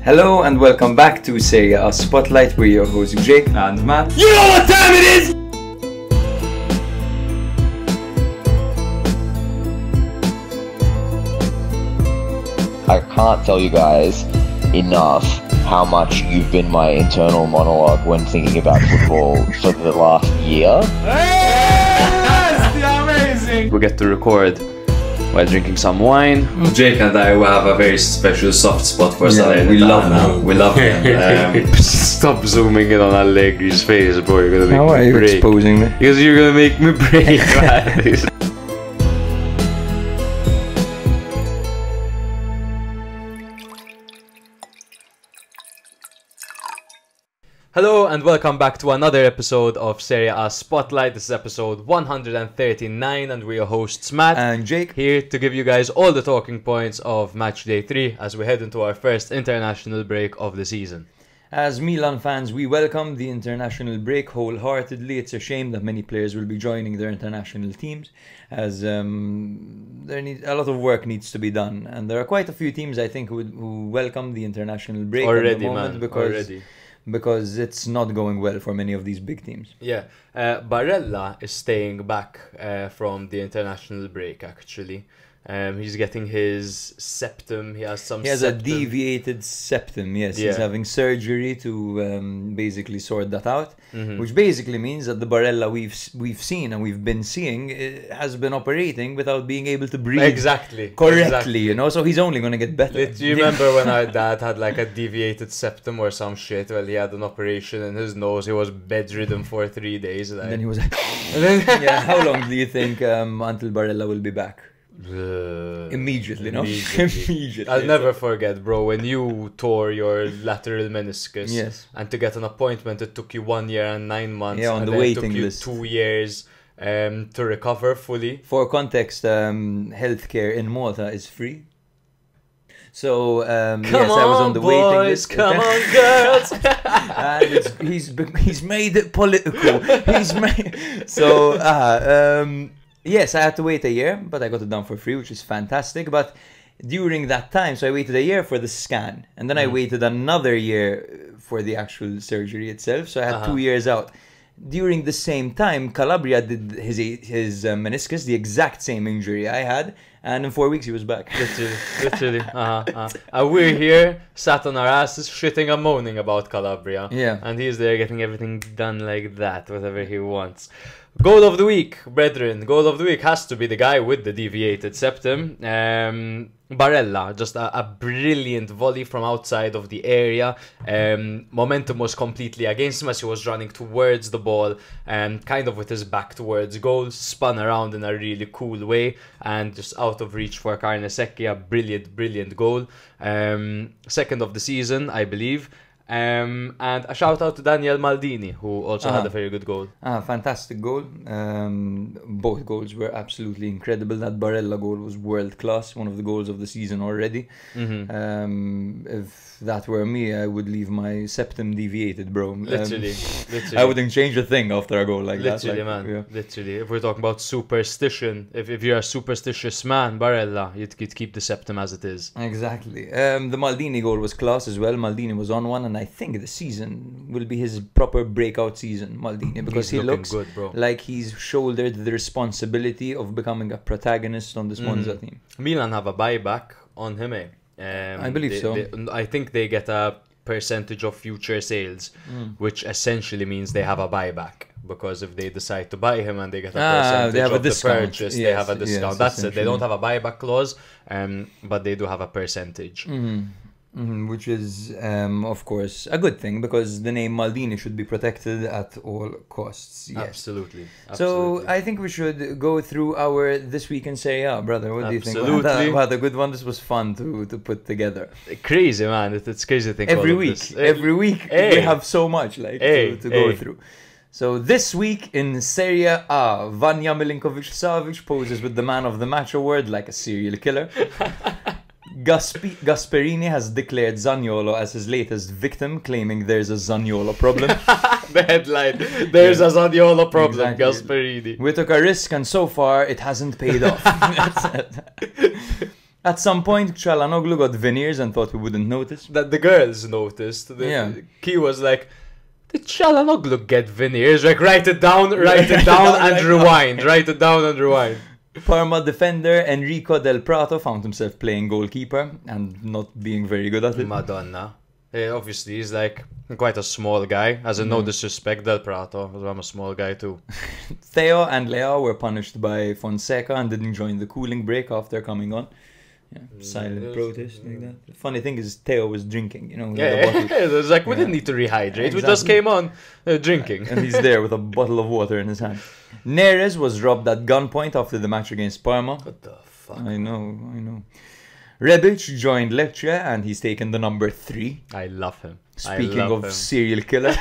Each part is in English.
Hello and welcome back to Serie A Spotlight. We're your hosts Jake and Matt. You know what time it is! I can't tell you guys enough how much you've been my internal monologue when thinking about football for the last year. Yes, amazing! We get to record while drinking some wine. Jake and I will have a very special soft spot for Salernitana. we love them. We love them. Stop zooming in on Allegri's face, bro. You're gonna make How are me you break. exposing me? Because you're gonna make me break, man. Hello and welcome back to another episode of Serie A Spotlight. This is episode 139 and we're your hosts Matt And Jake. here to give you guys all the talking points of Matchday 3 as we head into our first international break of the season. As Milan fans, we welcome the international break wholeheartedly. It's a shame that many players will be joining their international teams, as a lot of work needs to be done. And there are quite a few teams, I think, who welcome the international break at the moment because it's not going well for many of these big teams. Yeah, Barella is staying back from the international break, actually. He's getting his septum. He has a deviated septum, yes. Yeah. He's having surgery to basically sort that out, which basically means that the Barella we've seen and we've been seeing has been operating without being able to breathe correctly, you know, so he's only going to get better. Do you remember when our dad had like a deviated septum or some shit? Well, he had an operation in his nose. He was bedridden for 3 days. And then he was like, yeah, how long do you think until Barella will be back? Immediately, no? Immediately. I'll never forget, bro, when you tore your lateral meniscus. Yes. And to get an appointment, it took you 1 year and 9 months. Yeah, on and the then waiting it took list. you 2 years to recover fully. For context, healthcare in Malta is free. So yes, I was on the waiting list. Come on, girls! And he's made it political. Yes, I had to wait a year, but I got it done for free, which is fantastic. But during that time, so I waited a year for the scan, and then I waited another year for the actual surgery itself. So I had 2 years out. During the same time, Calabria did his meniscus, the exact same injury I had, and in 4 weeks he was back. Literally. And we're here, sat on our asses, shitting and moaning about Calabria. Yeah. And he's there getting everything done like that, whatever he wants. Goal of the week, brethren. Goal of the week has to be the guy with the deviated septum. Barella, just a brilliant volley from outside of the area. Momentum was completely against him as he was running towards the ball, kind of with his back towards goal, spun around in a really cool way, and just out of reach for Carnesecchi. A brilliant goal. Second of the season, I believe. And a shout out to Daniel Maldini, who also had a very good goal. Fantastic goal. Both goals were absolutely incredible. That Barella goal was world class, one of the goals of the season already. If that were me, I would leave my septum deviated, bro. Literally. I wouldn't change a thing after a goal like that. Literally, man. Yeah. Literally. If we're talking about superstition, if you're a superstitious man, Barella, you'd keep the septum as it is. Exactly. The Maldini goal was class as well. Maldini was on one, and I think the season will be his proper breakout season, Maldini, because he looks good, bro. Like he's shouldered the responsibility of becoming a protagonist on this Monza team. Milan have a buyback on him, eh? I believe so. I think they get a percentage of future sales, which essentially means they have a buyback. Because if they decide to buy him and they get a percentage of the purchase, they have a discount. That's it. They don't have a buyback clause, but they do have a percentage. Which is, of course, a good thing, because the name Maldini should be protected at all costs. Yes. Absolutely. So I think we should go through our This Week in Serie A, brother. What do you think? Absolutely. We had a good one. This was fun to put together. Crazy, man. It's crazy to think every week we have so much to go through. So this week in Serie A, Vanja Milinkovic-Savic poses with the Man of the Match award like a serial killer. Gasperini has declared Zaniolo as his latest victim, claiming there's a Zaniolo problem. The headline, there's a Zaniolo problem, exactly. Gasperini. We took a risk and so far it hasn't paid off. At some point, Çalhanoğlu got veneers and thought we wouldn't notice. That the girls noticed. The key was like, did Çalhanoğlu get veneers? Like, write it down, and rewind. Write it down and rewind. Parma defender Enrico Del Prato found himself playing goalkeeper and not being very good at it. Madonna. Obviously, he's like quite a small guy. As in, no disrespect, Del Prato. I'm a small guy too. Theo and Leao were punished by Fonseca and didn't join the cooling break after coming on. Silent protest like that. The funny thing is Theo was drinking, with a bottle. It was like, we didn't need to rehydrate. Exactly. We just came on drinking. And he's there with a bottle of water in his hand. Neres was robbed at gunpoint after the match against Parma. What the fuck? I know. Rebic joined Lecce and he's taken the number 3. I love him. Speaking of serial killer.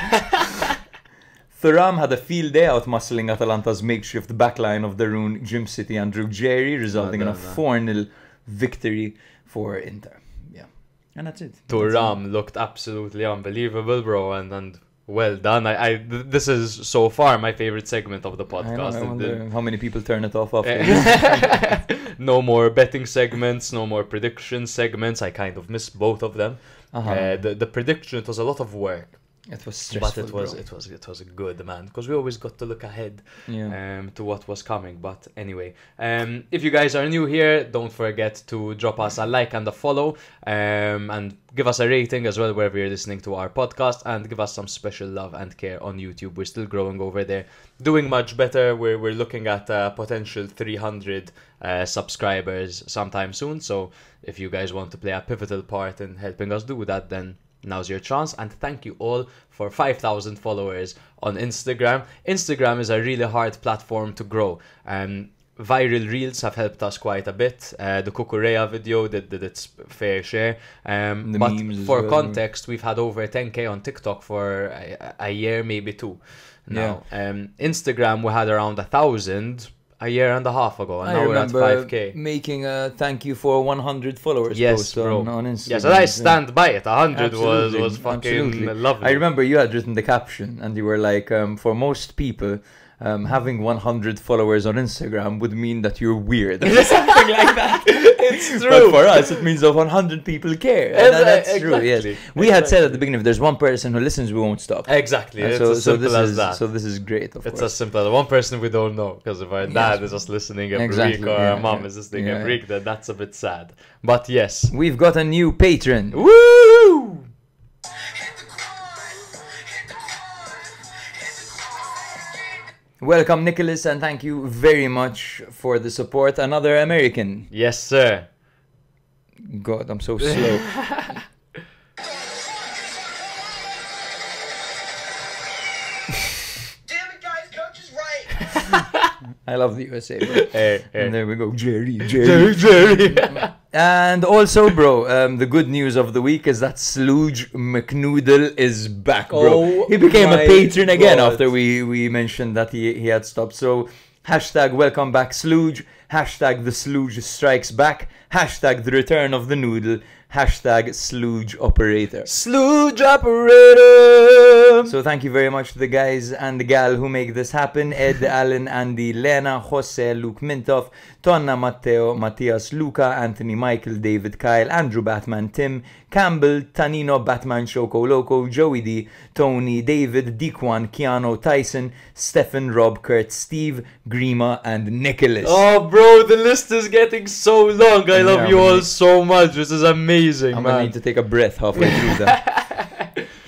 Thuram had a field day out muscling Atalanta's makeshift backline of Darun, Jim City and Ruggeri, resulting in a 4-0 victory for Inter. Yeah. And that's it. Thuram looked absolutely unbelievable, bro, and well done. This is so far my favorite segment of the podcast. I wonder how many people turn it off after this. No more betting segments, no more prediction segments. I kind of missed both of them. The prediction, it was a lot of work. It was stressful, but it was good, man, because we always got to look ahead to what was coming. But anyway, if you guys are new here, don't forget to drop us a like and a follow, and give us a rating as well wherever you're listening to our podcast, and give us some special love and care on YouTube. We're still growing over there, doing much better. We're looking at potential 300 subscribers sometime soon. So if you guys want to play a pivotal part in helping us do that, then now's your chance. And thank you all for 5,000 followers on Instagram. Instagram is a really hard platform to grow. Viral reels have helped us quite a bit. The Kukurea video did its fair share. But for context, we've had over 10k on TikTok for a year, maybe 2 now. Instagram, we had around 1,000 a year and a half ago, and now we're at 5k. Making a thank you for 100 followers post on Instagram. Yes, and I stand by it. 100 was fucking lovely. I remember you had written the caption, and you were like, for most people, having 100 followers on Instagram would mean that you're weird. Something like that. It's true. But for us, it means that 100 people care. And that's true, yes. We had said at the beginning, if there's one person who listens, we won't stop. Exactly. It's as simple as that. So this is great, of course. It's as simple as one person we don't know. Because if our dad is just listening every week, or our mom is listening every week, then that's a bit sad. But yes. We've got a new patron. Woo! Welcome, Nicholas, and thank you very much for the support. Another American. Yes, sir. God, I'm so slow. Damn it, guys, coach is right. I love the USA, bro. Hey. And there we go, Jerry. Yeah. And also, bro, the good news of the week is that Sluge McNoodle is back, bro. Oh, he became a patron again God. after we mentioned that he had stopped. So, hashtag welcome back Sluge, hashtag the Sluge strikes back, hashtag the return of the noodle, hashtag Sluge operator. Sluge operator! So thank you very much to the guys and the gal who make this happen. Ed, Alan, Andy, Lena, Jose, Luke Mintoff, Tonna, Matteo, Matthias, Luca, Anthony, Michael, David, Kyle, Andrew, Batman, Tim, Campbell, Tanino, Batman, Shoko Loco, Joey D, Tony, David, Dequan, Keanu, Tyson, Stephen, Rob, Kurt, Steve, Grima, and Nicholas. Oh, bro, the list is getting so long. I love you all so much. This is amazing, I'm man. gonna need to take a breath halfway through that.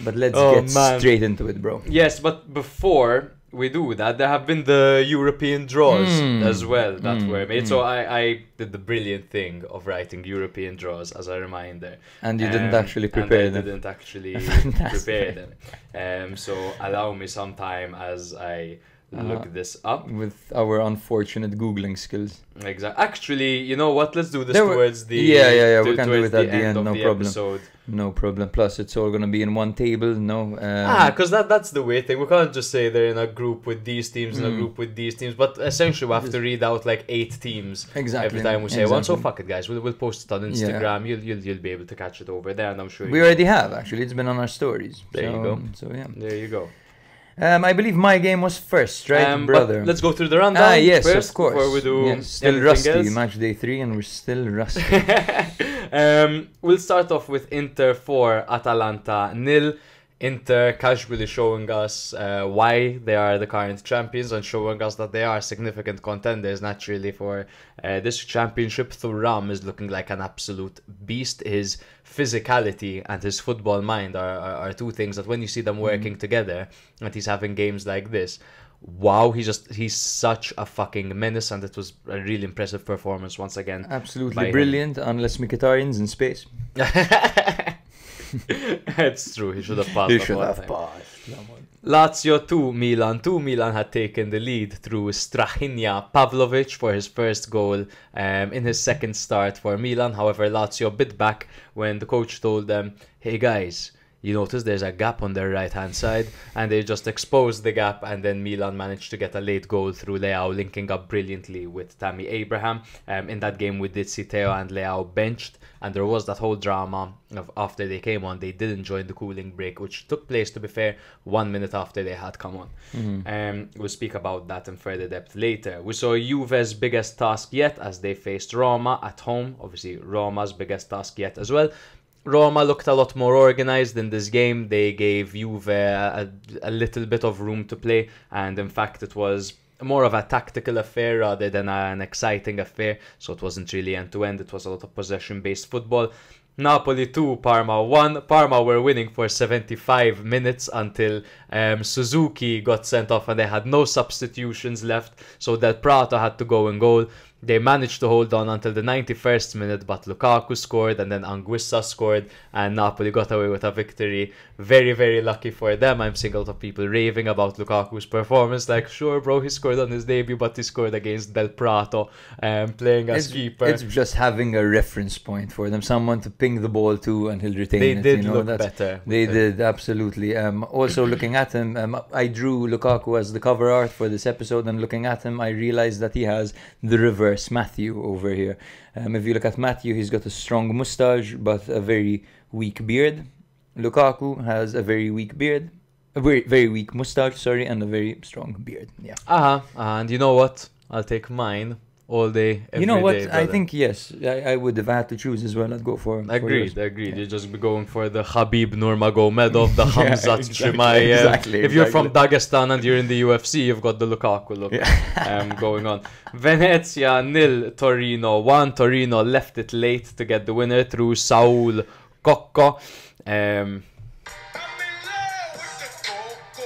But let's get straight into it, bro. Yes, but before we do that, there have been the European draws as well that were made. So I did the brilliant thing of writing European draws as a reminder. And you didn't actually prepare them. I didn't actually prepare them. So allow me some time as I look this up. With our unfortunate Googling skills. Exactly. Actually, you know what? Let's do this towards the we can do it at the end, no problem. Episode. No problem. Plus, it's all gonna be in one table. No. Because that's the weird thing. We can't just say they're in a group with these teams and a group with these teams. But essentially, we have to read out like 8 teams every time we say one. So fuck it, guys. We'll post it on Instagram. Yeah. You'll be able to catch it over there, and I'm sure we already have. Actually, it's been on our stories. There you go. So yeah. There you go. I believe my game was first, right, brother? But let's go through the rundown yes, first, of course. before we do Yes, still anything rusty. else. Match day 3 and we're still rusty. We'll start off with Inter 4, Atalanta 0. Inter casually showing us why they are the current champions and showing us that they are significant contenders naturally for this championship. Thuram is looking like an absolute beast. His physicality and his football mind are two things that when you see them working together and he's having games like this, wow, he's such a fucking menace, and it was a really impressive performance once again. Absolutely brilliant, unless Mkhitaryan's in space. It's true, he should have passed. He should have passed. Lazio 2, Milan 2. Milan had taken the lead through Strahinja Pavlovic for his first goal in his second start for Milan. However, Lazio bit back when the coach told them, hey guys, you notice there's a gap on their right-hand side, and they just exposed the gap, and then Milan managed to get a late goal through Leao, linking up brilliantly with Tammy Abraham. In that game, we did see Theo and Leao benched, and there was that whole drama of after they came on, they didn't join the cooling break, which took place, to be fair, 1 minute after they had come on. We'll speak about that in further depth later. We saw Juve's biggest task yet as they faced Roma at home. Obviously, Roma's biggest task yet as well. Roma looked a lot more organised in this game. They gave Juve a little bit of room to play, and in fact it was more of a tactical affair rather than an exciting affair, so it wasn't really end-to-end. It was a lot of possession-based football. Napoli 2, Parma 1. Parma were winning for 75 minutes until Suzuki got sent off and they had no substitutions left, so Del Prato had to go in goal. They managed to hold on until the 91st minute, but Lukaku scored and then Anguissa scored, and Napoli got away with a victory. Very, very lucky for them. I'm seeing a lot of people raving about Lukaku's performance. Like, sure, bro, he scored on his debut, but he scored against Del Prato, playing as keeper. It's just having a reference point for them, someone to ping the ball to, and he'll retain it. They did look better. They did, absolutely. Also, looking at him, I drew Lukaku as the cover art for this episode, and looking at him, I realized that he has the reverse Matthew over here. If you look at Matthew, he's got a strong moustache but a very weak beard. Lukaku has a very weak beard, a very weak moustache, sorry, and a very strong beard. Yeah. And you know what? I'll take mine all day, every You know what? day, I think yes. I would have had to choose as well. I'd go for. Agreed. Yeah. You're just going for the Khabib Nurmagomedov, the Hamzat Chimaev. Exactly. If you're from Dagestan and you're in the UFC, you've got the Lukaku look going on. Venezia 0, Torino 1. Torino left it late to get the winner through Saul Cocco.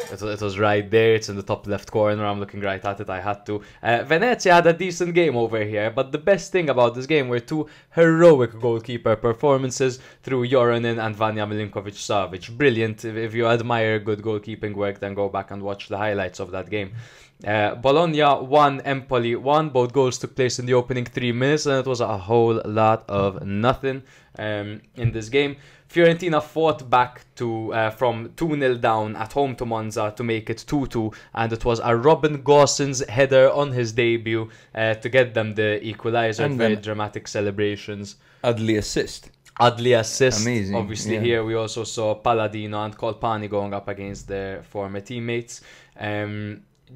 It was right there. It's in the top left corner. I'm looking right at it. I had to. Venezia had a decent game over here, but the best thing about this game were two heroic goalkeeper performances through Joronen and Vanja Milinkovic-Savic. Brilliant. If you admire good goalkeeping work, then go back and watch the highlights of that game. Bologna 1, Empoli 1. Both goals took place in the opening 3 minutes, and it was a whole lot of nothing in this game. Fiorentina fought back to from 2-0 down at home to Monza to make it 2-2, and it was a Robin Gosens header on his debut to get them the equaliser. And very dramatic celebrations. Adli assist. Amazing. Obviously, here we also saw Palladino and Colpani going up against their former teammates.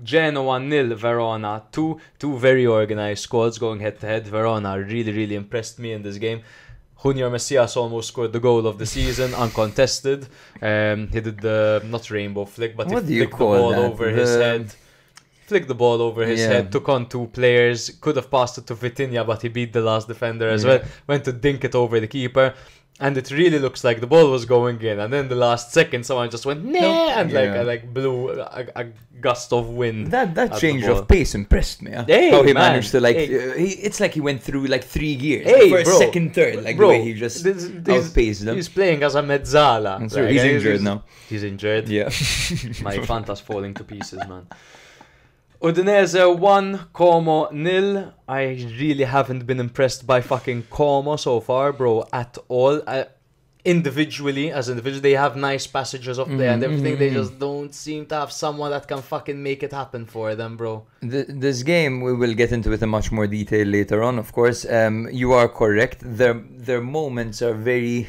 Genoa 0, Verona 2. Two very organised squads going head to head. Verona really impressed me in this game. Junior Messias almost scored the goal of the season, uncontested. He did the, not rainbow flick, but he flicked the ball over his head. Flicked the ball over his head, took on two players, could have passed it to Vitinha, but he beat the last defender as well. Went to dink it over the keeper. And it really looks like the ball was going in, and then the last second someone just went nah, and like blew a gust of wind. That change of pace impressed me. Hey, how he man. managed to it's like he went through like 3 gears. Hey, first, bro. second, third, like bro, the way he just outpaced them. He's playing as a mezzala. Sure, he's injured now. He's injured. Yeah. My Fanta's falling to pieces, man. Udinese 1, Como 0. I really haven't been impressed by fucking Como so far, bro, at all. Individually, they have nice passages of play and everything. They just don't seem to have someone that can fucking make it happen for them, bro. This game, we will get into it in much more detail later on, of course. You are correct. Their moments are very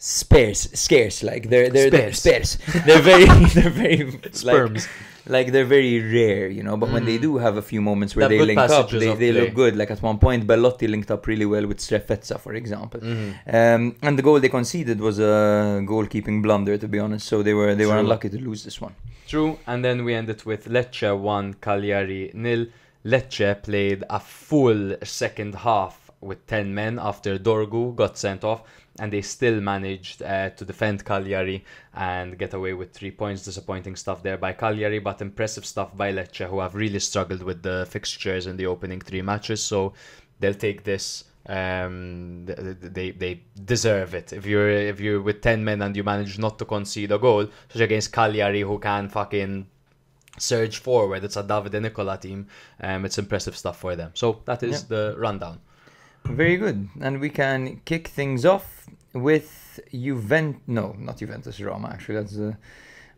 scarce. Like they're Sparse. sparse. They're very Sperms. Like they're very rare, you know. But when they do have a few moments where They have they good link up, passages of they play. look good. Like at one point, Bellotti linked up really well with Strefezza, for example. And the goal they conceded was a goalkeeping blunder, to be honest. So they were unlucky to lose this one. True, and then we ended with Lecce 1, Cagliari 0. Lecce played a full second half with 10 men after Dorgu got sent off, and they still managed to defend Cagliari and get away with 3 points. Disappointing stuff there by Cagliari, but impressive stuff by Lecce, who have really struggled with the fixtures in the opening 3 matches, so they'll take this. They deserve it. If you're with 10 men and you manage not to concede a goal, such against Cagliari, who can fucking surge forward, it's a Davide Nicola team. It's impressive stuff for them. So that is the rundown. Very good. And we can kick things off with not Juventus Roma, actually. That's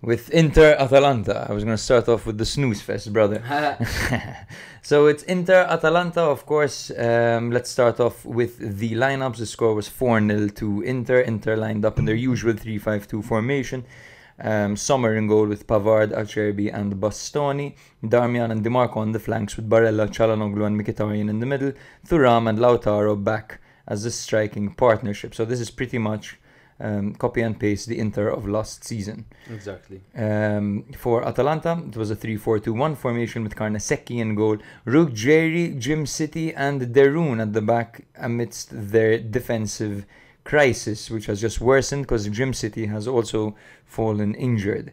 with Inter Atalanta. I was going to start off with the snooze fest, brother. So it's Inter Atalanta, of course. Let's start off with the lineups. The score was 4-0 to Inter. Inter lined up in their usual 3-5-2 formation. Sommer in goal with Pavard, Acerbi and Bastoni, Darmian and Di Marco on the flanks with Barella, Çalhanoğlu and Mkhitaryan in the middle, Thuram and Lautaro back as a striking partnership. So this is pretty much copy and paste the Inter of last season. Exactly. For Atalanta, it was a 3-4-2-1 formation with Carnesecchi in goal, Ruggeri, Jim City and Derun at the back amidst their defensive crisis, which has just worsened because Jim City has also fallen injured.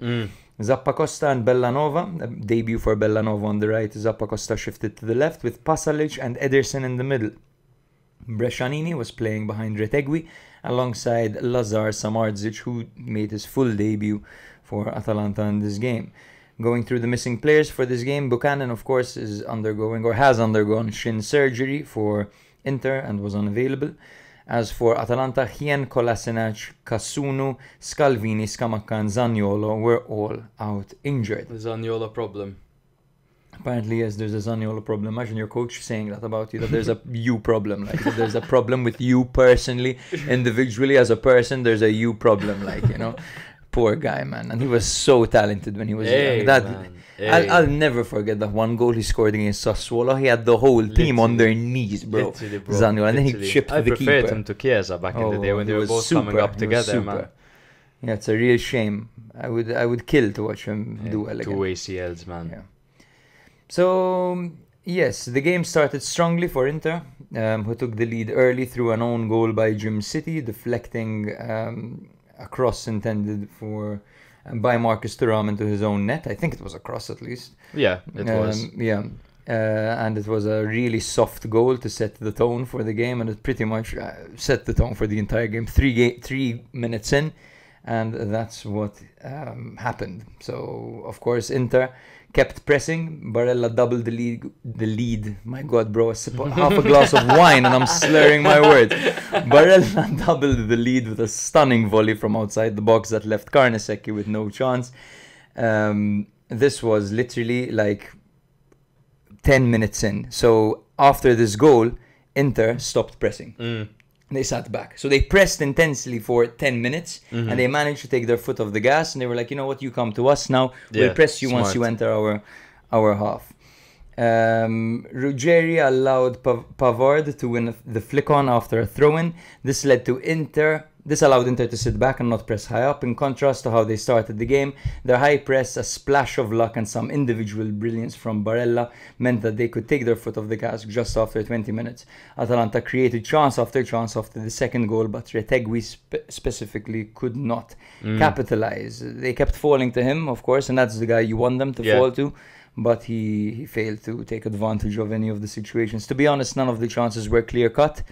Zappacosta and Bellanova, a debut for Bellanova on the right. Zappacosta shifted to the left with Pasalic and Ederson in the middle. Brescianini was playing behind Retegui alongside Lazar Samardzic, who made his full debut for Atalanta in this game. Going through the missing players for this game, Buchanan, of course, is undergoing or has undergone shin surgery for Inter and was unavailable. As for Atalanta, Hien, Kolasinac, Kasunu, Scalvini, Scamacca and Zaniolo were all out injured. The Zaniolo problem. Apparently, yes, there's a Zaniolo problem. Imagine your coach saying that about you, that there's a you problem. Like, that there's a problem with you personally, individually as a person, there's a you problem, like, you know. Poor guy, man. And he was so talented when he was young. I'll never forget that one goal he scored against Sassuolo. He had the whole team on their knees, bro. Zaniolo. And then he chipped the keeper. I preferred him to Chiesa back in the day when they were both coming up together, man. Yeah, it's a real shame. I would kill to watch him do well again. 2 ACLs, man. Yeah. So, yes, the game started strongly for Inter, who took the lead early through an own goal by Jim City, deflecting a cross intended by Marcus Thuram into his own net. I think it was a cross at least. Yeah, it was. Yeah. And it was a really soft goal to set the tone for the game, and it pretty much set the tone for the entire game. 3 minutes in, and that's what happened. So, of course, Inter kept pressing. Barella doubled the lead. My God, bro, half a glass of wine and I'm slurring my words. Barella doubled the lead with a stunning volley from outside the box that left Carnesecchi with no chance. This was literally like 10 minutes in. So after this goal, Inter stopped pressing. They sat back. So they pressed intensely for 10 minutes and they managed to take their foot off the gas, and they were like, you know what, you come to us now. We'll press you once you enter our half. Ruggeri allowed Pavard to win the flick-on after a throw-in. This allowed Inter to sit back and not press high up. In contrast to how they started the game, their high press, a splash of luck and some individual brilliance from Barella meant that they could take their foot off the gas just after 20 minutes. Atalanta created chance after chance after the second goal, but Retegui specifically could not capitalize. They kept falling to him, of course, and that's the guy you want them to fall to, but he failed to take advantage of any of the situations. To be honest, none of the chances were clear-cut.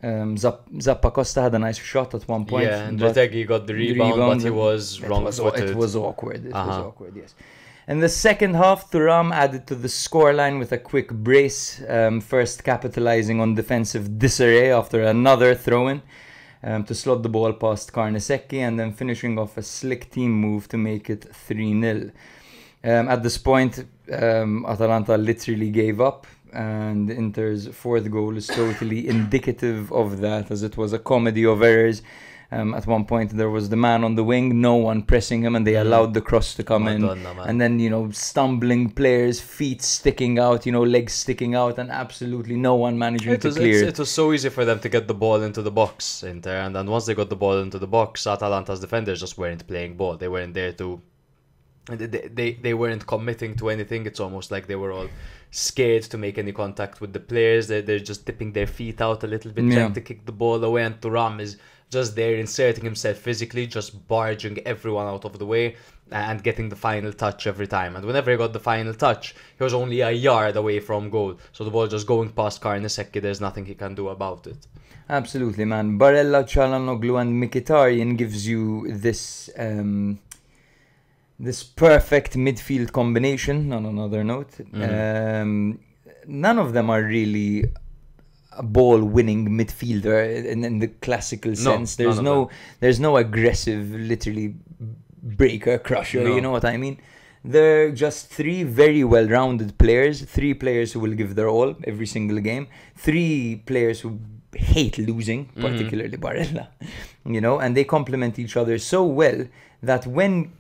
Zappacosta had a nice shot at one point. Yeah, and Retegui got the rebound, but he was wrong-footed. It was awkward. It was awkward, yes. In the second half, Thuram added to the scoreline with a quick brace, first capitalizing on defensive disarray after another throw-in to slot the ball past Carnesecchi, and then finishing off a slick team move to make it 3-0. At this point, Atalanta literally gave up, and Inter's fourth goal is totally indicative of that, as it was a comedy of errors. At one point, there was the man on the wing, no one pressing him, and they allowed the cross to come in. Madonna, man. And then, stumbling players, feet sticking out, legs sticking out, and absolutely no one managing to clear it. It was so easy for them to get the ball into the box, Inter, and then once they got the ball into the box, Atalanta's defenders just weren't playing ball. They weren't there to... They weren't committing to anything. It's almost like they were all scared to make any contact with the players. They're just dipping their feet out a little bit, trying to kick the ball away, and Thuram is just there inserting himself physically, just barging everyone out of the way and getting the final touch every time. And whenever he got the final touch, he was only a yard away from goal. So the ball just going past Carnesecchi, there's nothing he can do about it. Absolutely, man. Barella, Çalhanoğlu and Mkhitaryan gives you this this perfect midfield combination, on another note. None of them are really a ball-winning midfielder in the classical sense. There's no aggressive, literally breaker, crusher, you know what I mean? They're just three very well-rounded players, three players who will give their all every single game, three players who hate losing, particularly Barella, and they complement each other so well that when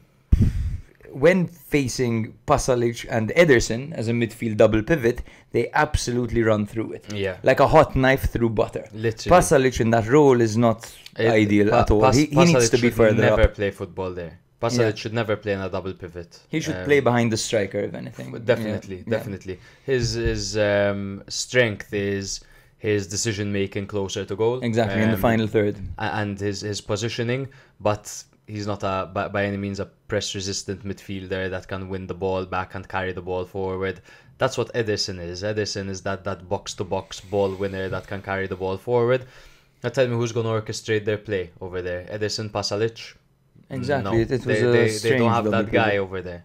facing Pasalic and Ederson as a midfield double pivot, they absolutely run through it. Yeah. Like a hot knife through butter. Literally. Pasalic in that role is not ideal at all. He needs to be further up. Pasalic should never play football there. Pasalic should never play in a double pivot. He should play behind the striker, if anything. Definitely. His strength is his decision making closer to goal. Exactly, in the final third. And his positioning, but he's not by any means a press-resistant midfielder that can win the ball back and carry the ball forward. That's what Ederson is. Ederson is that box-to-box ball winner that can carry the ball forward. Now tell me who's going to orchestrate their play over there. Ederson, Pasalic? Exactly. No, It was they don't have that guy over there.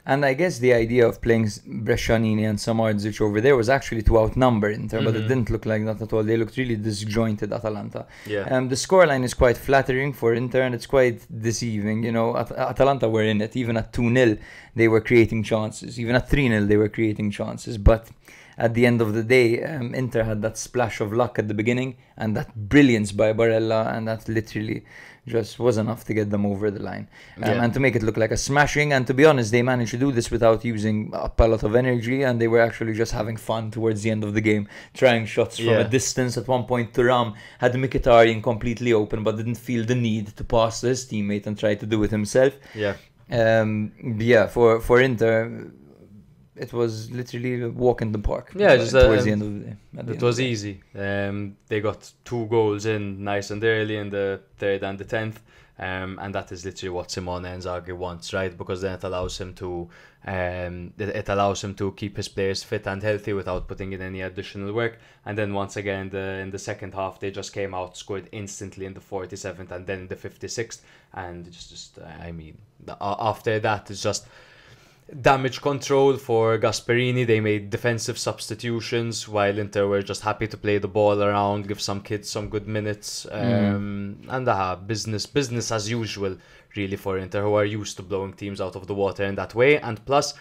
And I guess the idea of playing Brescianini and Samardzic over there was actually to outnumber Inter, but it didn't look like that at all. They looked really disjointed, Atalanta. Yeah. The scoreline is quite flattering for Inter, and it's quite deceiving. Atalanta were in it. Even at 2-0, they were creating chances. Even at 3-0, they were creating chances. But at the end of the day, Inter had that splash of luck at the beginning, and that brilliance by Barella, and that literally just was enough to get them over the line and to make it look like a smashing. And to be honest, they managed to do this without using a lot of energy, and they were actually just having fun towards the end of the game, trying shots from a distance. At one point, Thuram had Mkhitaryan completely open, but didn't feel the need to pass to his teammate and try to do it himself. For Inter, it was literally a walk in the park. Towards the end of the day. It was easy. They got 2 goals in nice and early in the 3rd and the 10th, and that is literally what Simone Inzaghi wants, right? Because then it allows him to keep his players fit and healthy without putting in any additional work. And then once again, in the second half, they just came out, scored instantly in the 47th and then in the 56th, and after that it's just damage control for Gasperini. They made defensive substitutions while Inter were just happy to play the ball around, give some kids some good minutes, and business as usual really for Inter, who are used to blowing teams out of the water in that way. And plus,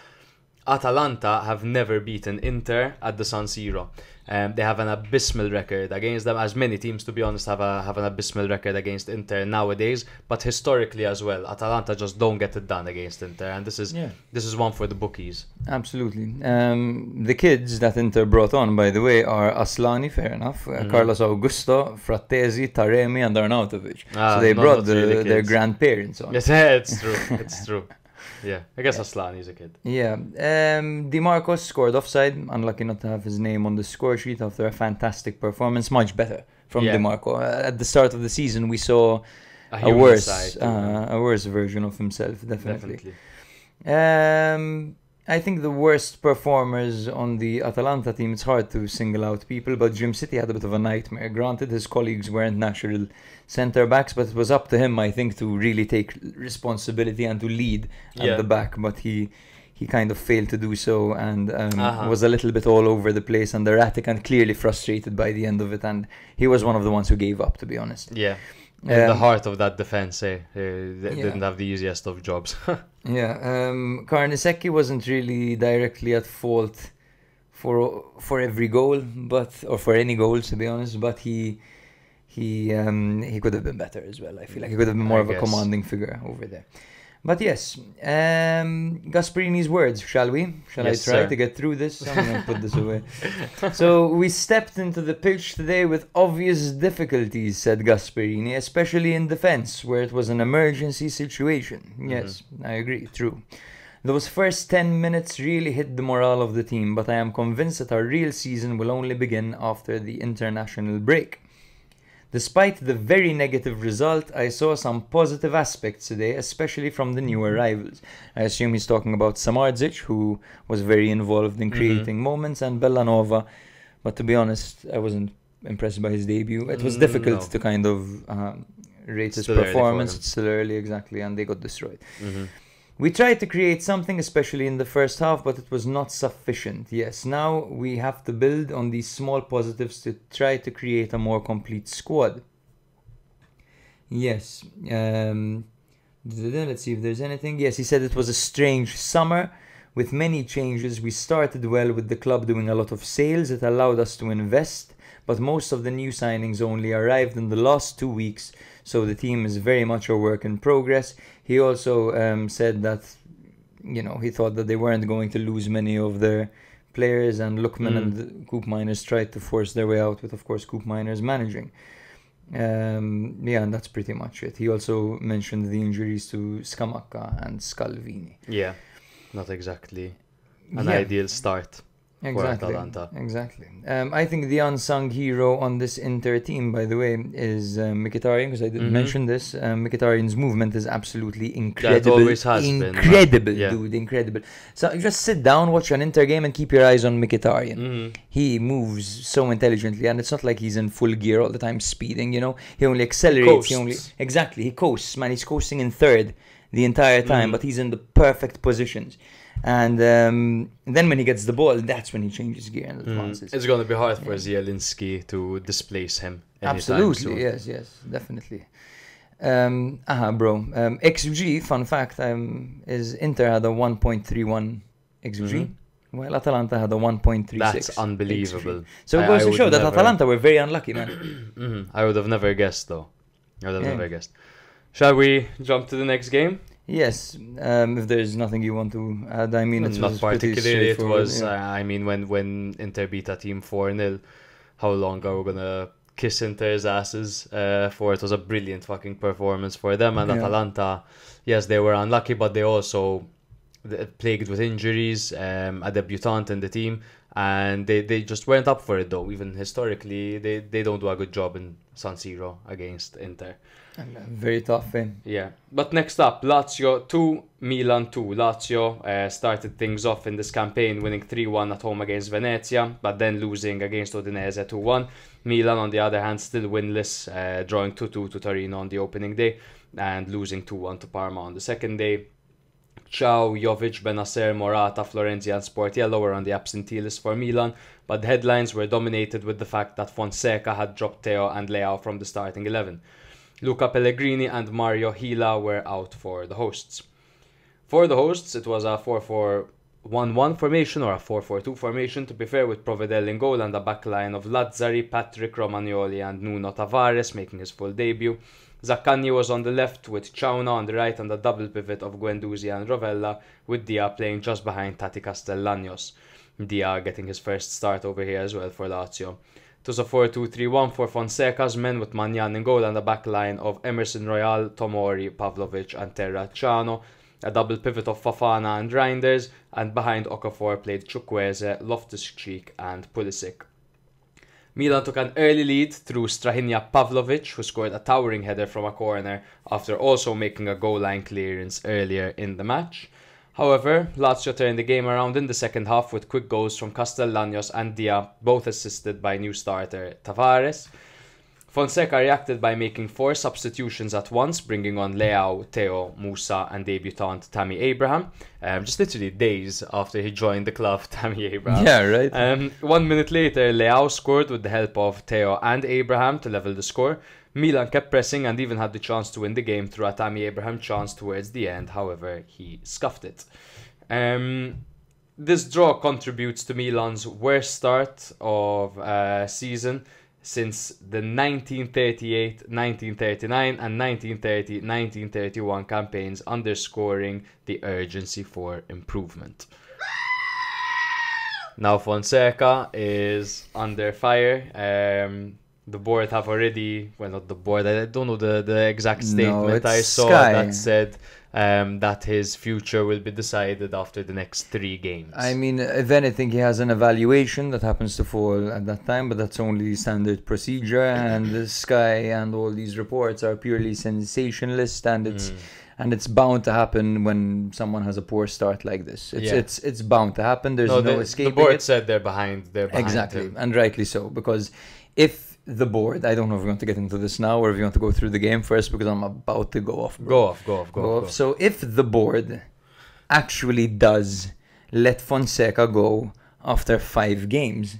Atalanta have never beaten Inter at the San Siro. They have an abysmal record against them, as many teams, to be honest, have an abysmal record against Inter nowadays. But historically as well, Atalanta just don't get it done against Inter, and this is one for the bookies. Absolutely. The kids that Inter brought on, by the way, are Aslani, fair enough, Carlos Augusto, Frattesi, Taremi, and Arnautovic. So they brought their grandparents on. Yes, it's true. It's true. Yeah, I guess Aslani is a kid. Yeah. Di Marcos scored offside. Unlucky not to have his name on the score sheet after a fantastic performance. Much better from Di Marco. At the start of the season, we saw a worse version of himself, definitely. I think the worst performers on the Atalanta team, it's hard to single out people, but Jim City had a bit of a nightmare. Granted, his colleagues weren't natural centre-backs, but it was up to him, I think, to really take responsibility and to lead at the back, but he kind of failed to do so, and was a little bit all over the place and erratic and clearly frustrated by the end of it, and he was one of the ones who gave up, to be honest. Yeah. In the heart of that defense, they didn't have the easiest of jobs. Carnesecchi wasn't really directly at fault for every goal, or for any goals, to be honest. But he he could have been better as well. I feel like he could have been more of a guess. commanding figure over there. But yes, Gasparini's words, shall we? Shall Yes, I try sir. to get through this? I'm going to put this away. So, we stepped into the pitch today with obvious difficulties, said Gasparini, especially in defence, where it was an emergency situation. Yes, I agree, true. Those first 10 minutes really hit the morale of the team, but I am convinced that our real season will only begin after the international break. Despite the very negative result, I saw some positive aspects today, especially from the new arrivals. I assume he's talking about Samardzic, who was very involved in creating moments, and Bellanova. But to be honest, I wasn't impressed by his debut. It was difficult No. to kind of rate his Still early for performance. him. It's still early, exactly, and they got destroyed. We tried to create something, especially in the first half, but it was not sufficient. Yes, now we have to build on these small positives to try to create a more complete squad. Yes. Let's see if there's anything. Yes, he said it was a strange summer with many changes. We started well with the club doing a lot of sales. It allowed us to invest, but most of the new signings only arrived in the last 2 weeks, so the team is very much a work in progress. He also said that, he thought that they weren't going to lose many of their players, and Lookman and Coop Miners tried to force their way out with, of course, Coop Miners managing. And that's pretty much it. He also mentioned the injuries to Scamacca and Scalvini. Yeah, not exactly an Yeah. ideal start for Atalanta. Exactly. I think the unsung hero on this Inter team, by the way, is Mkhitaryan, because I didn't mention this. Mkhitaryan's movement is absolutely incredible. always has been, man. Incredible, Yeah. dude, incredible. So just sit down, watch an Inter game, and keep your eyes on Mkhitaryan. He moves so intelligently, and it's not like he's in full gear all the time, speeding. He only accelerates. He coasts, man. He's coasting in third the entire time, but he's in the perfect positions. And then when he gets the ball, that's when he changes gear and advances. It's going to be hard for Zielinski to displace him anytime Absolutely, soon. yes, definitely. XG, fun fact, is Inter had a 1.31 XG, while Atalanta had a 1.36. That's unbelievable. XG. So it goes to would show that never- Atalanta were very unlucky, man. I would have never guessed, though. I would have Yeah. never guessed. Shall we jump to the next game? Yes, if there's nothing you want to add, I mean, it's Not pretty particularly. It straightforward, was, yeah. when Inter beat a team 4-0, how long are we going to kiss Inter's asses for? It was a brilliant fucking performance for them. And Yeah. Atalanta, yes, they were unlucky, but they also plagued with injuries, a debutant in the team. And they just weren't up for it, though. Even historically, they don't do a good job in San Siro against Inter. Very tough, eh? Yeah, but next up, Lazio 2, Milan 2. Lazio started things off in this campaign, winning 3-1 at home against Venezia, but then losing against Udinese 2-1. Milan, on the other hand, still winless, drawing 2-2 to Torino on the opening day, and losing 2-1 to Parma on the second day. Ciao, Jovic, Benacer, Morata, Florenzi and Sportiello were on the absentee list for Milan, but the headlines were dominated with the fact that Fonseca had dropped Theo and Leao from the starting 11. Luca Pellegrini and Mario Hila were out for the hosts. For the hosts, it was a 4-4-1-1 formation or a 4-4-2 formation, to be fair, with Provedel in goal and a backline of Lazzari, Patrick Romagnoli and Nuno Tavares making his full debut. Zaccagni was on the left with Ciauna on the right, and a double pivot of Guendouzi and Rovella, with Dia playing just behind Tati Castellanos. Dia getting his first start over here as well for Lazio. It was a 4-2-3-1 for Fonseca's men, with Magnan in goal and a backline of Emerson Royal, Tomori, Pavlovic and Terracciano. A double pivot of Fafana and Reinders, and behind Okafor played Chukwueze, Loftus-Cheek and Pulisic. Milan took an early lead through Strahinja Pavlovic, who scored a towering header from a corner after also making a goal line clearance earlier in the match. However, Lazio turned the game around in the second half with quick goals from Castellanos and Dia, both assisted by new starter Tavares. Fonseca reacted by making 4 substitutions at once, bringing on Leao, Theo, Musa and debutant Tammy Abraham. Just literally days after he joined the club, Tammy Abraham. Yeah, right. 1 minute later, Leao scored with the help of Theo and Abraham to level the score. Milan kept pressing and even had the chance to win the game through a Tammy Abraham chance towards the end. However, he scuffed it. This draw contributes to Milan's worst start of season since the 1938, 1939 and 1930-1931 campaigns, underscoring the urgency for improvement. Now Fonseca is under fire. The board have already, well, not the board, I don't know the exact statement I saw that said that his future will be decided after the next 3 games. I mean, if anything, he has an evaluation that happens to fall at that time, but that's only standard procedure. And the Sky and all these reports are purely sensationalist, and it's bound to happen when someone has a poor start like this. It's bound to happen. There's no escaping. The board said they're behind exactly, him. and rightly so, because if the board, I don't know if we want to get into this now or if you want to go through the game first, because I'm about to go off. Go off. So if the board actually does let Fonseca go after 5 games,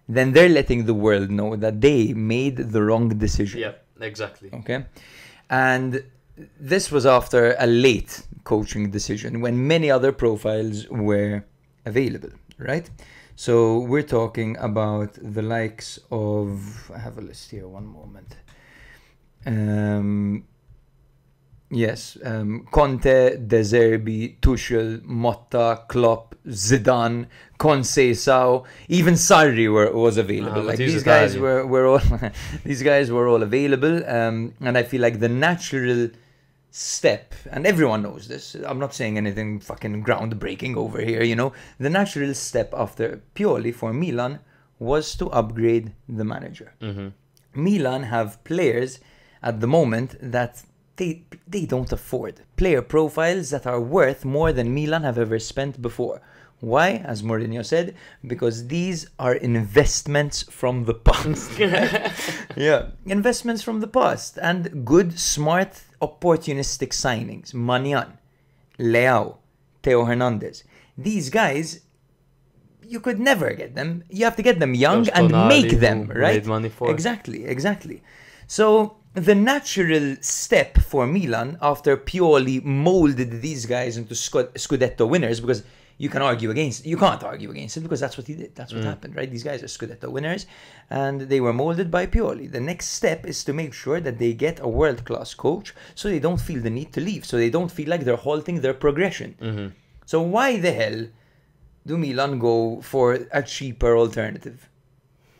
then they're letting the world know that they made the wrong decision. Yeah, exactly. Okay. And this was after a late coaching decision when many other profiles were available, right? So we're talking about the likes of, I have a list here, one moment. Conte, De Zerbi, Tuchel, Motta, Klopp, Zidane, Conceição, even Sarri was available. Like these guys were all these guys were all available, and I feel like the natural step, and everyone knows this, I'm not saying anything fucking groundbreaking over here, you know, the natural step after Pioli for Milan was to upgrade the manager. Milan have players at the moment that they don't afford, player profiles that are worth more than Milan have ever spent before. Why? As Mourinho said, because these are investments from the past. Yeah, investments from the past, and good, smart, opportunistic signings. Manian, Leao, Theo Hernandez. These guys, you could never get them. You have to get them young and make them, right? Made money for. Exactly. So the natural step for Milan after Pioli molded these guys into Scudetto winners, because you can't argue against it because that's what he did. That's what happened, right? These guys are Scudetto winners, and they were molded by Pioli. The next step is to make sure that they get a world-class coach, so they don't feel the need to leave, so they don't feel like they're halting their progression. So why the hell do Milan go for a cheaper alternative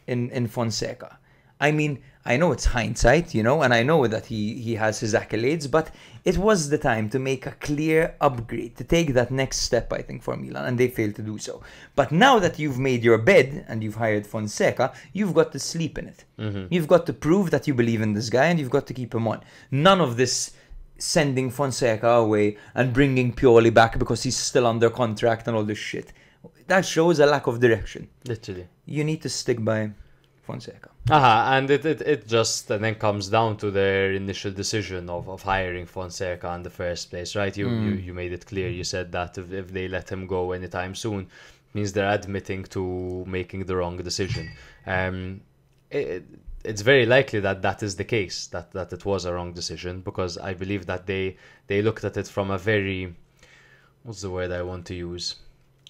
in Fonseca? I mean, I know it's hindsight, you know, and I know that he has his accolades, but it was the time to make a clear upgrade, to take that next step, I think, for Milan, and they failed to do so. But now that you've made your bed and you've hired Fonseca, you've got to sleep in it. You've got to prove that you believe in this guy, and you've got to keep him on. None of this sending Fonseca away and bringing Pioli back because he's still under contract and all this shit. That shows a lack of direction. Literally. You need to stick by Fonseca. And it just then comes down to their initial decision of hiring Fonseca in the first place, right? You made it clear. You said that if they let him go anytime soon, means they're admitting to making the wrong decision. It's very likely that is the case, that it was a wrong decision, because I believe that they looked at it from a very, what's the word I want to use?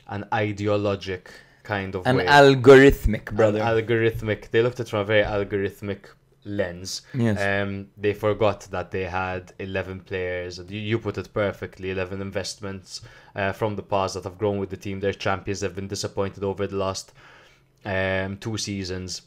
An ideologic kind of way. Algorithmic, brother. Algorithmic. They looked at it from a very algorithmic lens. Yes. They forgot that they had 11 players. You put it perfectly. 11 investments from the past that have grown with the team. They're champions. They've been disappointed over the last 2 seasons,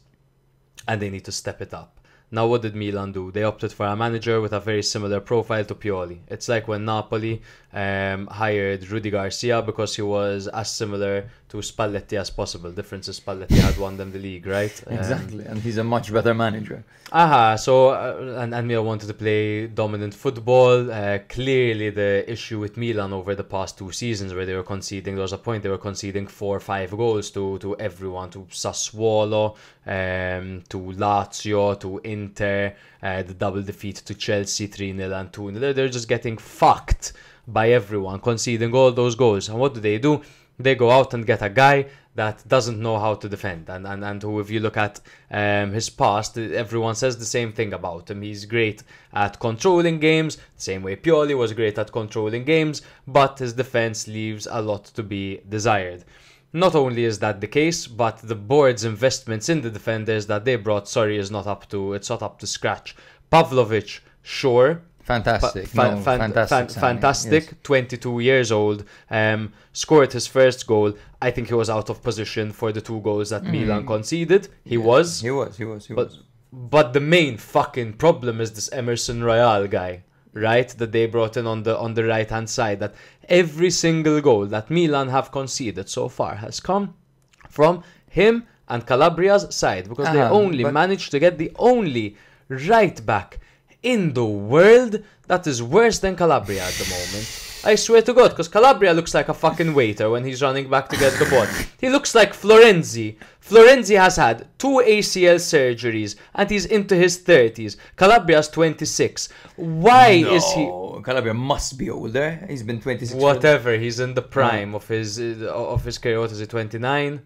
and they need to step it up. Now, what did Milan do? They opted for a manager with a very similar profile to Pioli. It's like when Napoli hired Rudy Garcia because he was as similar to Spalletti as possible. Difference is Spalletti had won them the league, right? Exactly, and he's a much better manager. So, and Milan wanted to play dominant football. Clearly, the issue with Milan over the past 2 seasons where they were conceding, there was a point they were conceding 4 or 5 goals to everyone, to Sassuolo, to Lazio, to Inter, the double defeat to Chelsea 3-0 and 2-0. They're just getting fucked by everyone, conceding all those goals. And what do? They go out and get a guy that doesn't know how to defend, and who, if you look at his past, everyone says the same thing about him. He's great at controlling games, the same way Pioli was great at controlling games, but his defense leaves a lot to be desired. not only is that the case, but the board's investments in the defenders that they brought, it's not up to scratch. Pavlovic, sure. Fantastic. Fantastic. Yes. 22 years old. Scored his first goal. I think he was out of position for the 2 goals that Milan conceded. He was. But the main fucking problem is this Emerson Royal guy, right? That they brought in on the right hand side. That every single goal that Milan have conceded so far has come from him and Calabria's side, because they only managed to get the only right back in the world that is worse than Calabria at the moment. I swear to God, because Calabria looks like a fucking waiter when he's running back to get the ball. He looks like Florenzi. Florenzi has had 2 ACL surgeries and he's into his 30s. Calabria's 26. Why is he... Calabria must be older. He's been 26. Whatever, he's in the prime of his career. What is he, 29?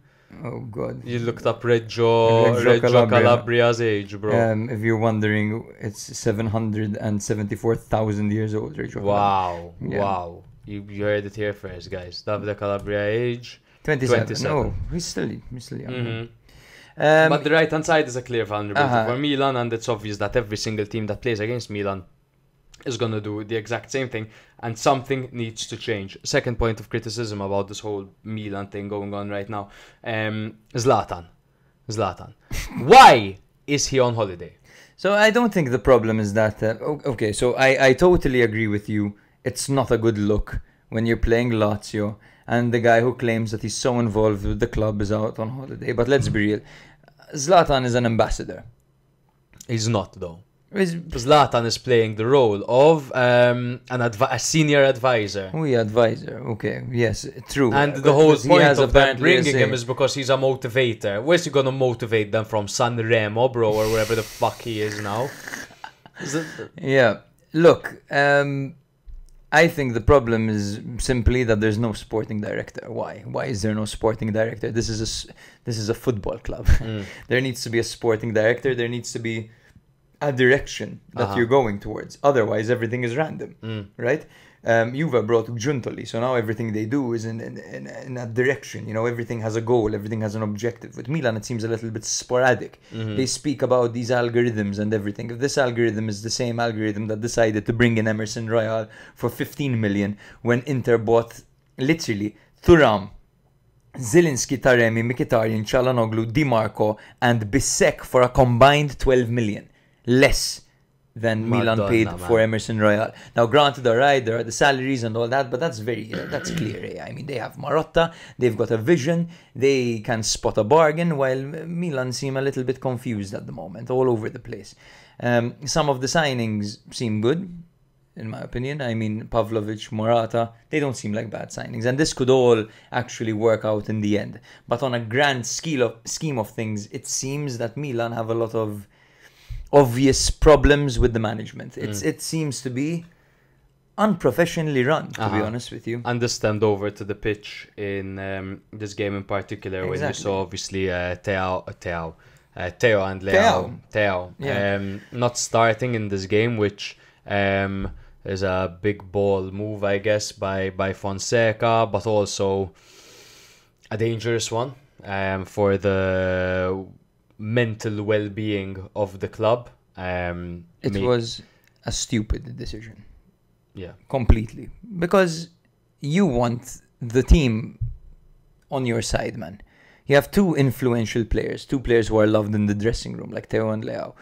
Oh God! You looked up Reggio Calabria's age, bro. If you're wondering, it's 774,000 years old. Reggio Wow, yeah. Wow! You heard it here first, guys. Davide Calabria age 27. No, he's still young. Mm-hmm. But the right hand side is a clear vulnerability for Milan, and it's obvious that every single team that plays against Milan is going to do the exact same thing, and something needs to change. Second point of criticism about this whole Milan thing going on right now. Zlatan. Why is he on holiday? So I don't think the problem is that... okay, so I totally agree with you. It's not a good look when you're playing Lazio and the guy who claims that he's so involved with the club is out on holiday. But let's be real. Zlatan is an ambassador. He's not, though. Zlatan is playing the role of a senior advisor. Oh, yeah, advisor. Okay, yes, true. And the whole point of them bringing him is because he's a motivator. Where's he gonna motivate them from? San Remo, bro, or wherever the fuck he is now? Yeah, look, I think the problem is simply that there's no sporting director. Why? Why is there no sporting director? This is a football club. There needs to be a sporting director. There needs to be a direction that you're going towards. Otherwise, everything is random, right? Juve brought Giuntoli, so now everything they do is in that direction. You know, everything has a goal, everything has an objective. With Milan, it seems a little bit sporadic. They speak about these algorithms and everything. If this algorithm is the same algorithm that decided to bring in Emerson Royal for 15 million when Inter bought literally Thuram, Zielinski, Taremi, Mkhitaryan, Çalhanoğlu, Di Marco, and Bissek for a combined 12 million. Less than Milan paid for Emerson Royal. Now, granted, alright, there are the salaries and all that, but that's that's clear. I mean, they have Marotta, they've got a vision, they can spot a bargain, while Milan seem a little bit confused at the moment, all over the place. Some of the signings seem good, in my opinion. I mean, Pavlovic, Morata, they don't seem like bad signings, and this could all actually work out in the end. But on a grand scheme of things, it seems that Milan have a lot of obvious problems with the management. It seems to be unprofessionally run, to be honest with you. And this stemmed over to the pitch in this game in particular, when you saw obviously Theo and Leao not starting in this game, which is a big ball move, I guess, by Fonseca, but also a dangerous one for the mental well-being of the club. It was a stupid decision. Yeah. Completely. Because you want the team on your side, man. You have 2 influential players, 2 players who are loved in the dressing room, like Theo and Leao.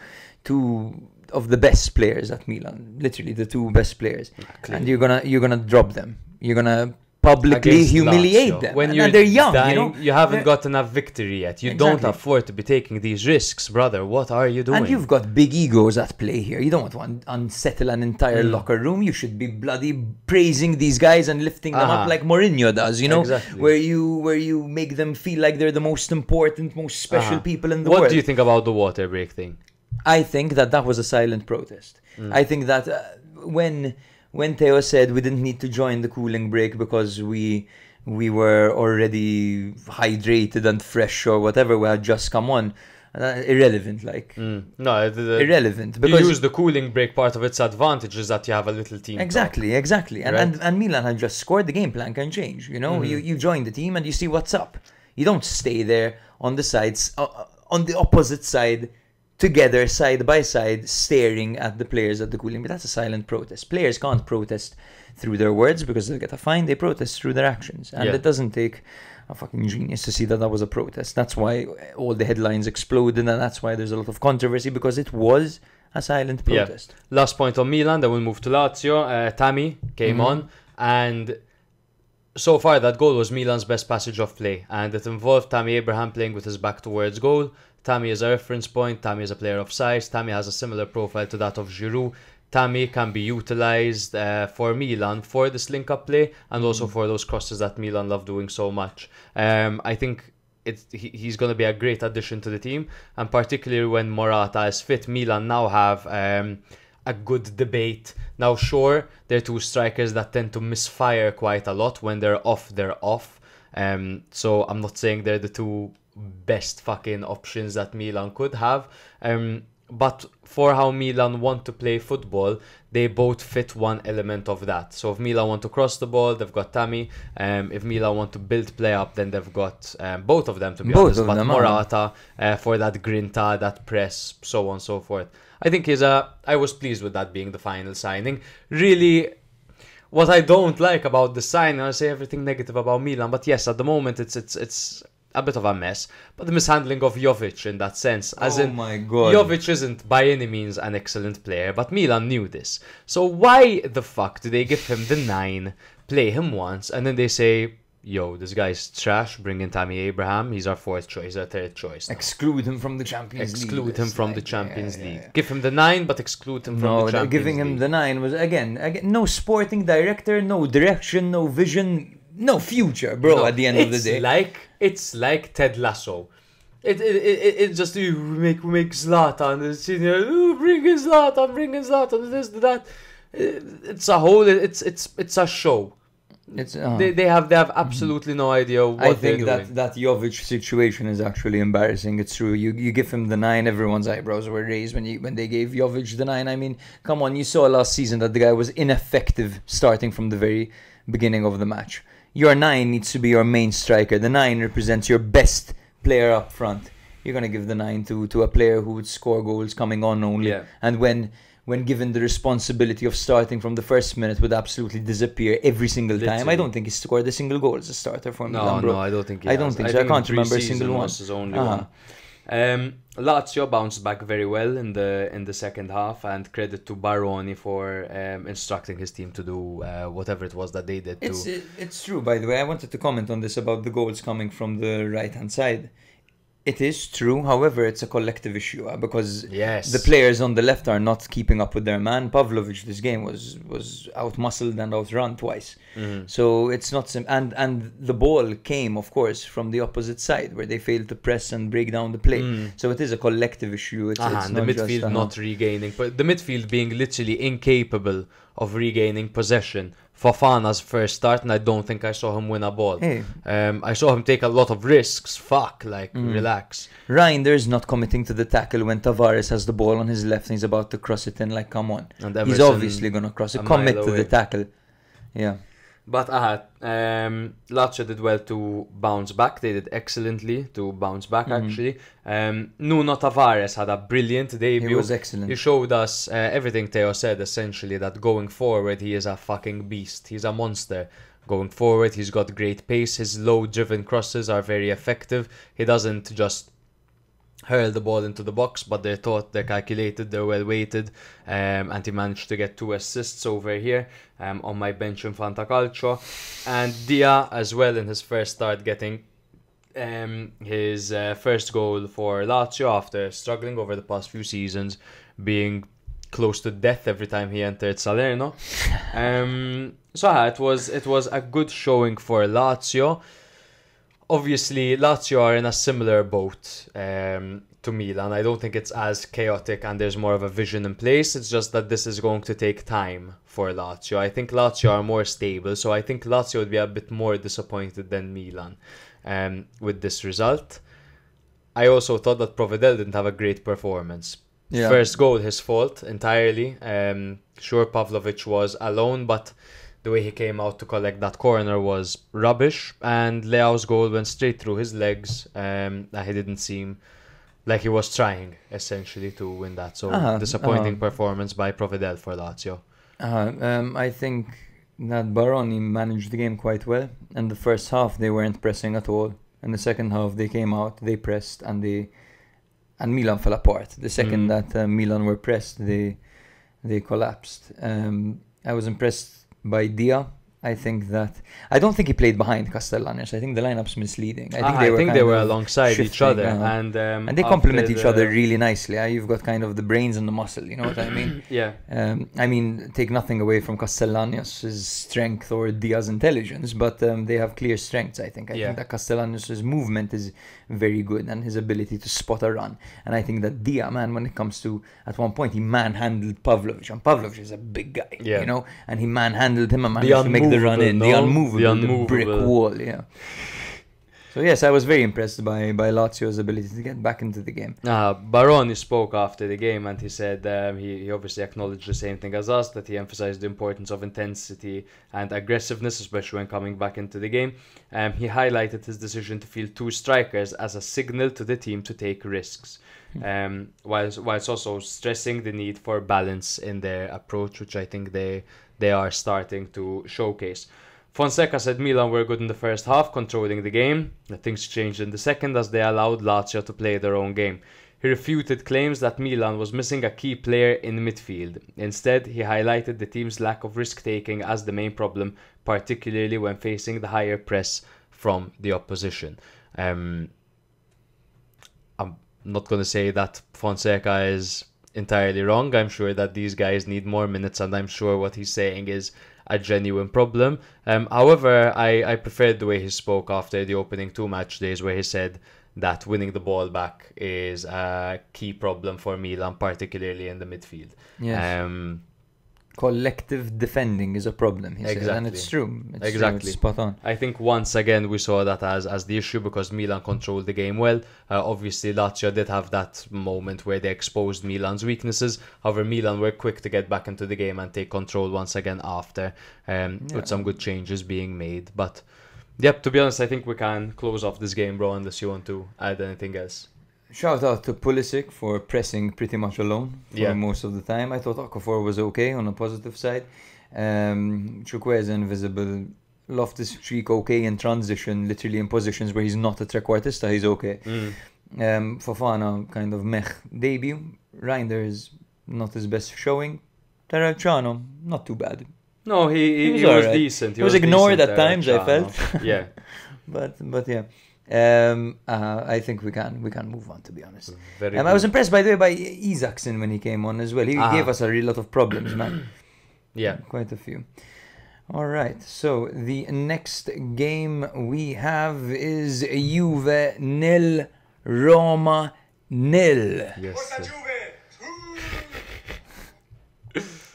2 of the best players at Milan. Literally the 2 best players. And you're gonna drop them. You're gonna publicly humiliate them. When and they're young, dying, you haven't gotten a victory yet. You don't afford to be taking these risks, brother. What are you doing? And you've got big egos at play here. You don't want to unsettle an entire locker room. You should be bloody praising these guys and lifting them up like Mourinho does, you know? Exactly. Where you make them feel like they're the most important, most special people in the world. What do you think about the water break thing? I think that was a silent protest. I think that when Theo said we didn't need to join the cooling break because we were already hydrated and fresh or whatever, we had just come on, irrelevant, like. Irrelevant. Because you use the cooling break part of its advantage is that you have a little team. Exactly. And Milan had just scored, the game plan can change, you know? You join the team and you see what's up. You don't stay there on the sides, on the opposite side, together, side by side, staring at the players at the cooling. But that's a silent protest. Players can't protest through their words because they'll get a fine. They protest through their actions. And it doesn't take a fucking genius to see that was a protest. That's why all the headlines exploded, and that's why there's a lot of controversy, because it was a silent protest. Last point on Milan, then we'll move to Lazio. Tammy came on, and so far that goal was Milan's best passage of play, and it involved Tammy Abraham playing with his back towards goal. Tammy is a reference point. Tammy is a player of size. Tammy has a similar profile to that of Giroud. Tammy can be utilised for Milan for this link-up play, and also for those crosses that Milan love doing so much. I think he's going to be a great addition to the team, and particularly when Morata is fit, Milan now have a good debate. Now, sure, they're two strikers that tend to misfire quite a lot. When they're off, they're off. So I'm not saying they're the two best fucking options that Milan could have. But for how Milan want to play football, they both fit one element of that. So if Milan want to cross the ball, they've got Tammy. If Milan want to build play up, then they've got both of them, to be honest. But Morata for that grinta, that press, so on and so forth. I think I was pleased with that being the final signing. Really, what I don't like about the signing, I say everything negative about Milan, but yes, at the moment it's a bit of a mess, but the mishandling of Jovic in that sense, my God, Jovic isn't by any means an excellent player, but Milan knew this. So why the fuck do they give him the 9, play him once, and then they say, yo, this guy's trash, bring in Tammy Abraham, he's our 4th choice, our 3rd choice. Exclude him from the Champions League. Exclude him from the Champions League. Give him the 9, but exclude him from the Champions League. Giving him the 9 was, again, no sporting director, no direction, no vision, no future, bro, at the end of the day. It's like Ted Lasso. It just, we make Zlatan, bring in Zlatan, this, that. It's a whole, it's a show. They have absolutely no idea what they're doing. I think that Jovic situation is actually embarrassing. It's true. You give him the 9, everyone's eyebrows were raised when they gave Jovic the 9. I mean, come on, you saw last season that the guy was ineffective starting from the very beginning of the match. Your 9 needs to be your main striker. The 9 represents your best player up front. You're going to give the 9 to a player who would score goals coming on only. Yeah. And when given the responsibility of starting from the first minute, would absolutely disappear every single time. I don't think he scored a single goal as a starter for Milan, bro. No, I don't think he I don't think so. I can't remember a single one. Was his only one. Lazio bounced back very well in the second half, and credit to Baroni for instructing his team to do whatever it was that they did. It's true, by the way. I wanted to comment on this about the goals coming from the right-hand side. It is true, however, it's a collective issue because the players on the left are not keeping up with their man. Pavlovic this game was out-muscled and out-run twice. So it's not and the ball came, of course, from the opposite side where they failed to press and break down the play. So it is a collective issue. It's and the midfield not regaining, but the midfield being literally incapable of regaining possession. Fofana's first start, and I don't think I saw him win a ball. I saw him take a lot of risks. Relax. Reinders not committing to the tackle when Tavares has the ball on his left and he's about to cross it in. Like, come on. And he's obviously going to cross it. Commit to the tackle. Yeah. But Lazio did well to bounce back. They did excellently to bounce back, actually. Nuno Tavares had a brilliant debut. He was excellent. He showed us everything Theo said, essentially, that going forward, he is a fucking beast. He's a monster. Going forward, he's got great pace. His low-driven crosses are very effective. He doesn't just hurl the ball into the box, but they're thought, they're calculated, they're well weighted, and he managed to get 2 assists over here on my bench in Fantacalcio. And Dia as well in his first start, getting his first goal for Lazio after struggling over the past few seasons, being close to death every time he entered Salerno. It was a good showing for Lazio. Obviously, Lazio are in a similar boat to Milan. I don't think it's as chaotic and there's more of a vision in place. It's just that this is going to take time for Lazio. I think Lazio are more stable, so I think Lazio would be a bit more disappointed than Milan with this result. I also thought that Provedel didn't have a great performance. First goal, his fault entirely. Sure, Pavlovic was alone, but the way he came out to collect that corner was rubbish, and Leao's goal went straight through his legs. That he didn't seem like he was trying essentially to win that. So disappointing performance by Providel for Lazio. I think that Baroni managed the game quite well. In the first half, they weren't pressing at all. In the second half, they came out, they pressed, and Milan fell apart. The second that Milan were pressed, they collapsed. I was impressed by Dia. I don't think he played behind Castellanos. I think the lineup's misleading. I think they were alongside each other, and they complement each other really nicely. You've got kind of the brains and the muscle, you know what I mean? Yeah. I mean, take nothing away from Castellanos' strength or Dia's intelligence, but they have clear strengths. I think that Castellanos' movement is very good, and his ability to spot a run. And I think that Dia, man, when it comes to, at one point he manhandled Pavlovic, and Pavlovic is a big guy, you know, and he manhandled him and managed to make the run in, the unmovable brick wall, yeah. So yes, I was very impressed by Lazio's ability to get back into the game. Baroni spoke after the game, and he said he obviously acknowledged the same thing as us, that he emphasized the importance of intensity and aggressiveness, especially when coming back into the game. He highlighted his decision to field 2 strikers as a signal to the team to take risks, whilst also stressing the need for balance in their approach, which I think they are starting to showcase. Fonseca said Milan were good in the first half, controlling the game. Things changed in the second as they allowed Lazio to play their own game. He refuted claims that Milan was missing a key player in midfield. Instead, he highlighted the team's lack of risk-taking as the main problem, particularly when facing the higher press from the opposition. I'm not going to say that Fonseca is entirely wrong. I'm sure that these guys need more minutes, and I'm sure what he's saying is a genuine problem. However, I preferred the way he spoke after the opening 2 match days, where he said that winning the ball back is a key problem for Milan, particularly in the midfield. Yes. Collective defending is a problem, he said, and it's true. It's true, it's spot on. I think once again we saw that as the issue, because Milan controlled the game well. Obviously Lazio did have that moment where they exposed Milan's weaknesses. However, Milan were quick to get back into the game and take control once again after, with some good changes being made. But yep, to be honest, I think we can close off this game, bro, unless you want to add anything else. Shout out to Pulisic for pressing pretty much alone for most of the time. I thought Okafor was okay on a positive side. Chukwueze invisible. Loftus-Cheek okay in transition, literally in positions where he's not a trequartista, he's okay. Fofana kind of meh debut. Reinders not his best showing. Terracciano not too bad. No, he was right. Decent. He was ignored at times, I felt. Yeah. But yeah. I think we can move on, to be honest. I was impressed, by the way, by Isaacson when he came on as well. He gave us a real lot of problems, man. Yeah, quite a few. All right, so the next game we have is Juve 0, Roma 0. Yes.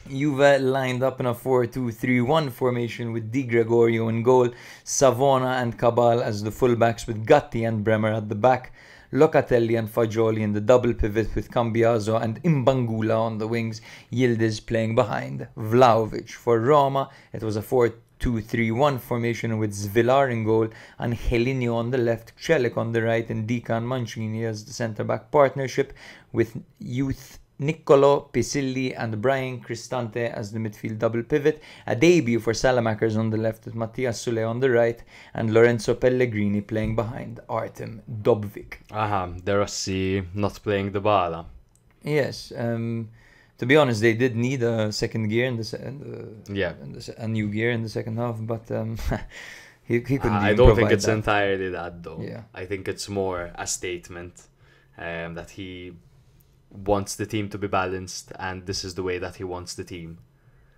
Juve lined up in a 4-2-3-1 formation with Di Gregorio in goal, Savona and Cabal as the fullbacks, with Gatti and Bremer at the back, Locatelli and Fagioli in the double pivot with Cambiaso and Imbangula on the wings, Yildiz playing behind Vlahovic. For Roma, it was a 4-2-3-1 formation with Zvilar in goal, Angelino on the left, Celik on the right, and Dika and Mancini as the centre-back partnership, with youth Niccolo Pisilli and Brian Cristante as the midfield double pivot. A debut for Salamakers on the left with Mattias Sule on the right, and Lorenzo Pellegrini playing behind Artem Dobvik. De Rossi not playing the bala. Yes, to be honest, they did need a second gear a new gear in the second half, but he couldn't. I don't think it's entirely that, though. Yeah. I think it's more a statement that he wants the team to be balanced, and this is the way that he wants the team.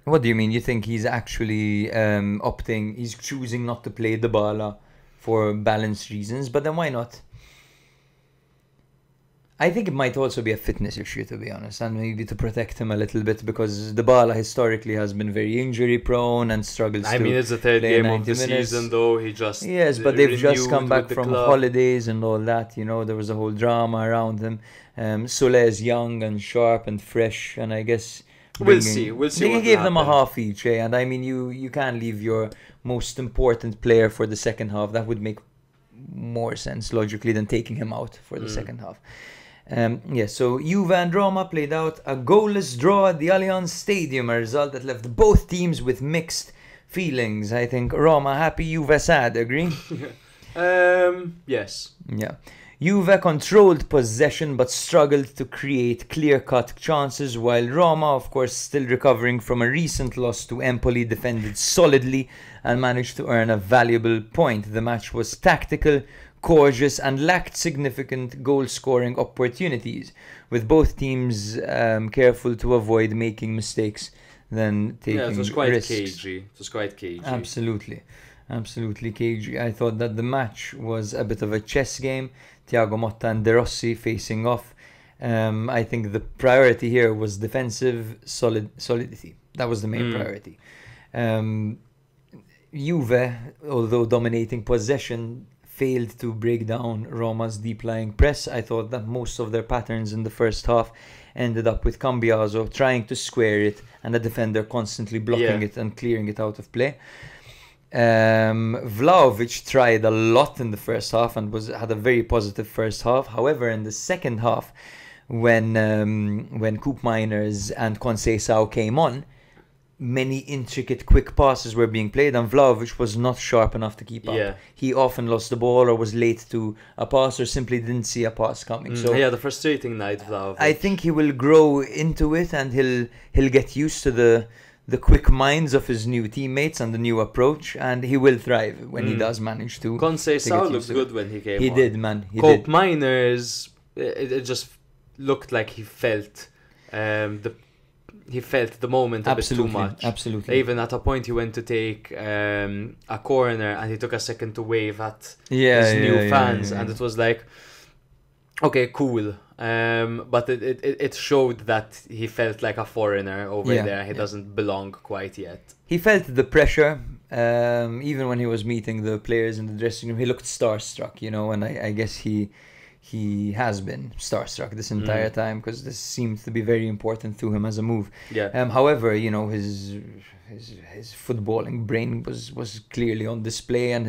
What do you mean? You think he's actually he's choosing not to play Dybala for balanced reasons, but then why not? I think it might also be a fitness issue, to be honest, and maybe to protect him a little bit, because Dybala historically has been very injury prone and struggles. I mean, it's the third game of the season, though. He just but they've just come back from holidays and all that. You know, there was a whole drama around him. Sule is young and sharp and fresh, and I guess We'll see. We'll see. They what gave will them a happen. half each, and I mean, you can't leave your most important player for the second half. That would make more sense logically than taking him out for the second half. So Juve and Roma played out a goalless draw at the Allianz Stadium, a result that left both teams with mixed feelings. I think Roma happy, Juve sad. Agree? Yes. Yeah. Juve controlled possession but struggled to create clear-cut chances, while Roma, of course, still recovering from a recent loss to Empoli, defended solidly and managed to earn a valuable point. The match was tactical, cautious and lacked significant goal-scoring opportunities, with both teams careful to avoid making mistakes than taking risks. Yeah, it was quite cagey. It was quite cagey. Absolutely cagey. I thought that the match was a bit of a chess game. Thiago Motta and De Rossi facing off. I think the priority here was defensive solidity. That was the main priority. Juve, although dominating possession, failed to break down Roma's deep-lying press. I thought that most of their patterns in the first half ended up with Cambiaso trying to square it and the defender constantly blocking it and clearing it out of play. Vlahovic tried a lot in the first half and had a very positive first half. However, in the second half, when Koopmeiners and Conceição came on, many intricate quick passes were being played and Vlahovic was not sharp enough to keep up. He often lost the ball or was late to a pass or simply didn't see a pass coming. So he had a frustrating night, Vlahovic. I think he will grow into it and he'll get used to the quick minds of his new teammates and the new approach, and he will thrive when he does manage to. Conceição looked good when he came on. He did, man. Koopmeiners, it just looked like he felt the moment a bit too much. Absolutely. Even at a point he went to take a corner and he took a second to wave at his new fans, and it was like, okay, cool. But it showed that he felt like a foreigner over there. He doesn't belong quite yet. He felt the pressure. Even when he was meeting the players in the dressing room, he looked starstruck, and I guess he has been starstruck this entire time because this seemed to be very important to him as a move. However, his footballing brain was clearly on display, and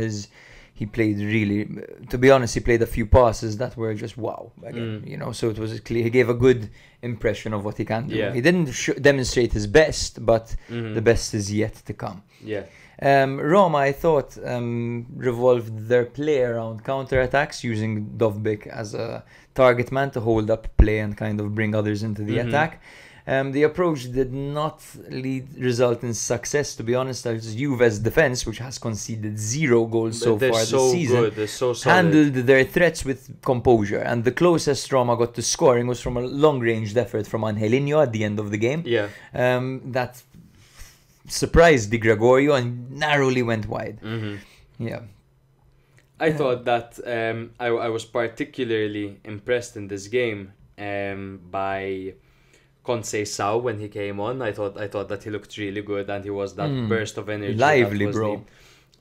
he played really, to be honest, he played a few passes that were just wow again, so it was clear he gave a good impression of what he can do. He didn't demonstrate his best, but the best is yet to come. Roma, I thought, revolved their play around counter-attacks, using Dovbyk as a target man to hold up play and kind of bring others into the attack. The approach did not result in success, to be honest. As Juve's defense, which has conceded 0 goals so far this season, they're so solid. handled their threats with composure. And the closest Roma got to scoring was from a long-ranged effort from Angelino at the end of the game. That surprised Di Gregorio and narrowly went wide. I thought that I was particularly impressed in this game by Conceição when he came on. I thought that he looked really good, and he was that burst of energy. Lively, bro.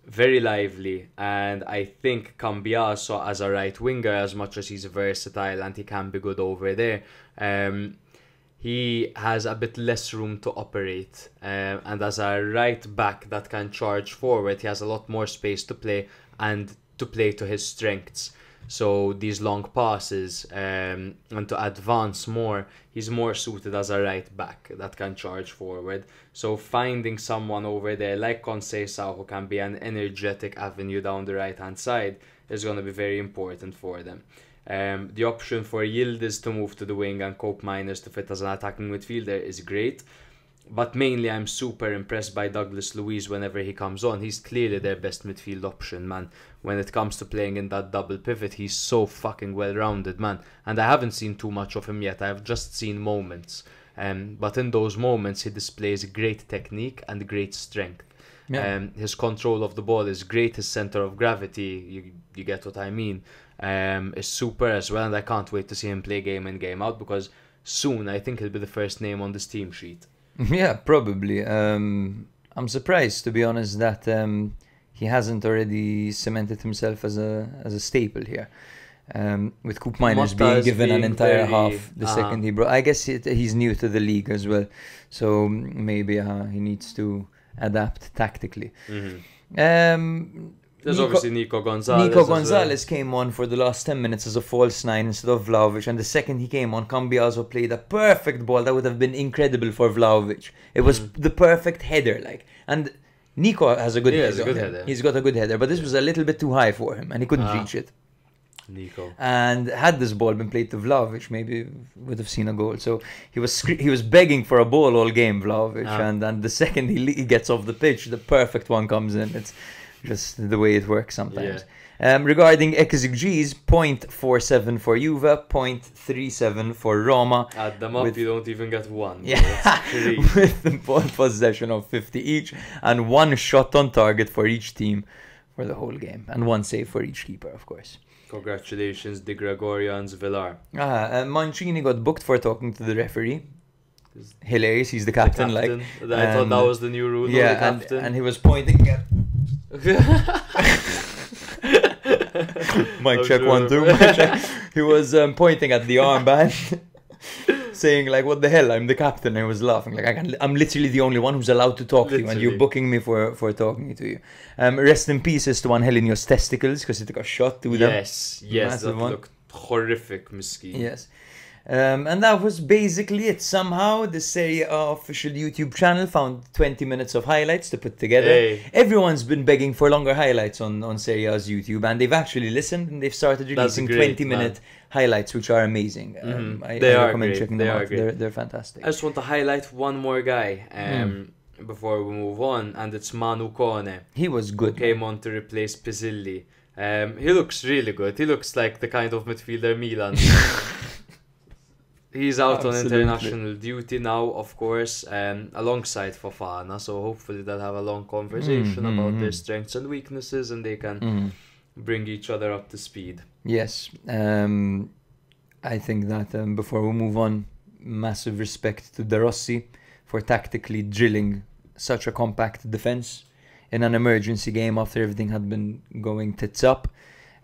Very lively. And I think Cambiaso as a right winger, as much as he's versatile and he can be good over there, he has a bit less room to operate. And as a right back that can charge forward, he has a lot more space to play and to play to his strengths. So these long passes and to advance more, he's more suited as a right back that can charge forward. So finding someone over there like Conceição who can be an energetic avenue down the right hand side is going to be very important for them. The option for Yildiz to move to the wing and Koopmeiners to fit as an attacking midfielder is great. But mainly I'm super impressed by Douglas Luiz whenever he comes on. He's clearly their best midfield option, man. When it comes to playing in that double pivot, he's so fucking well-rounded, man. And I haven't seen too much of him yet. I've just seen moments. But in those moments, he displays great technique and great strength. His control of the ball is great. His center of gravity, you get what I mean, is super as well. And I can't wait to see him play game in, game out, because soon I think he'll be the first name on this team sheet. Yeah, probably. I'm surprised, to be honest, that he hasn't already cemented himself as a staple here. With Coop Miners Motta being is given an being entire very- half the second he brought. I guess he's new to the league as well, so maybe he needs to adapt tactically. There's Nico- obviously Nico Gonzalez. Nico as well. Gonzalez came on for the last 10 minutes as a false nine instead of Vlahovic, and the second he came on, Cambiaso played a perfect ball that would have been incredible for Vlahovic. It was the perfect header, and Nico has a good He header. has a good on him. header. He's got a good header, but this was a little bit too high for him, and he couldn't reach it. Nico. And had this ball been played to Vlahovic, maybe would have seen a goal. So he was begging for a ball all game, Vlahovic, and the second he gets off the pitch, the perfect one comes in. It's just the way it works sometimes. Regarding XGs, 0.47 for Juve, 0.37 for Roma. Add them up, you don't even get one. Yeah, That's crazy. with the ball possession of 50 each, and one shot on target for each team for the whole game, and one save for each keeper, of course. Congratulations, De Gregorians Villar. Mancini got booked for talking to the referee. Hilarious, he's the captain. I thought that was the new rule. Yeah, the captain. and he was pointing at. Mic check, 1 2. Mic check. He was pointing at the armband, saying like, "What the hell? I'm the captain." I was laughing like, I'm literally the only one who's allowed to talk to you, and you're Literally. booking me for talking to you. Rest in pieces to Angelinho's testicles because he took a shot to them. Yes, Massive that one. looked horrific, Miski. Yes. And that was basically it. Somehow, the Serie A official YouTube channel found 20 minutes of highlights to put together. Hey. Everyone's been begging for longer highlights on Serie A's YouTube, and they've actually listened, and they've started That's releasing great, 20-minute highlights, which are amazing. I They are recommend great, checking they them are out. great. They're fantastic. I just want to highlight one more guy before we move on, and it's Manu Kone. He was good. Came on to replace Pisilli. He looks really good. He looks like the kind of midfielder Milan. He's out Absolutely. on international duty now, of course, alongside Fofana. So hopefully they'll have a long conversation about their strengths and weaknesses, and they can bring each other up to speed. Yes. I think that before we move on, massive respect to De Rossi for tactically drilling such a compact defense in an emergency game after everything had been going tits up.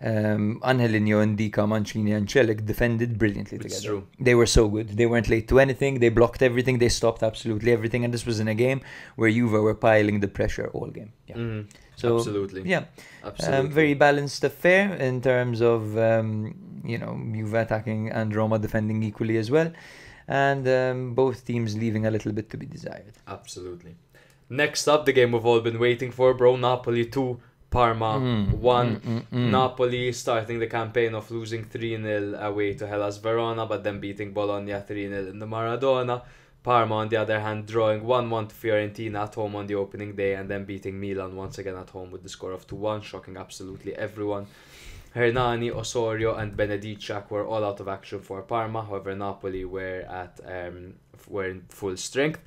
Angelinho, Ndika, Mancini and Celik defended brilliantly It's together. true. They were so good. They weren't late to anything. They blocked everything. They stopped absolutely everything. And this was in a game where Juve were piling the pressure all game. Yeah. So, Absolutely. Yeah. Absolutely. Very balanced affair in terms of, Juve attacking and Roma defending equally as well. And both teams leaving a little bit to be desired. Absolutely. Next up, the game we've all been waiting for, bro. Napoli 2, Parma 1. Napoli starting the campaign of losing 3-0 away to HellasVerona, but then beating Bologna 3-0 in the Maradona. Parma, on the other hand, drawing 1-1 to Fiorentina at home on the opening day, and then beating Milan once again at home with the score of 2-1, shocking absolutely everyone. Hernani, Osorio and Benedicak were all out of action for Parma. However, Napoli were in full strength.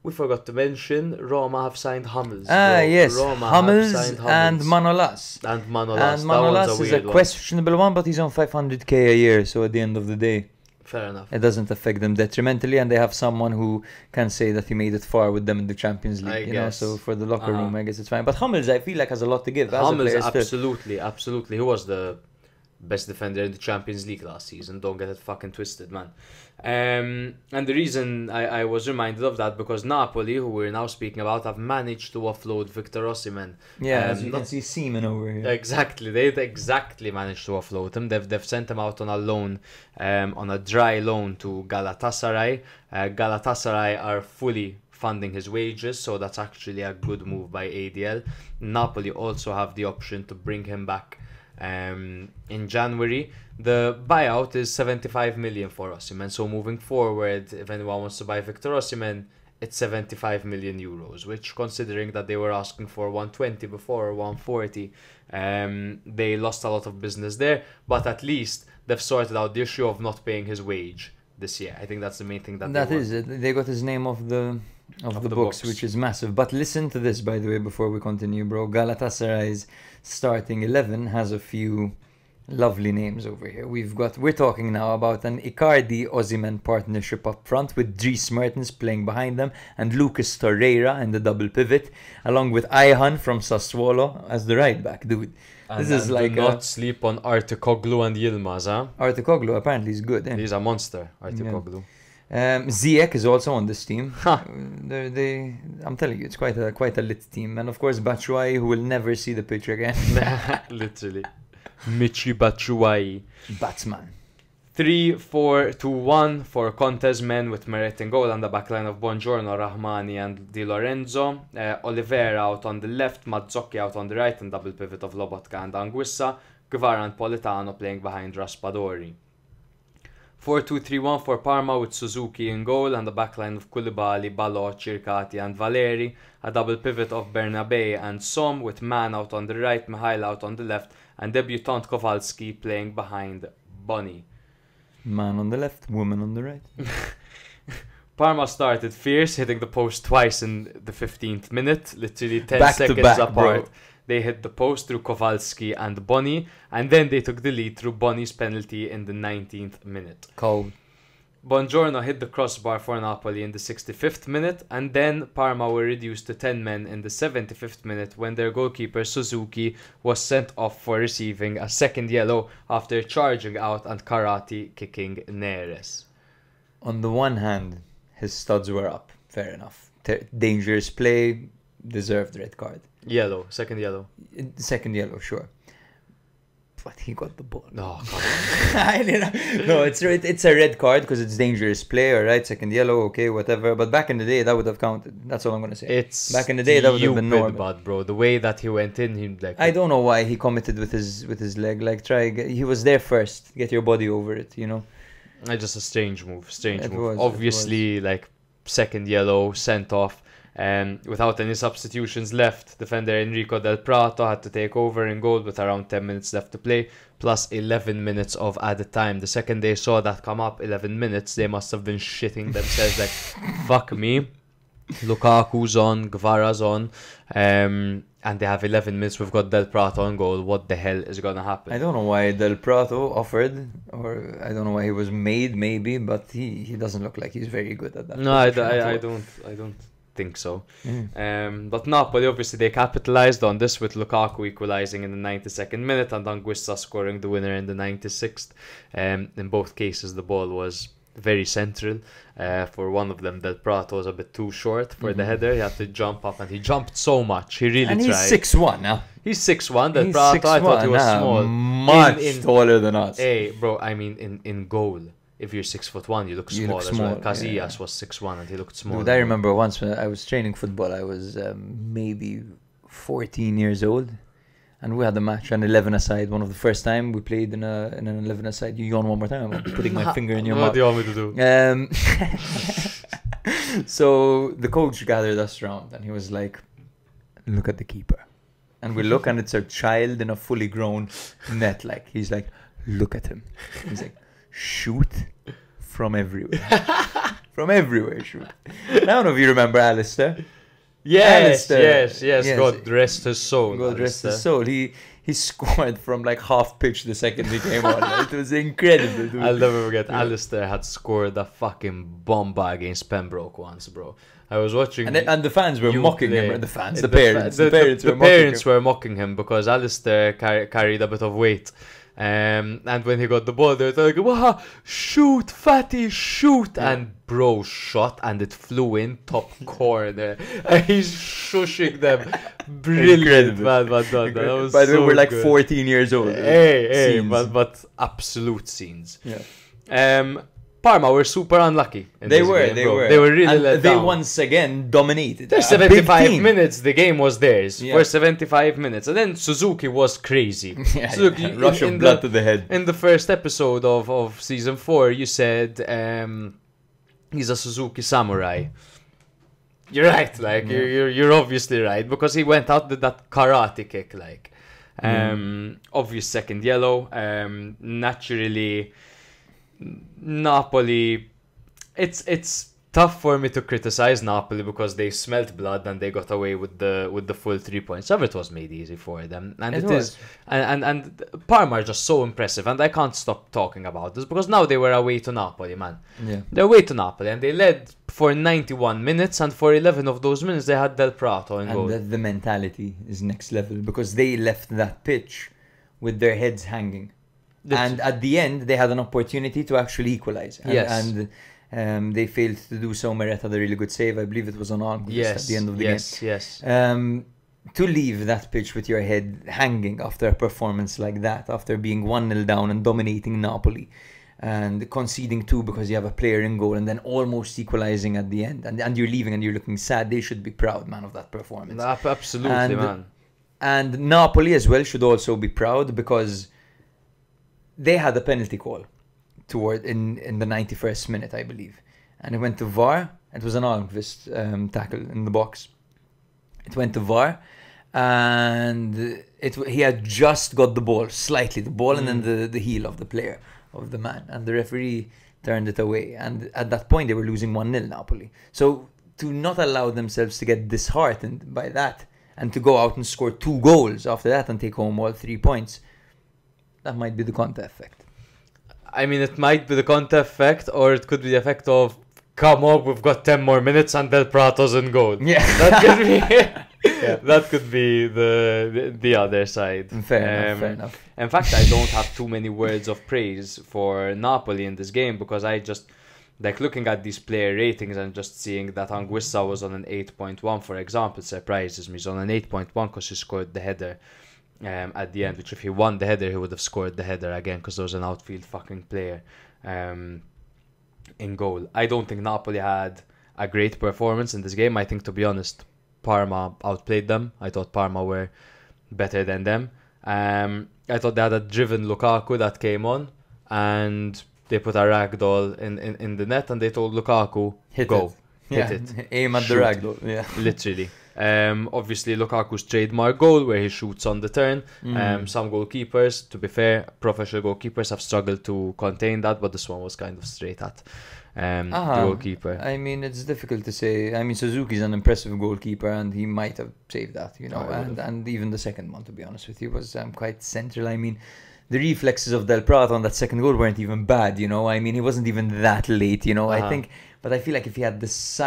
We forgot to mention Roma have signed Hummels. Yes, Roma Hummels have signed and Hummels. Manolas. And Manolas. And That Manolas one's a is a weird one. questionable one, but he's on 500k a year, so at the end of the day, Fair enough. it doesn't affect them detrimentally, and they have someone who can say that he made it far with them in the Champions League. I You know, guess. so for the locker room, I guess it's fine. But Hummels, I feel like, has a lot to give. As a Hummels, player still. absolutely. He was the best defender in the Champions League last season. Don't get it fucking twisted, man. And the reason I was reminded of that because Napoli, who we're now speaking about, have managed to offload Victor Osimhen. Yeah, as you can see Seaman over here. Exactly, they exactly managed to offload him. They've sent him out on a loan, on a dry loan to Galatasaray. Galatasaray are fully funding his wages, so that's actually a good move by ADL. Napoli also have the option to bring him back in January. The buyout is 75 million for Osimhen, so moving forward, if anyone wants to buy Victor Osimhen, it's 75 million euros, which, considering that they were asking for 120 before or 140, they lost a lot of business there, but at least they've sorted out the issue of not paying his wage this year. I think that's the main thing that That they is want. it. They got his name off the the books, books. which is massive. But listen to this, by the way, before we continue, bro. Galatasaray's starting 11 has a few Lovely names over here. We're talking now about an Icardi-Osimhen partnership up front with Dries Mertens playing behind them and Lucas Torreira in the double pivot, along with Ayhan from Sassuolo as the right back, dude. This is like do not sleep on Artikoglu and Yilmaz, huh? Artikoglu apparently is good. He's a monster, Artikoglu. Ziyech is also on this team. Huh. I'm telling you, it's quite a lit team. And of course, Batshuayi, who will never see the pitch again. Literally. Michi Batshuayi. Batsman. 3-4-2-1 for Conte's men with Meret in goal on the backline of Buongiorno, Rahmani and Di Lorenzo. Oliveira out on the left, Mazzocchi out on the right, and double pivot of Lobotka and Anguissa. Guevara and Politano playing behind Raspadori. 4-2-3-1 for Parma with Suzuki in goal and the backline of Koulibaly, Balot, Circati and Valeri. A double pivot of Bernabei and Som with Man out on the right, Mihail out on the left, and debutant Kowalski playing behind Bonny. Man on the left, woman on the right. Parma started fierce, hitting the post twice in the 15th minute, literally 10 Back to seconds back, apart. bro. They hit the post through Kowalski and Bonny, and then they took the lead through Bonny's penalty in the 19th minute. Cold. Buongiorno hit the crossbar for Napoli in the 65th minute, and then Parma were reduced to 10 men in the 75th minute when their goalkeeper Suzuki was sent off for receiving a second yellow after charging out and karate kicking Neres. On the one hand, his studs were up. Fair enough. Dangerous play, deserved red card. Yellow, second yellow. Second yellow, sure. But he got the ball. No, come on. I don't know. No, it's a red card because it's dangerous play, alright? Second yellow, okay, whatever. But back in the day, that would have counted. That's all I'm gonna say. It's back in the day, that would have been normal. But bro, the way that he went in, he like. I don't know why he committed with his leg. Like, he was there first. Get your body over it, you know. Just a strange move. It was, Obviously, like second yellow, sent off. Without any substitutions left, defender Enrico Del Prato had to take over in goal with around 10 minutes left to play, plus 11 minutes of added time. The second they saw that come up, 11 minutes, they must have been shitting themselves like, fuck me, Lukaku's on, Guevara's on, and they have 11 minutes, we've got Del Prato on goal, what the hell is going to happen? I don't know why Del Prato offered, or I don't know why he was made, maybe, but he doesn't look like he's very good at that. No, I don't think so. But Napoli, obviously, they capitalized on this with Lukaku equalizing in the 92nd minute and Anguissa scoring the winner in the 96th. In both cases, the ball was very central. For one of them, Del Prato was a bit too short for the header. He had to jump up, and he jumped so much. He really and tried. He's 6'1" now. He's 6'1". Del Prato, I thought he was small. Much taller than us. Hey, bro, I mean, in goal. If you're 6'1", you look small as well. Casillas was 6'1" and he looked small. Dude, I remember once when I was training football, I was maybe 14 years old, and we had a match, an 11-a-side. One of the first time we played in an 11-a-side. You yawn one more time. I'm putting my finger in your mouth. What do you want me to do? So the coach gathered us around, and he was like, "Look at the keeper," and we look, and it's a child in a fully grown net. Like he's like, "Look at him." He's like, "Shoot from everywhere." From everywhere, shoot. I don't know if you remember Alistair. Yes. Yes. God rest his soul. God rest his soul. He scored from like half pitch the second he came on. It was incredible, dude. I'll never forget. Alistair had scored a fucking bomba against Pembroke once, bro. I was watching, and the fans were mocking him. The parents were mocking him because Alistair carried a bit of weight. And when he got the ball, they were like, "Wow, shoot, fatty, shoot!" Yeah. And bro shot, and it flew in top corner. And he's shushing them. Brilliant, man. By the way, we're like 14 years old. Hey, but absolute scenes. Yeah. Parma were super unlucky. They were really let they down. once again dominated. There's 75 minutes, the game was theirs for 75 minutes. And then Suzuki was crazy. Suzuki, rush of blood to the head. In the first episode of season 4, you said he's a Suzuki samurai. You're right, like you're obviously right, because he went out with that karate kick, like obvious second yellow. Naturally, Napoli, it's tough for me to criticize Napoli because they smelt blood and they got away with the full 3 points. Some of it was made easy for them, and it is. And Parma are just so impressive, and I can't stop talking about this because now they were away to Napoli, man. Yeah. They're away to Napoli, and they led for 91 minutes, and for 11 of those minutes they had Del Prato in goal. And the mentality is next level because they left that pitch with their heads hanging. And at the end, they had an opportunity to actually equalize. And they failed to do so. Meret had a really good save. I believe it was on Almquist at the end of the game. Yes. To leave that pitch with your head hanging after a performance like that, after being 1-0 down and dominating Napoli, and conceding 2 because you have a player in goal, and then almost equalizing at the end, and you're leaving and you're looking sad, they should be proud, man, of that performance. Absolutely, man. And Napoli as well should also be proud because they had a penalty call in the 91st minute, I believe, and it went to VAR. It was an Almquist tackle in the box. It went to VAR, and he had just got the ball and then the heel of the player, of the man, and the referee turned it away. And at that point, they were losing 1-0 Napoli. So to not allow themselves to get disheartened by that and to go out and score 2 goals after that and take home all 3 points, that might be the Conte effect. I mean, it might be the Conte effect, or it could be the effect of, come on, we've got 10 more minutes and Del Prato's in goal. Yeah. That could be, that could be the other side. Fair enough. In fact, I don't have too many words of praise for Napoli in this game because I just, like, looking at these player ratings and just seeing that Anguissa was on an 8.1, for example, surprises me. He's on an 8.1 because he scored the header at the end, which if he won the header, he would have scored the header again because there was an outfield fucking player in goal. I don't think Napoli had a great performance in this game. I think, to be honest, Parma outplayed them. I thought Parma were better than them. I thought they had a driven Lukaku that came on, and they put a ragdoll in the net, and they told Lukaku, hit it. Aim at Shoot. the ragdoll. Yeah. Literally. Obviously, Lukaku's trademark goal where he shoots on the turn. Some goalkeepers, to be fair, professional goalkeepers have struggled to contain that, but this one was kind of straight at the goalkeeper. I mean, it's difficult to say. I mean, Suzuki's an impressive goalkeeper, and he might have saved that, you know. And even the second one, to be honest with you, was quite central. I mean, the reflexes of Del Prato on that second goal weren't even bad, you know. I mean, he wasn't even that late, you know. I think. But I feel like if he had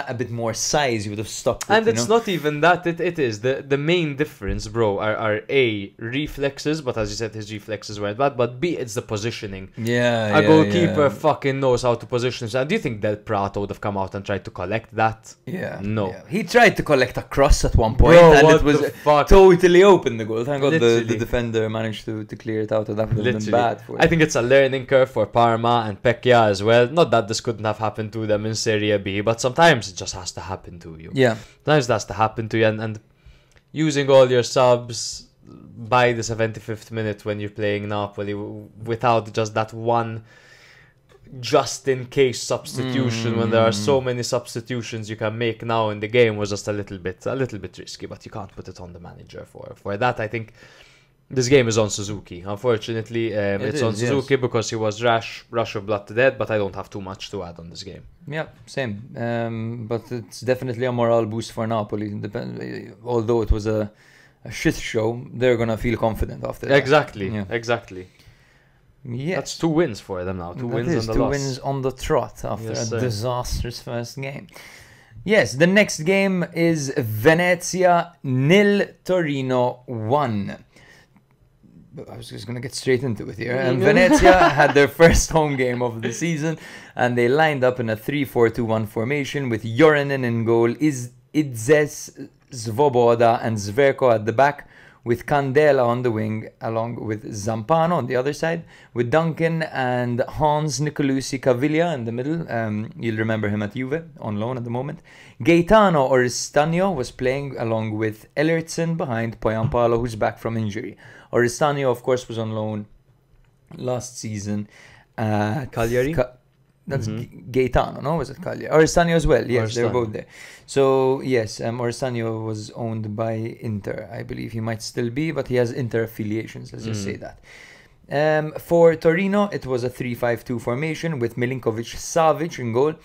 a bit more size, he would have stopped it. And it's not even that. It is. The main difference, bro, are A, reflexes, but as you said, his reflexes weren't bad. But B, it's the positioning. A goalkeeper fucking knows how to position himself. Do you think Del Prato would have come out and tried to collect that? Yeah. No. Yeah. He tried to collect a cross at one point, bro, and it was totally open, the goal. Thank God the defender managed to clear it out, or that would have been bad for him. I think it's a learning curve for Parma and Pecchia as well. Not that this couldn't have happened to them in Serie B, but sometimes it just has to happen to you. Yeah. Sometimes it has to happen to you, and using all your subs by the 75th minute when you're playing Napoli without just that one just in case substitution when there are so many substitutions you can make now in the game was just a little bit risky, but you can't put it on the manager for that. I think this game is on Suzuki. Unfortunately, it's on Suzuki because he was rush of blood to death, but I don't have too much to add on this game. Yeah, same. But it's definitely a morale boost for Napoli. Although it was a shit show, they're going to feel confident after that. Exactly. Yes. That's 2 wins for them now. 2 wins on the loss. 2 wins on the trot after a disastrous first game. Yes, the next game is Venezia 0, Torino 1. I was just going to get straight into it here. And Venezia had their first home game of the season, and they lined up in a 3-4-2-1 formation with Jorinen in goal, Idzes, Svoboda and Zverko at the back, with Candela on the wing, along with Zampano on the other side, with Duncan and Hans Nicolucci Caviglia in the middle. You'll remember him at Juve, on loan at the moment. Gaetano Oristagno was playing along with Ellertson behind Poyampalo, who's back from injury. Oristagno, of course, was on loan last season at Cagliari. That's Gaetano, no? Was it Cagliari? Oristagno as well. Yes, they were both there. So, yes, Oristagno was owned by Inter, I believe. He might still be, but he has Inter affiliations, let's just say that. For Torino, it was a 3-5-2 formation with Milinkovic-Savic in goal,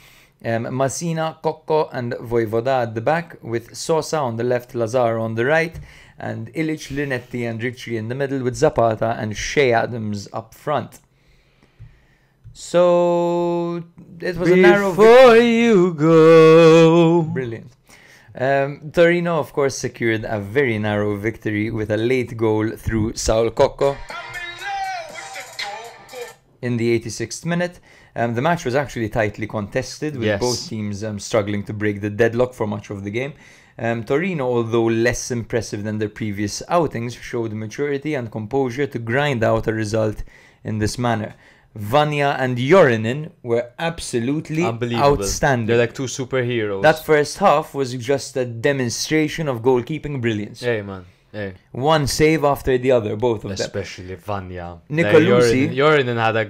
Masina, Kokko and Voivoda at the back, with Sosa on the left, Lazaro on the right, and Ilic, Linetti and Ricci in the middle, with Zapata and Shea Adams up front. So it was a narrow Before you go. Brilliant. Torino, of course, secured a very narrow victory with a late goal through Saul Kokko in the 86th minute. The match was actually tightly contested, with both teams struggling to break the deadlock for much of the game. Torino, although less impressive than their previous outings, showed maturity and composure to grind out a result in this manner. Vanya and Yorinen were absolutely outstanding. They're like two superheroes. That first half was just a demonstration of goalkeeping brilliance. Hey, man. Hey. One save after the other, both of them. Especially Vanya. Nicolosi. Yorinen had a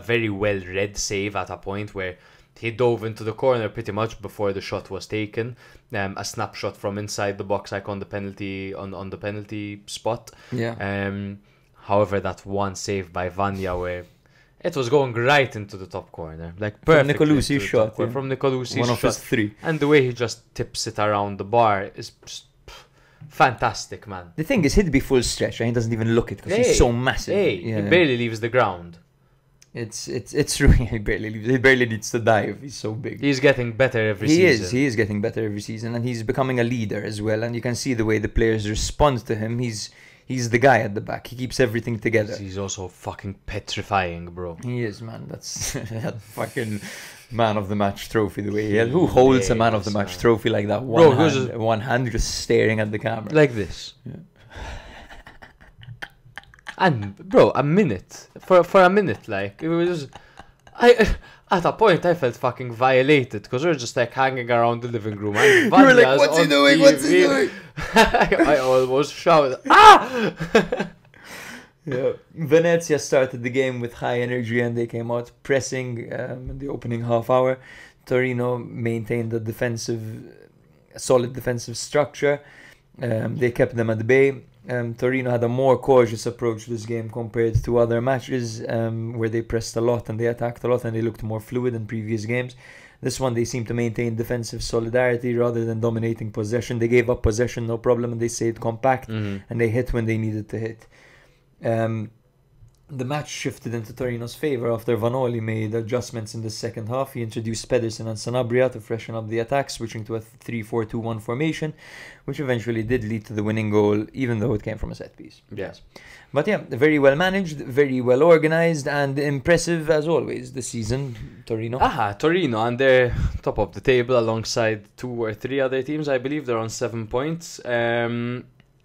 very well-read save at a point where he dove into the corner pretty much before the shot was taken. A snapshot from inside the box, like on the penalty on the penalty spot. Yeah. However, that one save by Vanya where it was going right into the top corner, like perfect. From Nicolusi's shot. Yeah. From Nicolusi's shot. One of his three. And the way he just tips it around the bar is just fantastic, man. The thing is, he'd be full stretch and he doesn't even look it because he's so massive. He barely leaves the ground. It's true. He barely needs to dive. He's so big. He's getting better every season. He is getting better every season, and he's becoming a leader as well. And you can see the way the players respond to him. He's the guy at the back. He keeps everything together. He's also fucking petrifying, bro. He is, man. That's that fucking man of the match trophy. The way he had. Who holds a man of the match trophy like that? One hand just staring at the camera. Like this. Yeah. And bro, a minute for a minute, like it was. At a point, I felt fucking violated because we were just like hanging around the living room. And you were like, "What's he doing? What's he doing?" I almost shouted, "Ah!" Yeah. Venezia started the game with high energy and they came out pressing in the opening half hour. Torino maintained a solid defensive structure. They kept them at bay. Torino had a more cautious approach to this game compared to other matches where they pressed a lot and they attacked a lot and they looked more fluid in previous games. This one they seemed to maintain defensive solidarity rather than dominating possession. They gave up possession, no problem, and they stayed compact and they hit when they needed to hit. The match shifted into Torino's favour after Vanoli made adjustments in the second half. He introduced Pedersen and Sanabria to freshen up the attack, switching to a 3-4-2-1 formation, which eventually did lead to the winning goal, even though it came from a set piece. Yes. But yeah, very well managed, very well organised, and impressive as always this season, Torino. Torino, and they're top of the table alongside 2 or 3 other teams. I believe they're on 7 points.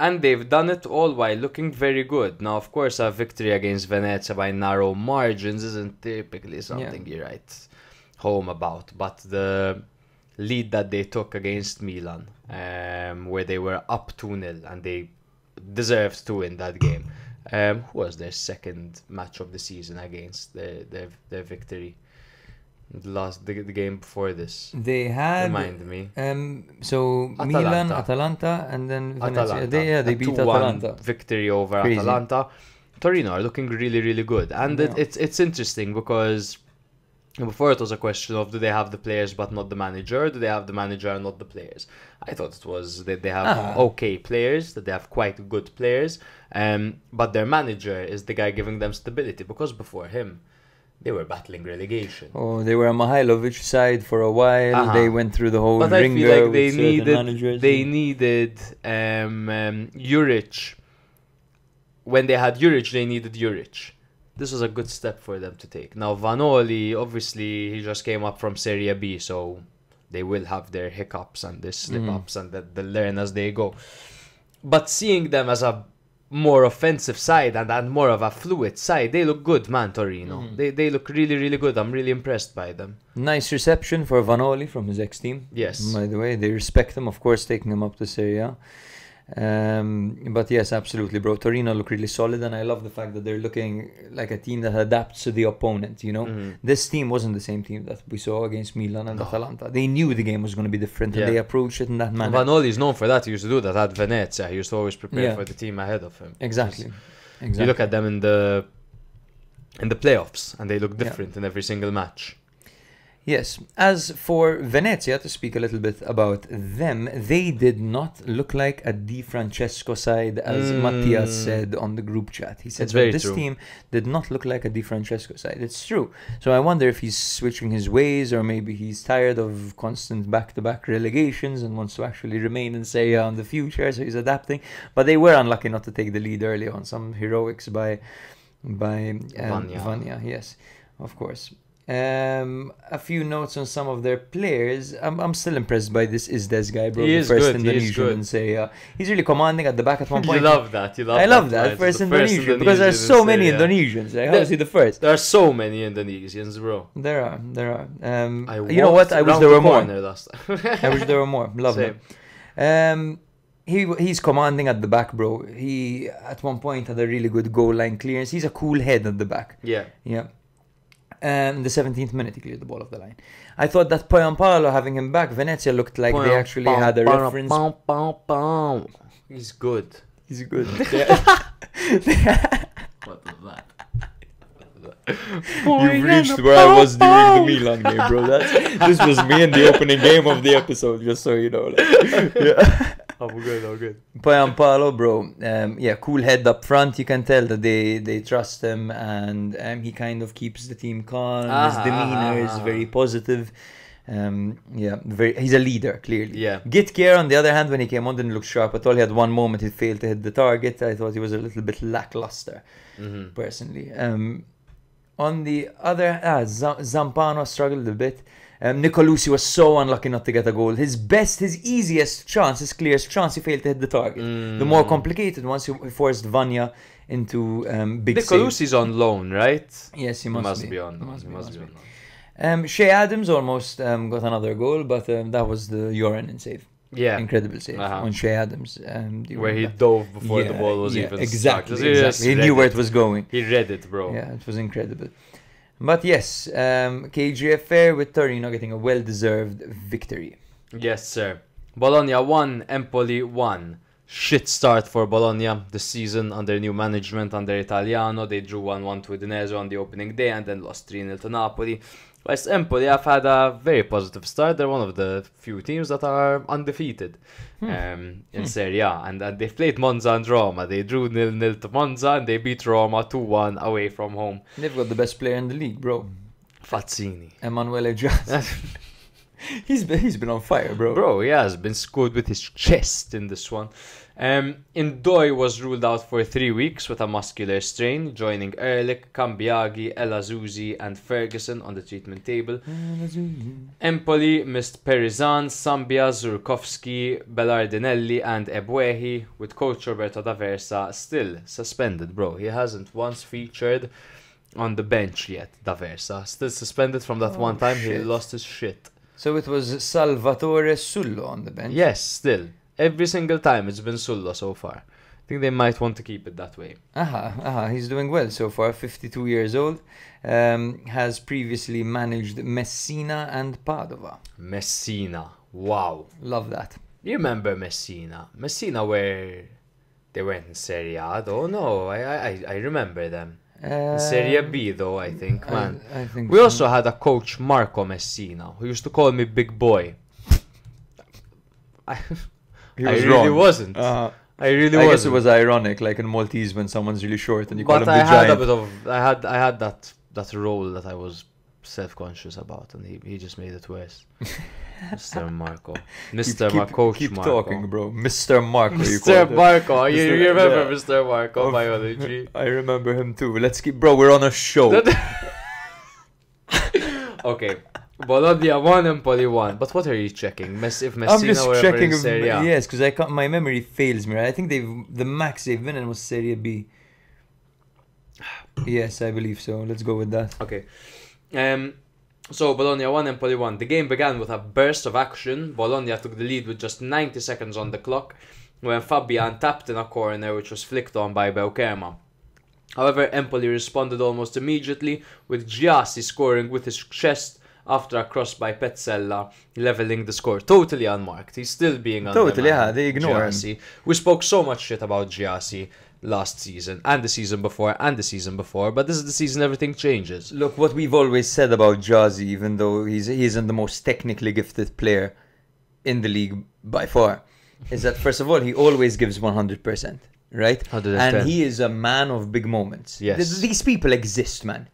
And they've done it all while looking very good. Now, of course, a victory against Venezia by narrow margins isn't typically something you write home about. But the lead that they took against Milan, where they were up 2-0 and they deserved to win that game, was their second match of the season against their victory. The game before this. They had. Remind me. So Atalanta. Milan, Atalanta, and then Venezia. They beat 2-1 Atalanta. Victory over Crazy. Atalanta. Torino are looking really, really good, and it's interesting because before it was a question of do they have the players but not the manager, or do they have the manager and not the players? I thought it was that they have okay players, that they have quite good players, but their manager is the guy giving them stability because before him they were battling relegation. Oh, they were a Mihailovic side for a while. They went through the whole but I ringer feel like they needed Juric. When they had Juric, they needed Juric. This was a good step for them to take. Now Vanoli, obviously, he just came up from Serie B, so they will have their hiccups and their slip-ups and they'll learn as they go. But seeing them as a more offensive side and more of a fluid side, they look good, man, Torino. They look really, really good. I'm really impressed by them. Nice reception for Vanoli from his ex-team. Yes. By the way, they respect him, of course, taking him up to Serie A. But yes, absolutely, bro. Torino look really solid, and I love the fact that they're looking like a team that adapts to the opponent, you know? This team wasn't the same team that we saw against Milan and Atalanta. They knew the game was going to be different, and they approached it in that manner. Vanoli is known for that. He used to do that at Venezia. He used to always prepare for the team ahead of him. Exactly. You look at them in the playoffs, and they look different in every single match. Yes. As for Venezia, to speak a little bit about them, they did not look like a Di Francesco side, as Mattias said on the group chat. He said It's that very this true. team did not look like a Di Francesco side. It's true. So I wonder if he's switching his ways, or maybe he's tired of constant back-to-back relegations and wants to actually remain in Serie A in the future, so he's adapting. But they were unlucky not to take the lead early on. Some heroics by Vanya. Yes, of course. A few notes on some of their players. I'm still impressed by this Izdes guy, bro. He The is first good, he is Indonesian good. in Serie A. He's really commanding at the back at one You point. love that. I love that. right? First The Indonesian, because there's Indonesian so in many Serie A. Indonesians. Like, how is he the first? There are so many Indonesians, bro. There are. You know walked what? I wish round there the were more. corner last time. I wish there were more. Love Same. them. He's commanding at the back, bro. He at one point had a really good goal line clearance. He's a cool head at the back. Yeah. Yeah. The 17th minute, he cleared the ball off the line. I thought that Poyampalo, having him back, Venezia looked like they actually had a reference. He's good. He's good. What was that? You've reached where I was during the Milan game, bro. This was me in the opening game of the episode, just so you know. Like, yeah. I'm good. Poyampalo, bro. Yeah, cool head up front. You can tell that they trust him, and he kind of keeps the team calm. His demeanor is very positive. He's a leader, clearly. Yeah. Gitkier, on the other hand, when he came on, didn't look sharp at all. He had one moment he failed to hit the target. I thought he was a little bit lackluster, personally. On the other, Zampano struggled a bit. Nicolucci was so unlucky not to get a goal. His easiest chance, his clearest chance, he failed to hit the target. The more complicated ones, he forced Vanya into big saves. Nicolucci's on loan, right? Yes, he He must must be. be on loan. Must He be, must must be be. on loan. Shea Adams almost got another goal, but that was the Jorinen save. Yeah. Incredible save on Shea Adams. Where he dove before the ball was even exactly, stuck. exactly. He knew where it was going. He read it, bro. Yeah, it was incredible. But yes, KGFR with Torino getting a well-deserved victory. Yes, sir. Bologna 1, Empoli 1. Shit start for Bologna this season under new management, under Italiano. They drew 1-1 to Udinese on the opening day and then lost 3-0 to Napoli. West Empoli have had a very positive start. They're one of the few teams that are undefeated in Serie A. And they've played Monza and Roma. They drew 0-0 to Monza and they beat Roma 2-1 away from home. They've got the best player in the league, bro. Fazzini. Emanuele Giazzi. He's been on fire, bro. Bro, he has been scored with his chest in this one. Indoi was ruled out for 3 weeks with a muscular strain, joining Ehrlich, Cambiaghi, El Azuzi and Ferguson on the treatment table. Empoli missed Perizan, Sambia, Zurkowski, Bellardinelli and Ebuehi, with coach Roberto D'Aversa still suspended, bro. He hasn't once featured on the bench yet, D'Aversa. Still suspended from that one time he lost his shit. So it was Salvatore Sullo on the bench. Yes, still. Every single time it's been Sullo so far. I think they might want to keep it that way. He's doing well so far. 52 years old. Has previously managed Messina and Padova. Messina. Wow. Love that. You remember Messina? Messina where they went in Serie A though? No, I remember them. In Serie B though, I think, man. I think We so. also had a coach, Marco Messina, who used to call me Big Boy. He I was really wrong. wasn't. I I guess it was ironic, like in Maltese when someone's really short and you call But him I the had giant. a bit of I had that role that I was self-conscious about, and he just made it worse. Mr. Marco, Mr. Marco, keep Marco. talking, bro. Mr. Marco. You Mr. called him. Marco, you Mr. remember yeah. Mr. Marco Of- biology? I remember him too. Let's keep, bro. We're on a show. Okay, Bologna 1, Empoli 1. But what are you checking? If I'm Messina just were ever checking. in Serie A? Yes, because my memory fails me. Right? I think the max they've been in was Serie B. Yes, I believe so. Let's go with that. Okay. So Bologna 1, Empoli 1. The game began with a burst of action. Bologna took the lead with just 90 seconds on the clock when Fabian tapped in a corner which was flicked on by Belkema. However, Empoli responded almost immediately, with Giassi scoring with his chest after a cross by Petzella, levelling the score. Totally unmarked. He's still being undermined. Totally, yeah, they ignore him. Giassi. We spoke so much shit about Giassi last season and the season before and the season before, but this is the season everything changes. Look, what we've always said about Jazzy, even though he isn't the most technically gifted player in the league by far, is that first of all, he always gives 100%, right? 110. And he is a man of big moments. Yes. These people exist, man.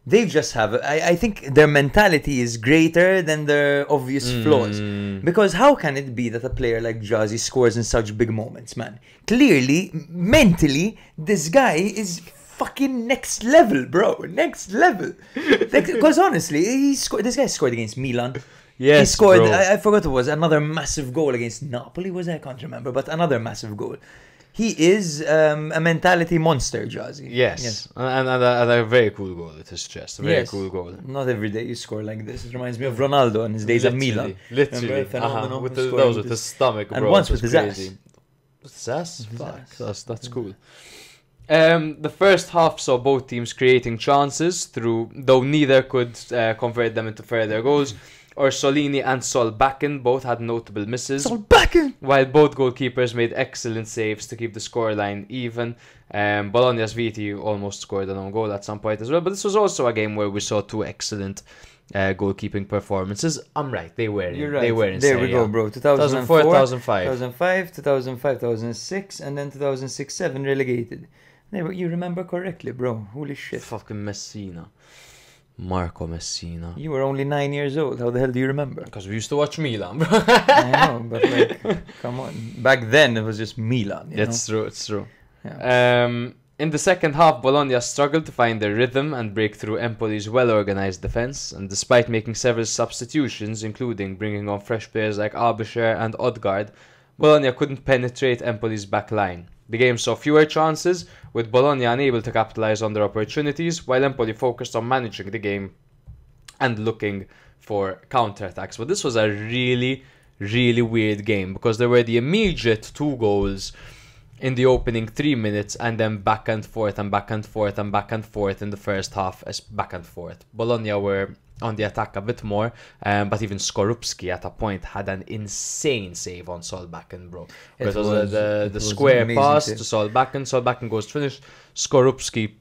They just have, I think their mentality is greater than their obvious flaws. Because how can it be that a player like Jazzy scores in such big moments, man? Clearly, mentally, this guy is fucking next level, bro. Next level. Because honestly, this guy scored against Milan. Yes, he scored, bro. I forgot what it was, another massive goal against Napoli, was it? I can't remember, but another massive goal. He is a mentality monster, Jazzy. Yes. And a very cool goal at his chest. A very cool goal. Not every day you score like this. It reminds me of Ronaldo and his days at Milan. Literally. Remember? Phenomenal. With Scoring those with his stomach, bro. And once it was with his crazy. ass. With his ass? With his Fuck, ass. that's cool. The first half saw both teams creating chances, though neither could convert them into further goals. Orsolini and Solbakken both had notable misses, while both goalkeepers made excellent saves to keep the scoreline even. Bologna's Viti almost scored an own goal at some point as well, but this was also a game where we saw two excellent goalkeeping performances. I'm right, they were. You're right. They were in there Serie we go, A. bro. 2004, 2005. 2005, 2006, and then 2006-07 relegated. You remember correctly, bro. Holy shit. Fucking Messina. Marco Messina. You were only 9 years old. How the hell do you remember? Because we used to watch Milan, bro. I know, but like, come on. Back then, it was just Milan. It's true, it's true. Yeah. In the second half, Bologna struggled to find their rhythm and break through Empoli's well-organised defence, and despite making several substitutions, including bringing on fresh players like Abisher and Odgaard, Bologna couldn't penetrate Empoli's back line. The game saw fewer chances, with Bologna unable to capitalise on their opportunities, while Empoli focused on managing the game and looking for counter-attacks. But this was a really, really weird game, because there were the immediate 2 goals in the opening 3 minutes, and then back and forth and back and forth and back and forth in the first half, as back and forth. Bologna were on the attack a bit more, but even Skorupski at a point had an insane save on Solbakken, bro. It was the square pass to Solbakken. Solbakken goes to finish. Skorupski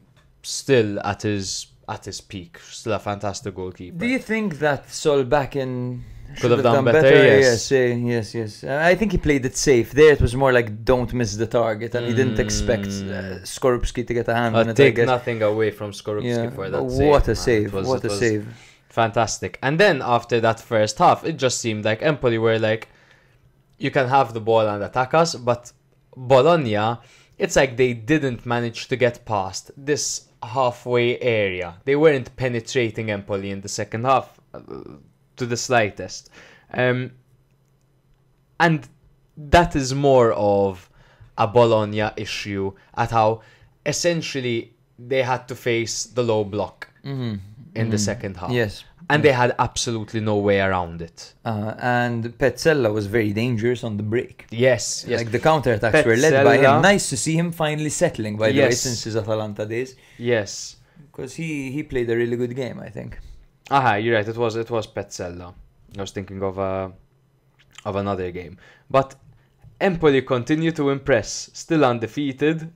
still at his peak, still a fantastic goalkeeper. Do you think that Solbakken could have done better? Yes. I think he played it safe. There it was more like don't miss the target, and he didn't expect Skorupski to get a hand on it. Take nothing away from Skorupski for that save. What a save. What a save. Fantastic. And then after that first half, it just seemed like Empoli were like, you can have the ball and attack us, but Bologna, it's like they didn't manage to get past this halfway area. They weren't penetrating Empoli in the second half to the slightest. And that is more of a Bologna issue at how essentially they had to face the low block in the second half. Yes. And they had absolutely no way around it. And Petzella was very dangerous on the break. Yes. Like the counter-attacks were led by him. Nice to see him finally settling, by the way, since his Atalanta days. Yes. Because he played a really good game, I think. You're right. It was Petzella. I was thinking of another game. But Empoli continue to impress. Still undefeated.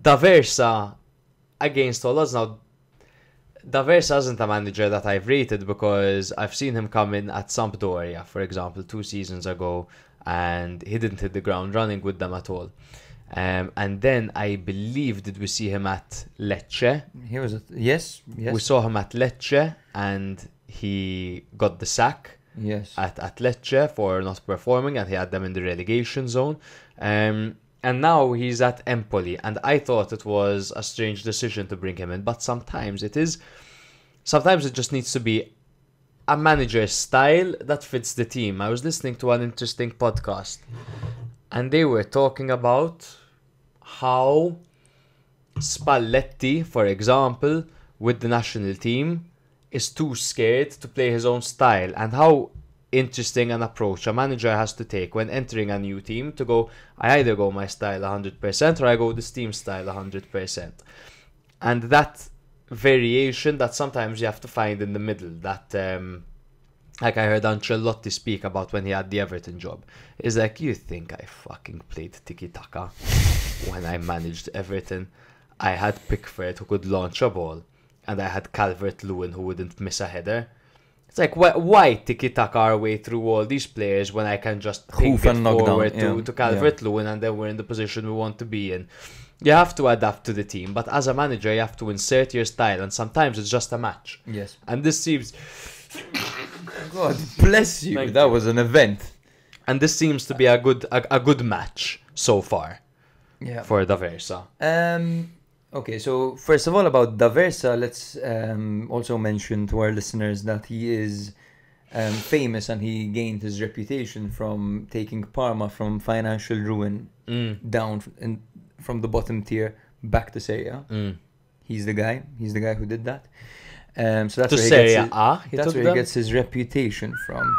D'Aversa against all odds. Now, D'Aversa isn't a manager that I've rated, because I've seen him come in at Sampdoria, for example, 2 seasons ago, and he didn't hit the ground running with them at all. And then I believe, did we see him at Lecce? He was yes. We saw him at Lecce, and he got the sack. Yes. At Lecce for not performing, and he had them in the relegation zone. And now he's at Empoli, and I thought it was a strange decision to bring him in, but sometimes it just needs to be a manager's style that fits the team. I was listening to an interesting podcast, and they were talking about how Spalletti, for example, with the national team, is too scared to play his own style, and how interesting an approach a manager has to take when entering a new team to go, I either go my style 100% or I go this team style 100%. And that variation that sometimes you have to find in the middle, that like I heard Ancelotti speak about when he had the Everton job. It's like, you think I fucking played tiki-taka when I managed Everton? I had Pickford who could launch a ball, and I had Calvert-Lewin who wouldn't miss a header. It's like, why tiki-taka our way through all these players when I can just ping it forward to Calvert-Lewin and then we're in the position we want to be in? You have to adapt to the team, but as a manager you have to insert your style, and sometimes it's just a match. Yes. And this seems... God bless you. Thank That you. was an event. And this seems to be a good match so far Yeah. for D'Aversa. Okay, so first of all about D'Aversa, let's also mention to our listeners that he is famous, and he gained his reputation from taking Parma from financial ruin down from the bottom tier back to Serie A. He's the guy. He's the guy who did that. So that's To where Serie he A, that's where he gets his reputation from.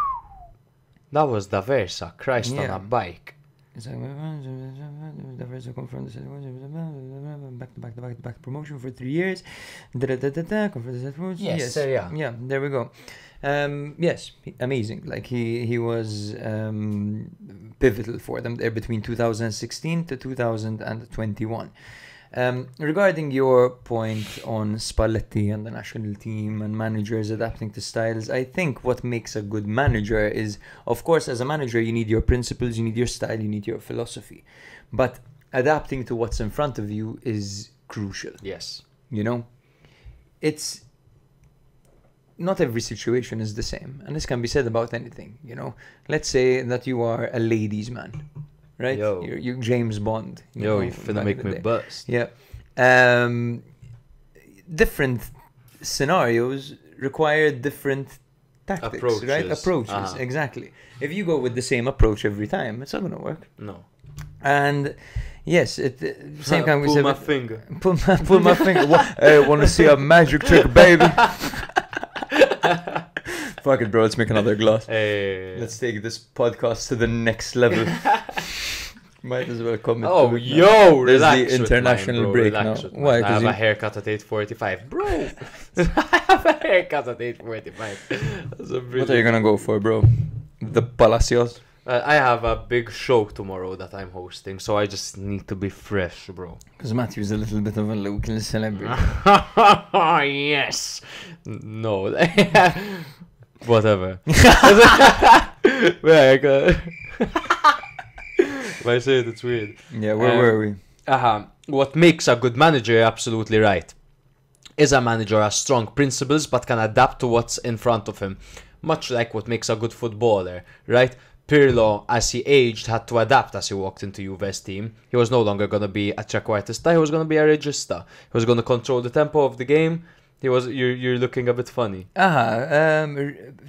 That was D'Aversa, Christ on Yeah. a bike. It's like D'Aversa confirmed back to promotion for 3 years. Yes, Serie A. Yeah, there we go. Yes, amazing. Like he was pivotal for them there between 2016 to 2021. Regarding your point on Spalletti and the national team and managers adapting to styles, I think what makes a good manager is, of course, as a manager, you need your principles, you need your style, you need your philosophy. But adapting to what's in front of you is crucial. Yes. You know? It's... Not every situation is the same. And this can be said about anything, you know? Let's say that you are a ladies' man. Right? Yo. You're James Bond. You back finna in make the me day. bust. Yeah. Different scenarios require different tactics, right? Approaches. Approaches, exactly. If you go with the same approach every time, it's not going to work. No. And yes, same kind we Pull said. my finger. Pull my finger. Hey, want to see a magic trick, baby? Fuck it, bro. Let's make another glass. Hey. Let's take this podcast to the next level. Might as well come. Oh, into it now. yo, There's relax the with international mine, bro. break Relax now. with Why? mine. I 'Cause have you- a haircut at 8:45, bro. I have a haircut at 8:45. That's a What are you brilliant. gonna go for, bro? The Palacios? I have a big show tomorrow that I'm hosting, so I just need to be fresh, bro. Because Matthew's a little bit of a local celebrity. Yes. No. Whatever. If I say it, it's weird. Yeah, where were we? What makes a good manager, you're absolutely right. Is a manager has strong principles but can adapt to what's in front of him. Much like what makes a good footballer, right? Pirlo, as he aged, had to adapt as he walked into Juve's team. He was no longer going to be a trequartista, he was going to be a regista. He was going to control the tempo of the game. You're looking a bit funny.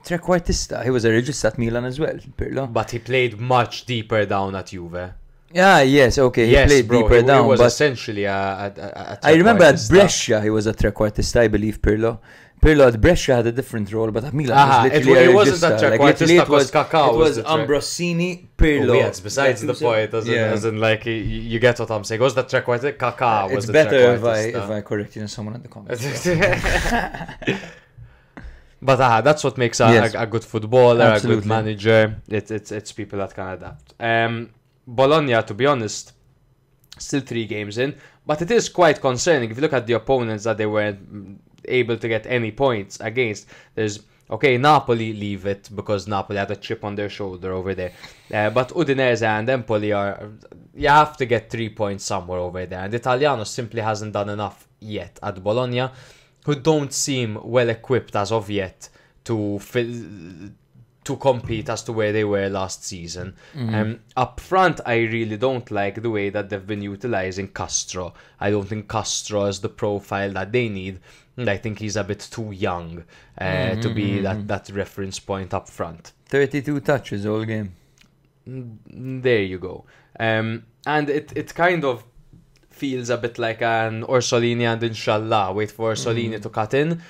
Trequartista. He was a regista at Milan as well, Pirlo. But he played much deeper down at Juve. Yeah, yes, okay. He played bro, deeper down, he was but essentially a I remember at trequartista. Brescia he was a trequartista, I believe, Pirlo. Pirlo at Brescia had a different role, but at Milan was literally it wasn't a regista. trequartista, Like, literally because Kaká it was was the Ambrosini, Pirlo. Oh, yeah, it's besides the point, as in like you get what I'm saying. Was that trequartista? Kaká was It's the better if trequartista. I correct you than someone in the comments. But that's what makes Yes. a good footballer, a Absolutely. good manager. It's people that can adapt. Bologna, to be honest, still 3 games in, but it is quite concerning if you look at the opponents that they weren't able to get any points against. There's Napoli, leave it because Napoli had a chip on their shoulder over there. But Udinese and Empoli you have to get 3 points somewhere over there, and Italiano simply hasn't done enough yet at Bologna, who don't seem well equipped as of yet to compete as to where they were last season. Up front, I really don't like the way that they've been utilising Castro. I don't think Castro is the profile that they need, and I think he's a bit too young to be that reference point up front. 32 touches all game. There you go. And it kind of feels a bit like an Orsolini and Inshallah. Wait for Orsolini to cut in.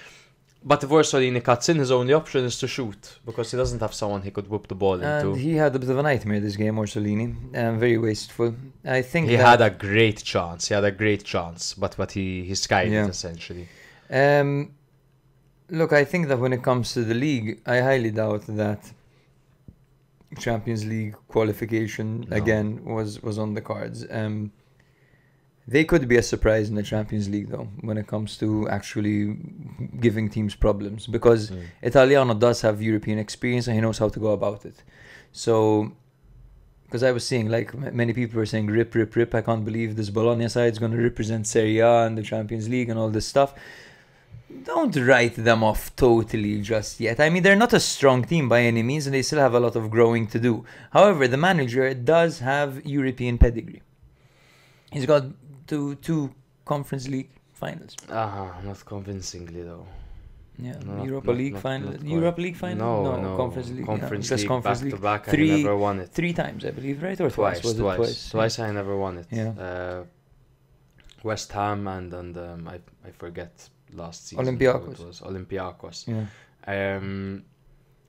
But if Orsolini cuts in, his only option is to shoot, because he doesn't have someone he could whip the ball And into. he had a bit of a nightmare this game, Orsolini. Very wasteful. I think He that, had a great chance. But he skied Yeah. it essentially. Look, I think that when it comes to the league, I highly doubt that Champions League qualification again was on the cards. They could be a surprise in the Champions League, though, when it comes to actually giving teams problems, because Italiano does have European experience and he knows how to go about it. So, because I was seeing, like, many people were saying, rip, rip, rip, I can't believe this Bologna side is going to represent Serie A and the Champions League and all this stuff. Don't write them off totally just yet. I mean, they're not a strong team by any means, and they still have a lot of growing to do. However, the manager does have European pedigree. He's got two Conference League finals. Not convincingly though. Yeah, No, Europa League final. Europa League final? No, Conference League. Conference just League Conference back League. to back. And he never won it. 3 times, I believe, right? Or twice? Was it twice? Twice I never won it. Yeah. West Ham and I forget last season. Olympiacos. It was Olympiacos. Yeah.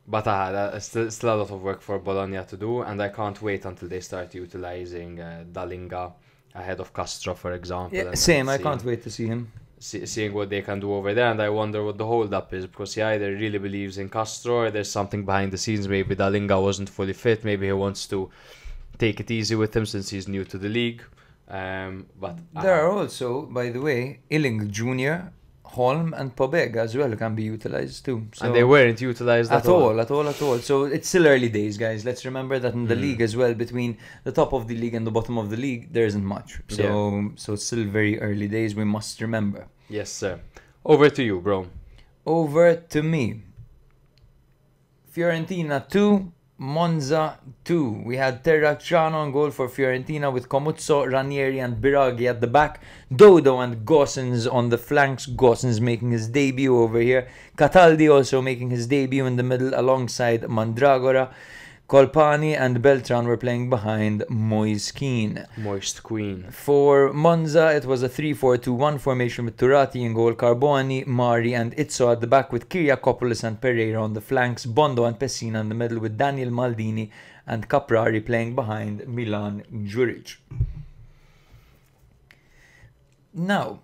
But still a lot of work for Bologna to do, and I can't wait until they start utilizing Dalinga ahead of Castro, for example. Yeah, and same. I seeing- can't wait to see him. seeing what they can do over there, and I wonder what the hold-up is, because he either really believes in Castro or there's something behind the scenes. Maybe Dalinga wasn't fully fit. Maybe he wants to take it easy with him since he's new to the league. But There are also, by the way, Illing Jr., Holm and Pobega as well can be utilized too. So and they weren't utilized at all. So it's still early days, guys. Let's remember that in the league as well, between the top of the league and the bottom of the league, there isn't much. So it's still very early days. We must remember. Yes, sir. Over to you, bro. Over to me. Fiorentina 2, Monza 2. We had Terracciano on goal for Fiorentina with Comuzzo, Ranieri and Biraghi at the back. Dodo and Gossens on the flanks. Gossens making his debut over here. Cataldi also making his debut in the middle alongside Mandragora. Colpani and Beltran were playing behind Moise Keane. Moist Queen. For Monza, it was a 3-4-2-1 formation with Turati in goal, Carboni, Mari and Izzo at the back with Kyriakopoulos and Pereira on the flanks, Bondo and Pessina in the middle with Daniel Maldini and Caprari playing behind Milan Juric. Now,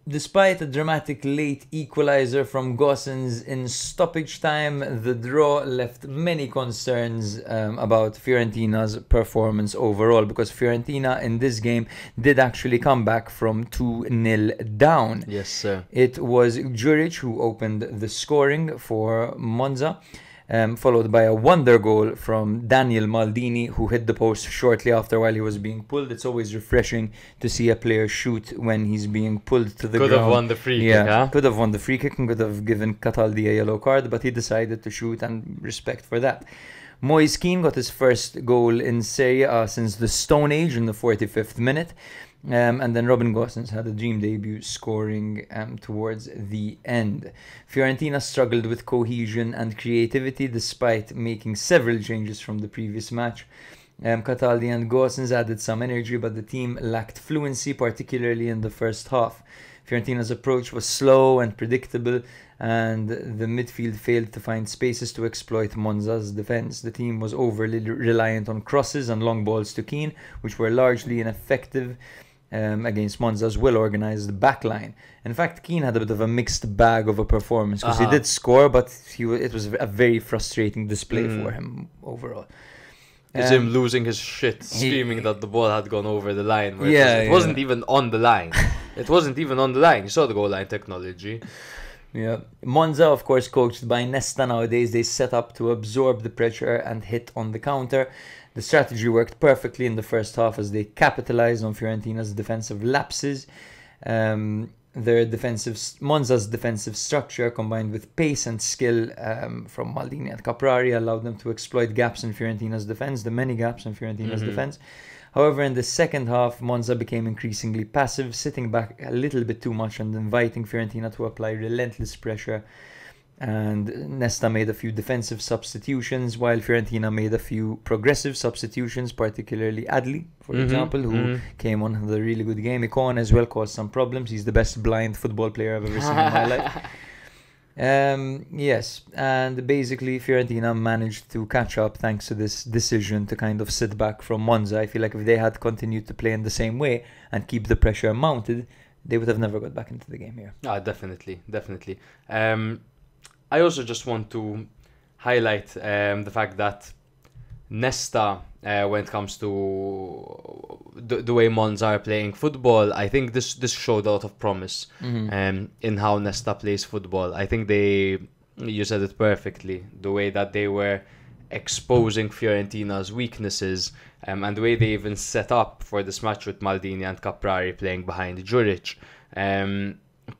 despite a dramatic late equalizer from Gossens in stoppage time, the draw left many concerns about Fiorentina's performance overall, because Fiorentina in this game did actually come back from 2-0 down. Yes, sir. It was Juric who opened the scoring for Monza, followed by a wonder goal from Daniel Maldini, who hit the post shortly after while he was being pulled. It's always refreshing to see a player shoot when he's being pulled to the ground. Could have won the free kick, huh? Could have won the free kick and could have given Cataldi a yellow card, but he decided to shoot, and respect for that. Moise Keane got his first goal in Serie A since the Stone Age in the 45th minute. And then Robin Gosens had a dream debut, scoring towards the end. Fiorentina struggled with cohesion and creativity despite making several changes from the previous match. Cataldi and Gosens added some energy, but the team lacked fluency, particularly in the first half. Fiorentina's approach was slow and predictable, and the midfield failed to find spaces to exploit Monza's defense. The team was overly reliant on crosses and long balls to Keane, which were largely ineffective against Monza's well-organized backline. In fact, Keane had a bit of a mixed bag of a performance, because he did score, but it was a very frustrating display for him overall. It's him losing his shit, screaming that the ball had gone over the line. Where it wasn't even on the line. It wasn't even on the line. You saw the goal line technology. Yeah. Monza, of course, coached by Nesta nowadays, they set up to absorb the pressure and hit on the counter. The strategy worked perfectly in the first half as they capitalized on Fiorentina's defensive lapses. Monza's defensive structure, combined with pace and skill from Maldini and Caprari, allowed them to exploit gaps in Fiorentina's defense, the many gaps in Fiorentina's defense. However, in the second half, Monza became increasingly passive, sitting back a little bit too much and inviting Fiorentina to apply relentless pressure. And Nesta made a few defensive substitutions, while Fiorentina made a few progressive substitutions, particularly Adli, for example, who came on with a really good game. Icon as well caused some problems. He's the best blind football player I've ever seen in my life. Yes, and basically Fiorentina managed to catch up thanks to this decision to kind of sit back from Monza. I feel like if they had continued to play in the same way and keep the pressure mounted, they would have never got back into the game here. Definitely. I also just want to highlight the fact that Nesta, when it comes to the way Monza are playing football, I think this showed a lot of promise in how Nesta plays football. I think you said it perfectly, the way that they were exposing Fiorentina's weaknesses, and the way they even set up for this match with Maldini and Caprari playing behind Juric,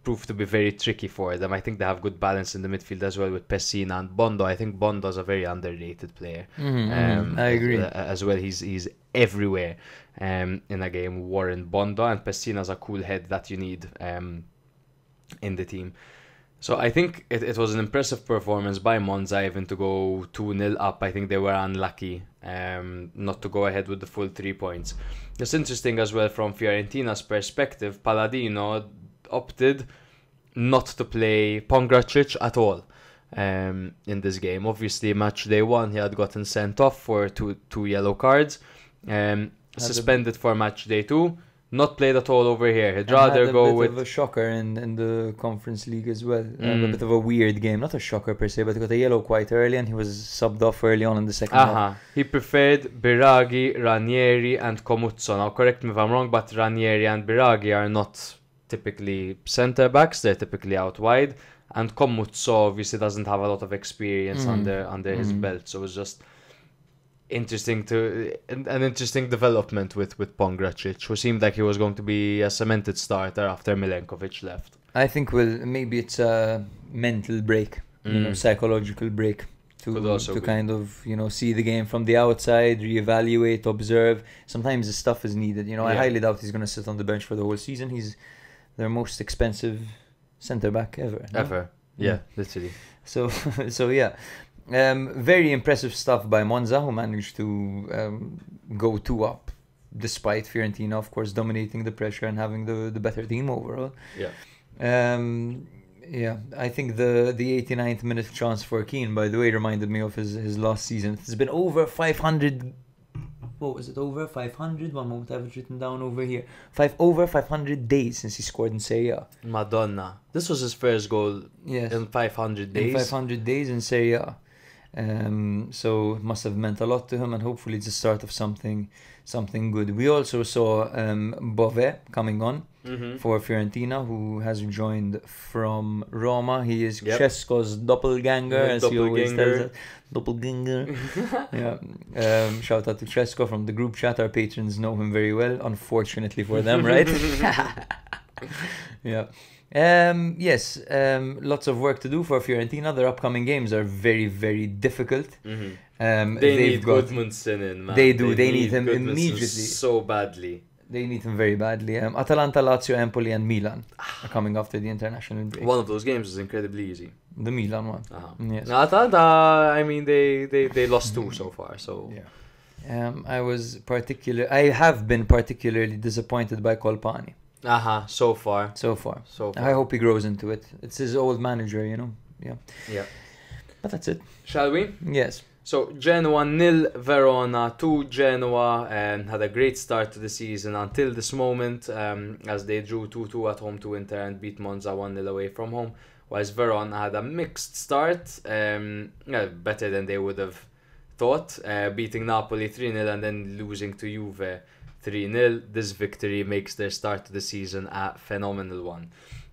proved to be very tricky for them. I think they have good balance in the midfield as well with Pessina and Bondo. I think Bondo's a very underrated player. I agree. As well, he's everywhere in a game. Warren Bondo and Pessina's a cool head that you need in the team. So I think it was an impressive performance by Monza, even to go 2-0 up. I think they were unlucky not to go ahead with the full 3 points. It's interesting as well from Fiorentina's perspective, Palladino opted not to play Pongracic at all in this game. Obviously, match day 1, he had gotten sent off for two yellow cards, suspended for match day 2. Not played at all over here. He'd rather go with... a bit of a shocker in the Conference League as well. A bit of a weird game. Not a shocker per se, but he got a yellow quite early and he was subbed off early on in the second half. He preferred Biraghi, Ranieri and Comuzzo. Now, correct me if I'm wrong, but Ranieri and Biraghi are not typically centre-backs. They're typically out wide. And Comuzzo obviously doesn't have a lot of experience under his belt. So it was just... an interesting development with Pongracic, who seemed like he was going to be a cemented starter after Milenkovic left. I think maybe it's a mental break, psychological break to kind of see the game from the outside, reevaluate, observe. Sometimes the stuff is needed. I highly doubt he's going to sit on the bench for the whole season. He's their most expensive centre back ever. Yeah, literally. So yeah. Very impressive stuff by Monza, who managed to go 2 up, despite Fiorentina, of course, dominating the pressure and having the better team overall. I think the 89th minute chance for Keane, by the way, reminded me of his last season. It's been over 500. What was it? Over 500? One moment, I have it written down over here. Over 500 days since he scored in Serie A. Madonna. This was his first goal in 500 days. In 500 days in Serie A. So it must have meant a lot to him, and hopefully it's the start of something good. We also saw Bove coming on for Fiorentina, who has joined from Roma. He is Cesco's doppelganger, as he always tells us. Doppelganger. Shout out to Cesco from the group chat. Our patrons know him very well, unfortunately for them, right? Lots of work to do for Fiorentina. Their upcoming games are very, very difficult. They need Gudmundsson in, man. They do. They need him immediately. So badly. They need him very badly. Atalanta, Lazio, Empoli and Milan are coming after the international break. One of those games is incredibly easy. The Milan one. Yes. Now, Atalanta, I mean, they lost 2 so far. So I have been particularly disappointed by Colpani. So far. I hope he grows into it. It's his old manager, Yeah. But that's it. Shall we? Yes. So Genoa 0, Verona 2. Genoa had a great start to the season until this moment, as they drew 2-2 at home to Inter and beat Monza 1-0 away from home. Whilst Verona had a mixed start, better than they would have thought, beating Napoli 3-0 and then losing to Juve 3-0. This victory makes their start to the season a phenomenal one.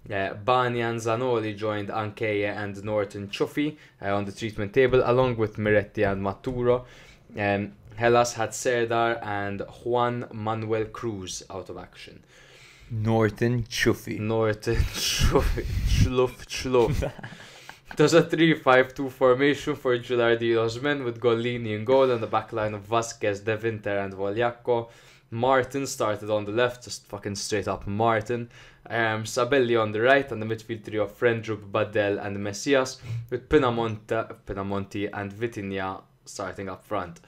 Bani and Zanoli joined Ankeje and Norton Ciuffi on the treatment table, along with Miretti and Maturo. Hellas had Serdar and Juan Manuel Cruz out of action. Norton Ciuffi. Schluff. It was a 3-5-2 formation for Gilardino's men, with Gollini in goal and the backline of Vasquez, De Winter and Vogliacco. Martin started on the left, just fucking straight up Martin. Sabelli on the right, and the midfield trio of Frendrup, Badel and Messias, with Pinamonti and Vitinha starting up front.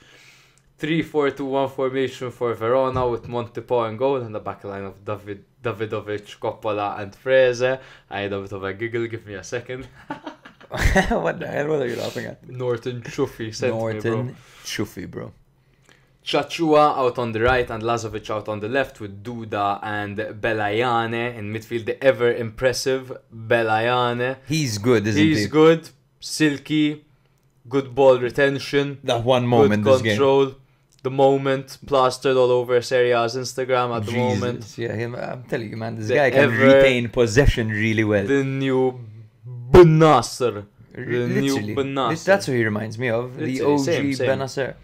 3-4-2-1 formation for Verona, with Montepò in goal and the backline of Davidovic, Coppola and Freze. I had a bit of a giggle, give me a second. What the hell? What are you laughing at? Norton Ciuffi sent me, bro. Norton Ciuffi, bro. Chachua out on the right and Lazovic out on the left with Duda and Belayane in midfield. The ever impressive Belayane. He's good, isn't he? He's good, silky, good ball retention. That one moment good this game. control. The moment plastered all over Serie A's Instagram at the moment. Yeah, I'm telling you, man, this The guy can retain possession really well. The new Benasser. The new Literally. Benasser. That's who he reminds me of. The OG Literally, same. Benasser.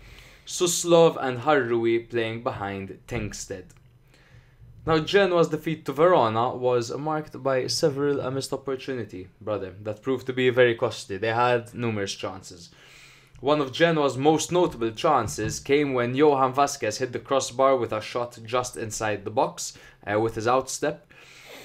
Suslov and Harrui playing behind Tengsted. Now, Genoa's defeat to Verona was marked by several a missed opportunity, brother, that proved to be very costly. They had numerous chances. One of Genoa's most notable chances came when Johan Vasquez hit the crossbar with a shot just inside the box with his outstep.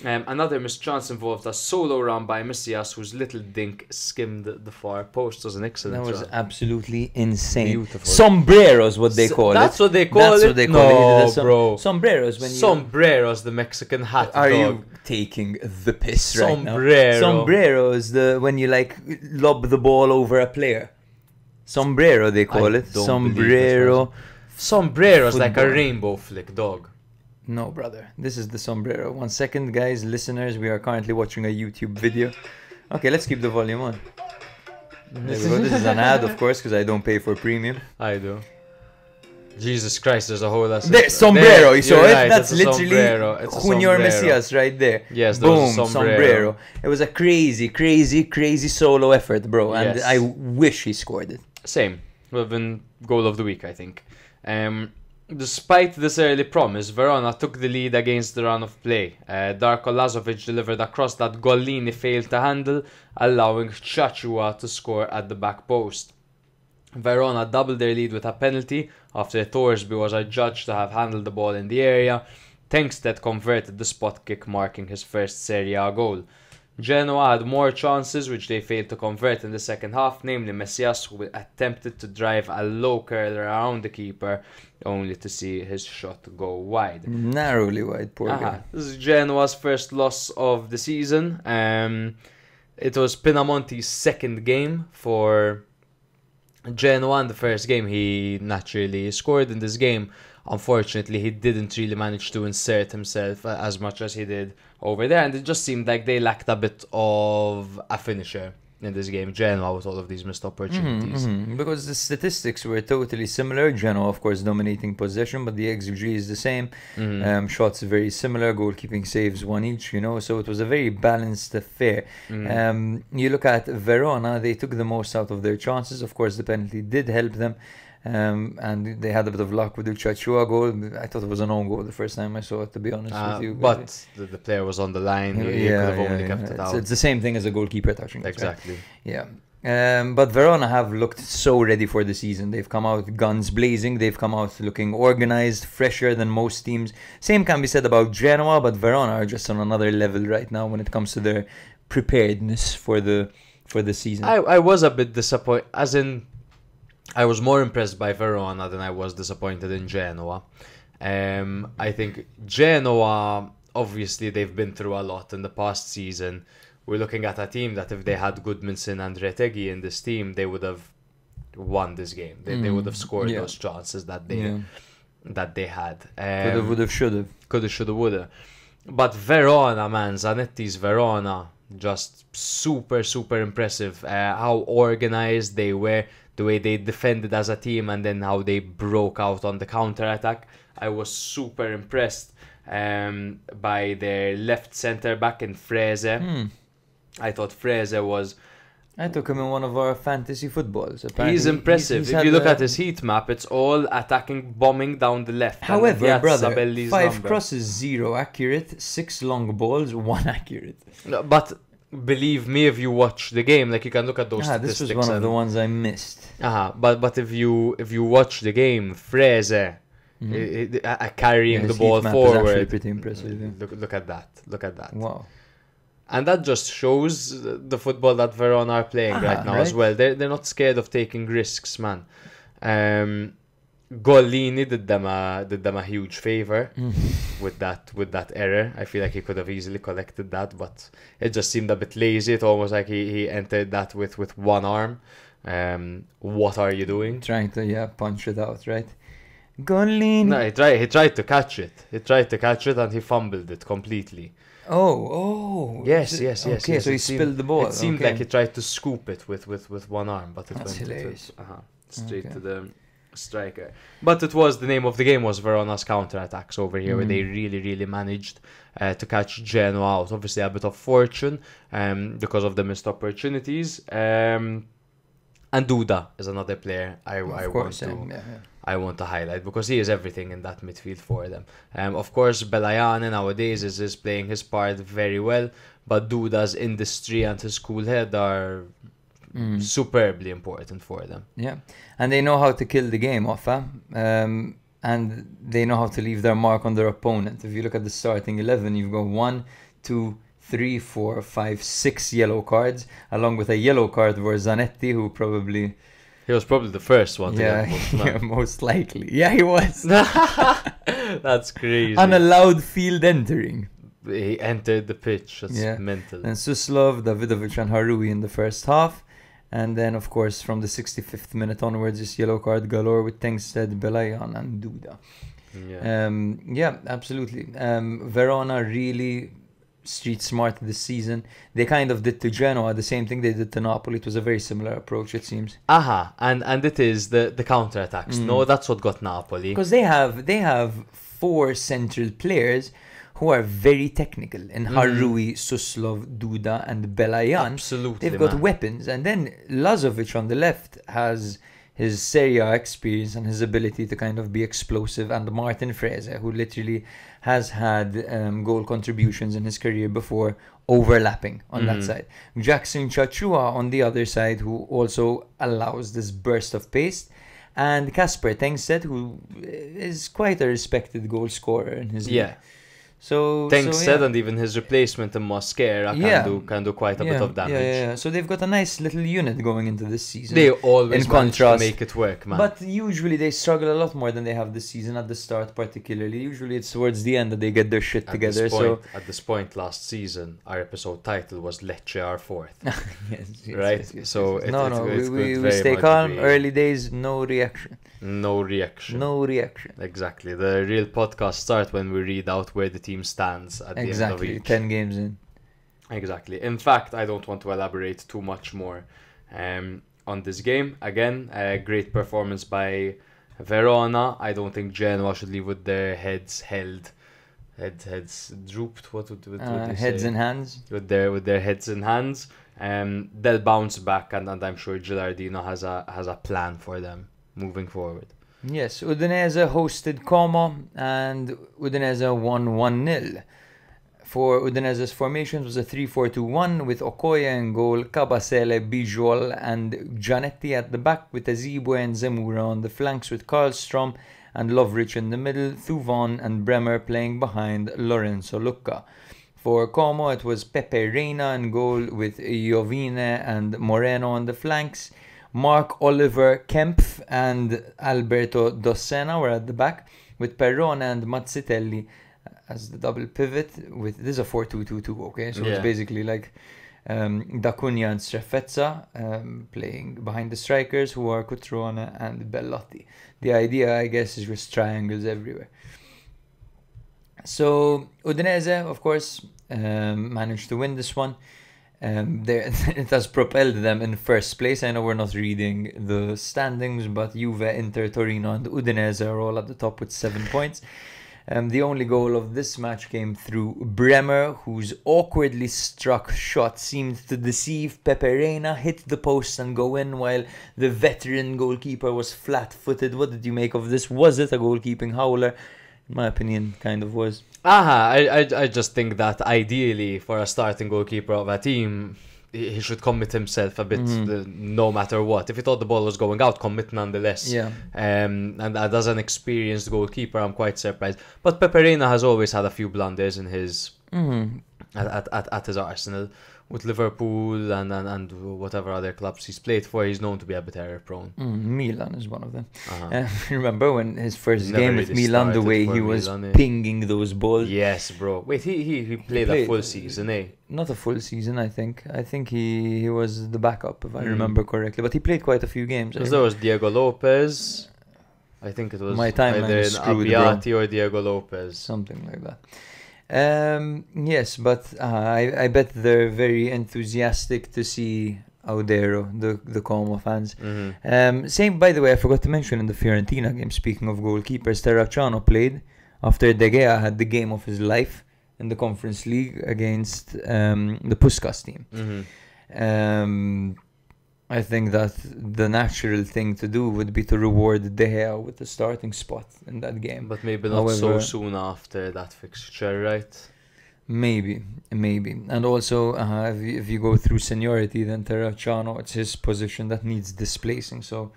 Another missed chance involved a solo run by Messias, whose little dink skimmed the far post. It was an excellent That was run. absolutely insane. Beautiful. Sombreros, what they call That's it. what they call That's it? what they call No, it. bro. Sombreros, when you... Sombreros, the Mexican hat. Are dog. you taking the piss right now? Sombrero. Sombrero is when you like lob the ball over a player. Sombrero, they call it. don't believe Sombrero. Sombrero's like a Football. rainbow flick, dog. No, brother. This is the sombrero. 1 second, guys, listeners. We are currently watching a YouTube video. Okay, let's keep the volume on. There we go. This is an ad, of course, because I don't pay for premium. I do. Jesus Christ, there's a whole lot. There, sombrero, you saw you're it? right, That's it's a literally sombrero, it's a Junior sombrero. Messias right there. Yes, there was a Boom, sombrero. It was a crazy solo effort, bro. And Yes. I wish he scored it. Same. Would have been goal of the week, I think. Despite this early promise, Verona took the lead against the run of play. Darko Lazovic delivered a cross that Gollini failed to handle, allowing Chachua to score at the back post. Verona doubled their lead with a penalty after Thorsby was adjudged to have handled the ball in the area. Tengsted converted the spot kick, marking his first Serie A goal. Genoa had more chances which they failed to convert in the second half, namely Messias, who attempted to drive a low curl around the keeper only to see his shot go wide. Narrowly wide, poor guy. This is Genoa's first loss of the season. It was Pinamonti's second game for Genoa. In the first game he naturally scored. In this game, unfortunately, he didn't really manage to insert himself as much as he did over there, and it just seemed like they lacked a bit of a finisher in this game, Genoa, with all of these missed opportunities. Because the statistics were totally similar. Genoa, of course, dominating possession, but the XG is the same. Shots very similar, goalkeeping saves one each, so it was a very balanced affair. You look at Verona, they took the most out of their chances. Of course, the penalty did help them. And they had a bit of luck with the Chachua goal. I thought it was an own goal the first time I saw it, to be honest with you. But the player was on the line. He could have only kept it out. It's the same thing as a goalkeeper touching it, Exactly. right? Yeah. But Verona have looked so ready for the season. They've come out guns blazing. They've come out looking organized, fresher than most teams. Same can be said about Genoa, but Verona are just on another level right now when it comes to their preparedness for the season. I was a bit disappointed, as in I was more impressed by Verona than I was disappointed in Genoa. I think Genoa, obviously, they've been through a lot in the past season. We're looking at a team that if they had Goodmanson and Retegui in this team, they would have won this game. They would have scored those chances that they had. Could have, would have, should have. Could have, should have, would have. But Verona, man, Zanetti's Verona, just super impressive. How organized they were, the way they defended as a team, and then how they broke out on the counter-attack. I was super impressed by their left centre-back in Freze. I thought Freze was... I took him in one of our fantasy footballs. Apparently. He's impressive. He's if you look at his heat map, it's all attacking, bombing down the left. However, brother, Sabelli's 5 number. crosses, 0 accurate, 6 long balls, 1 accurate. But believe me, if you watch the game, like you can look at those This statistics. was one of the ones I missed. But if you watch the game, Freze carrying the his ball heat map is actually forward. pretty impressive. Yeah. Look at that. Look at that. Wow. And that just shows the football that Verona are playing right now as well. They're not scared of taking risks, man. Gollini did them a huge favor with that error. I feel like he could have easily collected that, but it just seemed a bit lazy. It almost like he entered that with one arm. What are you doing? Trying to punch it out, right? Gollini. No, he tried to catch it. He tried to catch it and he fumbled it completely. Oh. Yes. Okay, yes. so he spilled the ball. It seemed okay. like he tried to scoop it with one arm, but it That's went hilarious. straight Okay. to the striker. But it was the name of the game was Verona's counter-attacks over here, where they really managed to catch Genoa out. Obviously, a bit of fortune because of the missed opportunities. And Duda is another player I want to highlight because he is everything in that midfield for them. Of course, Belayane nowadays is playing his part very well, but Duda's industry and his cool head are superbly important for them. Yeah, and they know how to kill the game off, and they know how to leave their mark on their opponent. If you look at the starting 11, you've got 1, 2, 3, 4, 5, 6 yellow cards, along with a yellow card for Zanetti, who probably... He was probably the first one to Yeah, get booked, man. most likely. Yeah, he was. That's crazy. Unallowed field entering. He entered the pitch. That's mental. And Suslov, Davidovic and Haroui in the first half. And then, of course, from the 65th minute onwards, this yellow card galore with Tengsted, Belayan and Duda. Yeah, absolutely. Verona really street smart this season. They kind of did to Genoa the same thing they did to Napoli. It was a very similar approach, it seems. And it is the counter-attacks. No, that's what got Napoli. Because they have 4 central players who are very technical in Haroui, Suslov, Duda and Belayan. Absolutely, They've got man. weapons. And then Lazovic on the left has his Serie A experience and his ability to kind of be explosive, and Martin Frese, who literally has had goal contributions in his career before, overlapping on that side. Jackson Chachua on the other side, who also allows this burst of pace. And Kasper Tengsted, who is quite a respected goal scorer in his league. So Tengsted and even his replacement in Mosquera can do quite a bit of damage. Yeah. So they've got a nice little unit going into this season. They always in manage to contrast, make it work, man. But usually they struggle a lot more than they have this season at the start, particularly. Usually it's towards the end that they get their shit together. At this point last season, our episode title was Lecce our fourth. Yes, Right? So we stay calm. Early days, no reaction. No reaction. No reaction. Exactly. The real podcast starts when we read out where the team stands at the end of Exactly. each. 10 games in. Exactly. In fact, I don't want to elaborate too much more on this game. Again, a great performance by Verona. I don't think Genoa should leave with their heads held. Heads drooped. What would they Heads say? in hands. With their heads in hands. They'll bounce back, and I'm sure Gilardino has a plan for them moving forward. Yes, Udinese hosted Como, and Udinese won 1-0. For Udinese's formations was a 3-4-2-1 with Okoye in goal, Cabasele, Bijol and Gianetti at the back, with Azibwe and Zemura on the flanks, with Karlstrom and Lovrich in the middle, Thuvon and Bremer playing behind Lorenzo Lucca. For Como it was Pepe Reina in goal, with Jovine and Moreno on the flanks. Mark Oliver Kempf and Alberto Dossena were at the back, with Perrone and Mazzitelli as the double pivot. This is a 4-2-2-2, okay? So it's basically like D'Acunha and Strefezza playing behind the strikers, who are Cutrone and Bellotti. The idea, I guess, is just triangles everywhere. So Udinese, of course, managed to win this one. It has propelled them in first place. I know we're not reading the standings, but Juve, Inter, Torino and Udinese are all at the top with 7 points. The only goal of this match came through Bremer, whose awkwardly struck shot seemed to deceive Pepe Reina, hit the post and go in, while the veteran goalkeeper was flat-footed. What did you make of this? Was it a goalkeeping howler? In my opinion, kind of was. I just think that ideally for a starting goalkeeper of a team, he should commit himself a bit no matter what. If he thought the ball was going out, commit nonetheless. Yeah. And as an experienced goalkeeper, I'm quite surprised. But Pepe Reina has always had a few blunders in his at his arsenal. With Liverpool and whatever other clubs he's played for, he's known to be a bit error-prone. Milan is one of them. Remember when his first game with really Milan, the started way for he was Milan, pinging those balls? Yes, bro. Wait, he played a full season, eh? Not a full season, I think. I think he was the backup, if I remember correctly. But he played quite a few games. Because there was Diego Lopez. I think it was My timeline either is in screwed, Abbiati or Diego Lopez. something like that. Yes, but I bet they're very enthusiastic to see Audero, the Como fans. Same, by the way, I forgot to mention in the Fiorentina game, speaking of goalkeepers, Terracciano played after De Gea had the game of his life in the Conference League against the Puskás team. I think that the natural thing to do would be to reward De Gea with the starting spot in that game. But maybe not so However, soon after that fixture, right? Maybe. And also, if you go through seniority, then Terracciano, it's his position that needs displacing. So,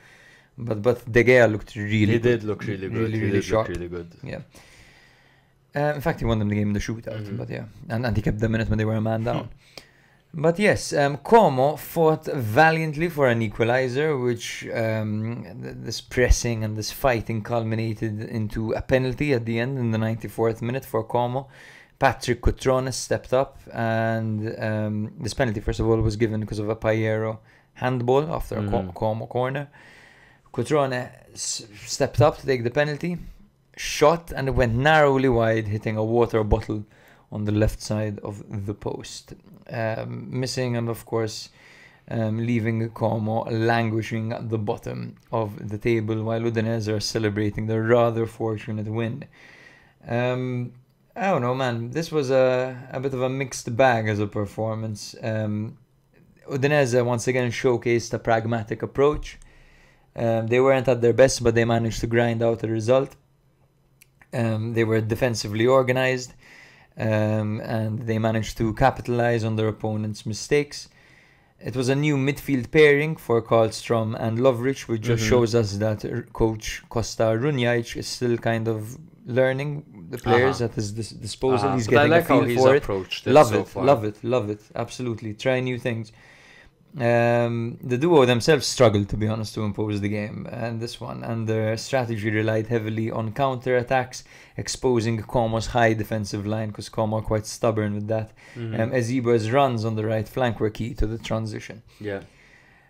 but De Gea looked really He good. did look really good. Really Look sharp. really good. Yeah. In fact, he won them the game in the shootout. But yeah, and he kept them in it when they were a man down. But yes, Como fought valiantly for an equalizer, which this pressing and this fighting culminated into a penalty at the end in the 94th minute for Como. Patrick Cutrone stepped up, and this penalty, first of all, was given because of a Payero handball after a Como corner. Cutrone stepped up to take the penalty, shot, and it went narrowly wide, hitting a water bottle on the left side of the post. Missing, and of course leaving Como languishing at the bottom of the table while Udinese are celebrating their rather fortunate win. I don't know, man. This was a bit of a mixed bag as a performance. Udinese once again showcased a pragmatic approach. They weren't at their best, but they managed to grind out a result. They were defensively organized. And they managed to capitalize on their opponent's mistakes. It was a new midfield pairing for Karlstrom and Lovric, which just shows us that coach Costa Runjaic is still kind of learning the players at his disposal. He's getting a feel for it. Love it. Absolutely. Try new things. The duo themselves struggled, to be honest, to impose the game, and their strategy relied heavily on counter-attacks, exposing Como's high defensive line, because Como are quite stubborn with that. Ezebo's runs on the right flank were key to the transition.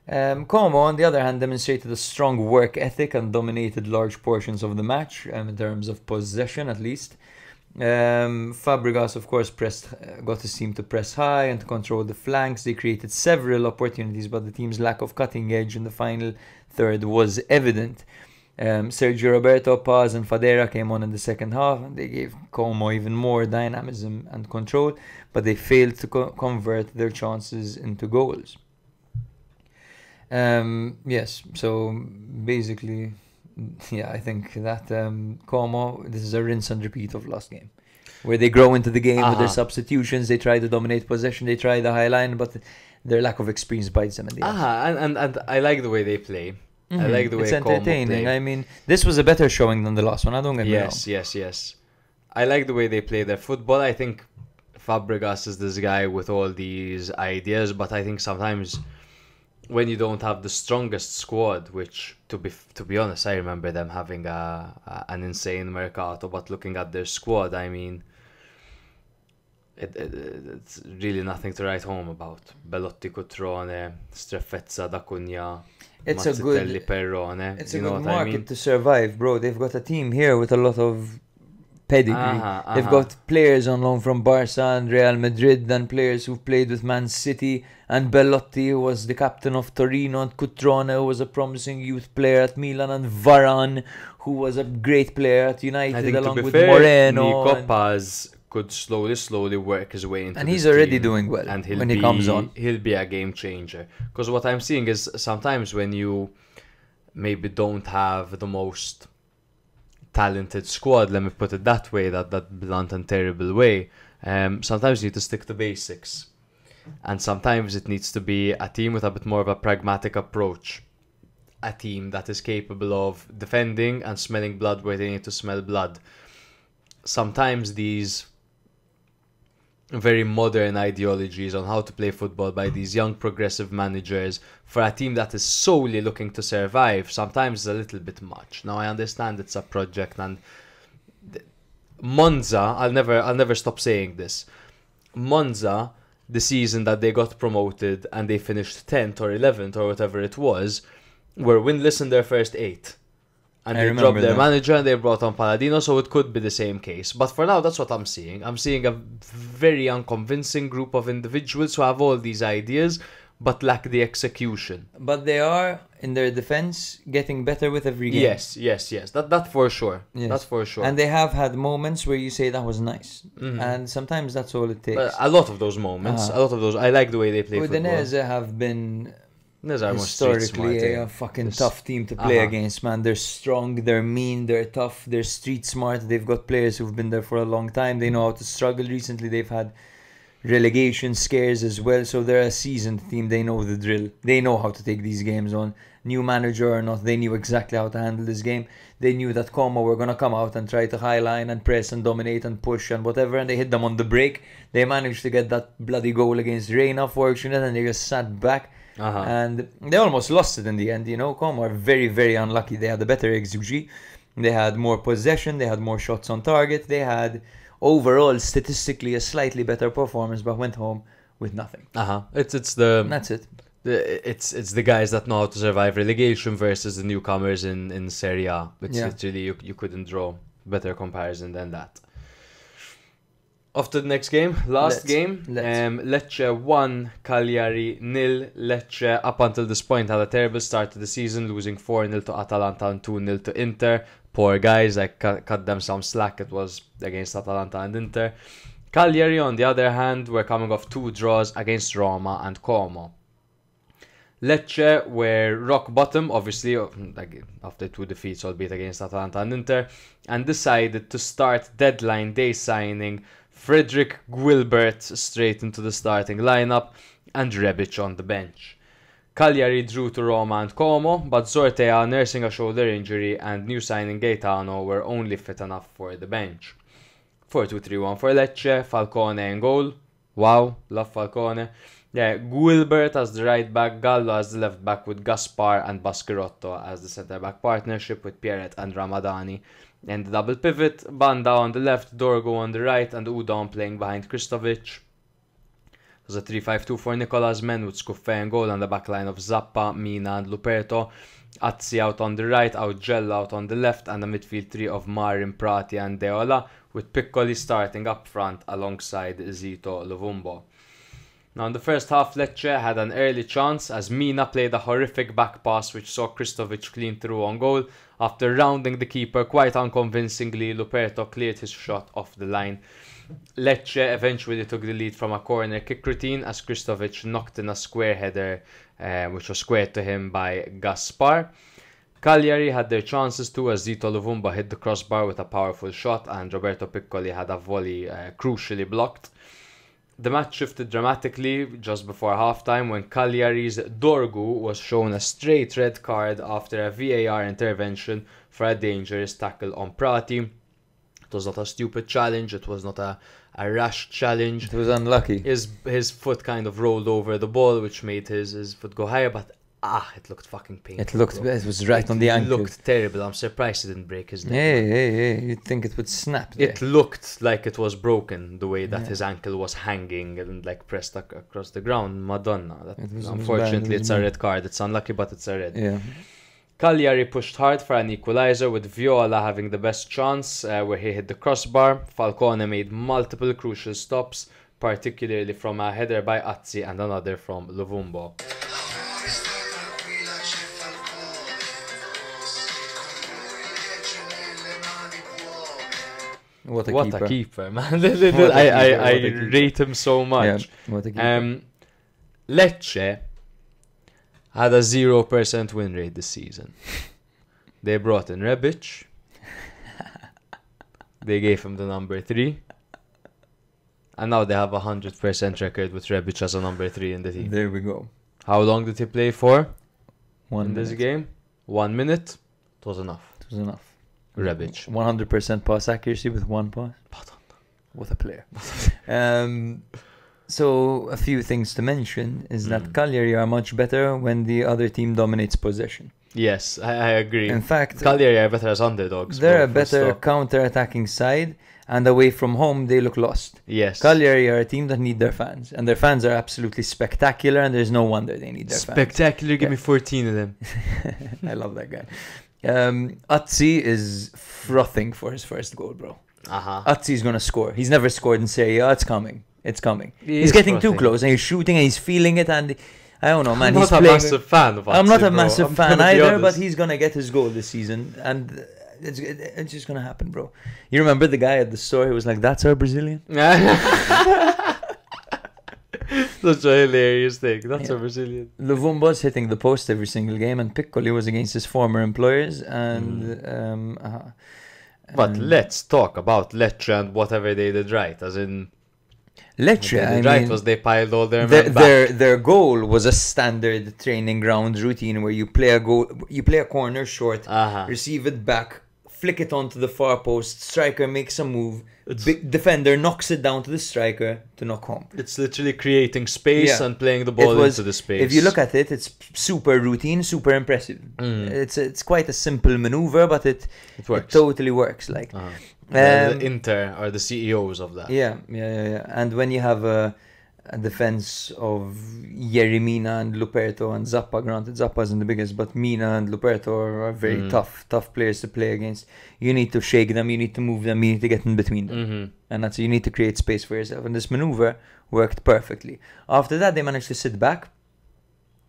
Como, on the other hand, demonstrated a strong work ethic and dominated large portions of the match, in terms of possession at least. Fabregas, of course, got his team to press high and to control the flanks. They created several opportunities, but the team's lack of cutting edge in the final third was evident. Sergio Roberto, Paz and Fadera came on in the second half, and they gave Como even more dynamism and control, but they failed to convert their chances into goals. Yes, so basically, yeah, I think that Como, this is a rinse and repeat of last game, where they grow into the game with their substitutions, they try to dominate possession, they try the high line, but their lack of experience bites them in the ass. And I like the way they play. I like the way it's Como entertaining. play. I mean, this was a better showing than the last one. I don't get me wrong. Yes. I like the way they play their football. I think Fabregas is this guy with all these ideas, but I think sometimes when you don't have the strongest squad, which to be honest, I remember them having an insane mercato, but looking at their squad, I mean, it's really nothing to write home about. Bellotti, Cutrone, Strefezza, D'Acunha, It's a good Perrone. It's a good market to survive, bro. They've got a team here with a lot of pedigree. They've got players on loan from Barca and Real Madrid, and players who've played with Man City, and Bellotti, who was the captain of Torino, and Cutrone, who was a promising youth player at Milan, and Varane, who was a great player at United, along with Moreno. Nico Paz could slowly work his way into and this he's already team, doing well and when he comes on. He'll be a game changer. Because what I'm seeing is sometimes when you maybe don't have the most talented squad, let me put it that way, that blunt and terrible way, sometimes you need to stick to basics. And sometimes it needs to be a team with a bit more of a pragmatic approach. A team that is capable of defending and smelling blood where they need to smell blood. Sometimes these very modern ideologies on how to play football by these young progressive managers for a team that is solely looking to survive sometimes is a little bit much. Now I understand it's a project, and Monza, I'll never stop saying this. Monza, the season that they got promoted and they finished 10th or 11th or whatever it was, were winless in their first 8. And I they remember dropped their that. manager and they brought on Palladino, so it could be the same case. But for now, that's what I'm seeing. I'm seeing a very unconvincing group of individuals who have all these ideas, but lack the execution. But they are, in their defense, getting better with every game. Yes. That for sure. Yes. That's for sure. And they have had moments where you say that was nice. Mhm. And sometimes that's all it takes. But a lot of those moments, I like the way they play football. Udinese have been Udinese are more street historically smart, a fucking This- tough team to play Uh-huh. against, man. They're strong, they're mean, they're tough, they're street smart. They've got players who've been there for a long time. They know how to struggle. Recently, they've had relegation scares as well. So they're a seasoned team. They know the drill. They know how to take these games on. New manager or not, they knew exactly how to handle this game. They knew that Como were going to come out and try to high line and press and dominate and push and whatever, and they hit them on the break. They managed to get that bloody goal against Reina, fortunate, and they just sat back. Uh-huh. And they almost lost it in the end, you know. Como are very, very unlucky. They had a better XG. They had more possession. They had more shots on target. They had, overall, statistically, a slightly better performance, but went home with nothing. It's the And that's it. it's the guys that know how to survive relegation versus the newcomers in Serie A. It's Yeah. literally you couldn't draw better comparison than that. Off to the next game, last Let's. game. Lecce 1, Cagliari 0. Lecce up until this point had a terrible start to the season, losing 4-0 to Atalanta and 2-0 to Inter. Poor guys, I cut them some slack. It was against Atalanta and Inter. Cagliari, on the other hand, were coming off 2 draws against Roma and Como. Lecce were rock bottom, obviously, after 2 defeats, albeit against Atalanta and Inter, and decided to start deadline day signing Frederick Guilbert straight into the starting lineup and Rebic on the bench. Cagliari drew to Roma and Como, but Zortea, nursing a shoulder injury, and new signing Gaetano were only fit enough for the bench. 4-2-3-1 for Lecce, Falcone in goal. Wow, love Falcone. Yeah, Guilbert as the right back, Gallo as the left back with Gaspar and Baschirotto as the centre back partnership with Pierret and Ramadani. And the double pivot, Banda on the left, Dorgo on the right, and Udon playing behind Kristovic. It was a 3-5-2 for Nicola's men with Scuffé in goal and the back line of Zappa, Mina and Luperto. Azzi out on the right, Augello out on the left, and a midfield three of Marin, Prati and Deola, with Piccoli starting up front alongside Zito Lovumbo. Now in the first half, Lecce had an early chance as Mina played a horrific back pass which saw Kristovic clean through on goal. After rounding the keeper quite unconvincingly, Luperto cleared his shot off the line. Lecce eventually took the lead from a corner kick routine as Kristovic knocked in a square header which was squared to him by Gaspar. Cagliari had their chances too as Zito Lovumbo hit the crossbar with a powerful shot and Roberto Piccoli had a volley crucially blocked. The match shifted dramatically just before halftime when Cagliari's Dorgu was shown a straight red card after a VAR intervention for a dangerous tackle on Prati. It was not a stupid challenge, it was not a rash challenge. It was unlucky. His foot kind of rolled over the ball, which made his foot go higher, but it looked fucking painful. It was right on the ankle. It looked terrible. I'm surprised he didn't break his neck. Hey, you'd think it would snap there. It looked like it was broken, the way that his ankle was hanging and like pressed across the ground. Madonna. Unfortunately, it's a red card. It's unlucky, but it's a red. Yeah. Cagliari pushed hard for an equalizer with Viola having the best chance where he hit the crossbar. Falcone made multiple crucial stops, particularly from a header by Azzi and another from Lovumbo. What a keeper, man. I rate him so much. Yeah, what a keeper. Lecce had a 0% win rate this season. They brought in Rebic. They gave him the number 3. And now they have a 100% record with Rebic as a number 3 in the team. There we go. How long did he play for? 1 in minute. this game? 1 minute. It was enough. It was enough. Rebic. 100% pass accuracy with 1 pass. What a player. So a few things to mention is that Cagliari are much better when the other team dominates possession. Yes, I agree. In fact, Cagliari are better as underdogs. they're a better counter-attacking side, and away from home they look lost. Yes. Cagliari are a team that need their fans, and their fans are absolutely spectacular, and there's no wonder they need their fans. Spectacular, give me 14 of them. I love that guy. Azzi is frothing for his first goal, bro. Uh-huh. Azzi's gonna score. He's never scored in Serie A. It's coming. It's coming. He He's is getting too frothing. close, and he's shooting, and he's feeling it, and I don't know, man. I'm He's not a playing. massive fan of I'm not Azzi, a bro. massive I'm fan gonna be either, but honest. he's gonna get his goal this season, and it's just gonna happen, bro. You remember the guy at the store who was like, "That's our Brazilian." Such a hilarious thing. That's Yeah. a Brazilian. Luvumbo's hitting the post every single game, and Piccoli was against his former employers, and But let's talk about Lecce and whatever they did right. As in, Lecce, what they I did right mean, was they piled all their men back. their goal was a standard training ground routine where you play a corner short, Uh-huh. receive it back, flick it onto the far post, striker makes a move, big defender knocks it down to the striker to knock home. It's literally creating space Yeah. and playing the ball It was- into the space. If you look at it, it's super routine, super impressive. It's quite a simple maneuver, but it works. totally works. Like, Uh-huh. Um, The Inter are the CEOs of that. yeah. And when you have a defense of Yeri, Mina, and Luperto and Zappa, granted Zappa isn't the biggest, but Mina and Luperto are very tough players to play against. You need to shake them, you need to move them, you need to get in between them. And that's you need to create space for yourself. And this maneuver worked perfectly. After that, they managed to sit back.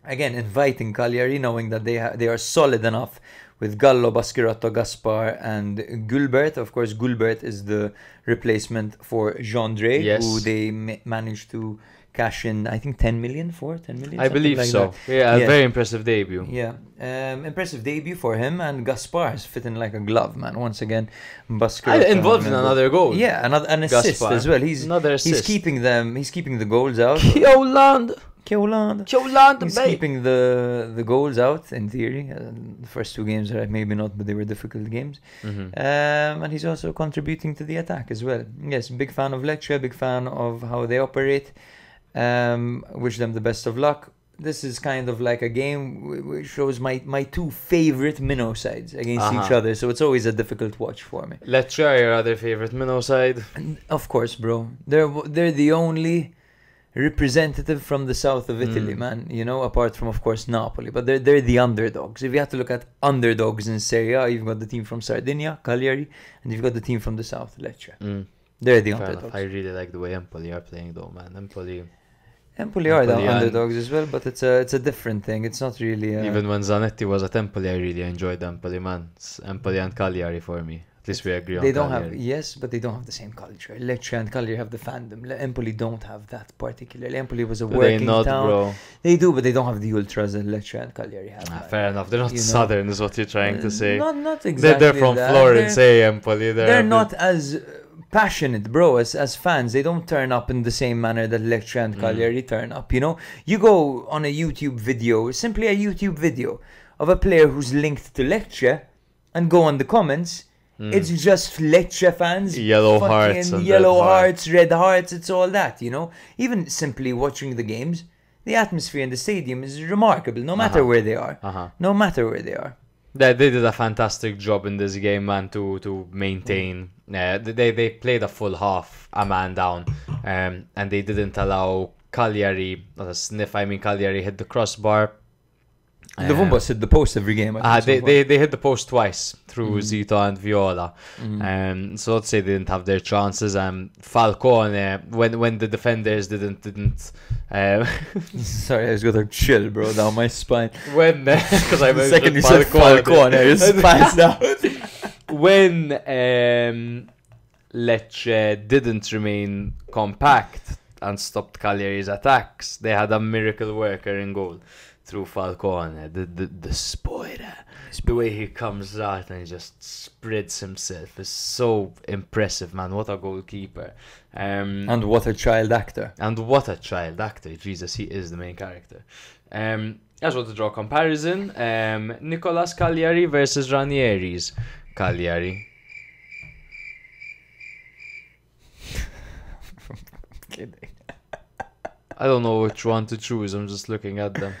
Again, inviting Cagliari, knowing that they are solid enough with Gallo, Baschirotto, Gaspar, and Gulbert. Of course, Gulbert is the replacement for Gendré, Yes. who they managed to cash in, I think, 10 million for. 10 million? I something believe like so. that. Yeah, a Yeah. very impressive debut. Yeah, impressive debut for him, and Gaspar is fitting like a glove, man. Once again, Baschirotto Involved in another goal. Yeah, an assist Gaspar. as well. He's Another he's assist. keeping them. He's keeping the goals out. Kjoland! Kjoland. Kjoland, He's babe! keeping the goals out in theory. The first two games, maybe not, but they were difficult games. And he's also contributing to the attack as well. Yes, big fan of Lecce, big fan of how they operate. Wish them the best of luck. This is kind of like a game which shows my two favorite minnow sides against each other, so it's always a difficult watch for me. Lecce are your other favorite minnow side. Of course, bro. They're the only representative from the south of Italy, man. You know, apart from, of course, Napoli. But they're the underdogs. If you have to look at underdogs in Serie A, you've got the team from Sardinia, Cagliari, and you've got the team from the south, Lecce. They're the Fair enough. underdogs. I really like the way Empoli are playing, though, man. Empoli Empoli are the Empoli and- underdogs as well, but it's a different thing. It's not really. Even when Zanetti was at Empoli, I really enjoyed Empoli, man. It's Empoli and Cagliari for me. At least we agree on They don't Cagliari. have, yes, but they don't have the same culture. Lecce and Cagliari have the fandom. Empoli don't have that particularly. Empoli was a Do they working not, town. bro? They do, but they don't have the ultras that Lecce and Cagliari have. man. Fair enough. They're not You know. southern, is what you're trying to say. Not exactly. They're from that. Florence, Empoli. They're not as passionate, bro, as fans. They don't turn up in the same manner that Lecce and Cagliari turn up. You know, you go on a YouTube video, simply a YouTube video of a player who's linked to Lecce, and go on the comments. It's just Lecce fans, Yellow fucking hearts and yellow red hearts, red hearts. It's all that, you know. Even simply watching the games, the atmosphere in the stadium is remarkable. No matter where they are, no matter where they are. They did a fantastic job in this game, man, to maintain. They played a full half, a man down, and they didn't allow Cagliari, not a sniff. I mean, Cagliari hit the crossbar. Luvumbo hit the post every game. They hit the post twice through Zito and Viola. So let's say they didn't have their chances. Falcone, when the defenders didn't Sorry, I was gonna chill, bro, down my spine. when because I The second mentioned you said Falcone, I just passed out. when Lecce didn't remain compact and stopped Cagliari's attacks, they had a miracle worker in goal through Falcone, the spoiler. The way he comes out and he just spreads himself is so impressive, man. What a goalkeeper. And what a child actor. And what a child actor. Jesus, he is the main character. I just want to draw a comparison. Nicolas Cagliari versus Ranieri's Cagliari. Kidding. I don't know which one to choose. I'm just looking at them.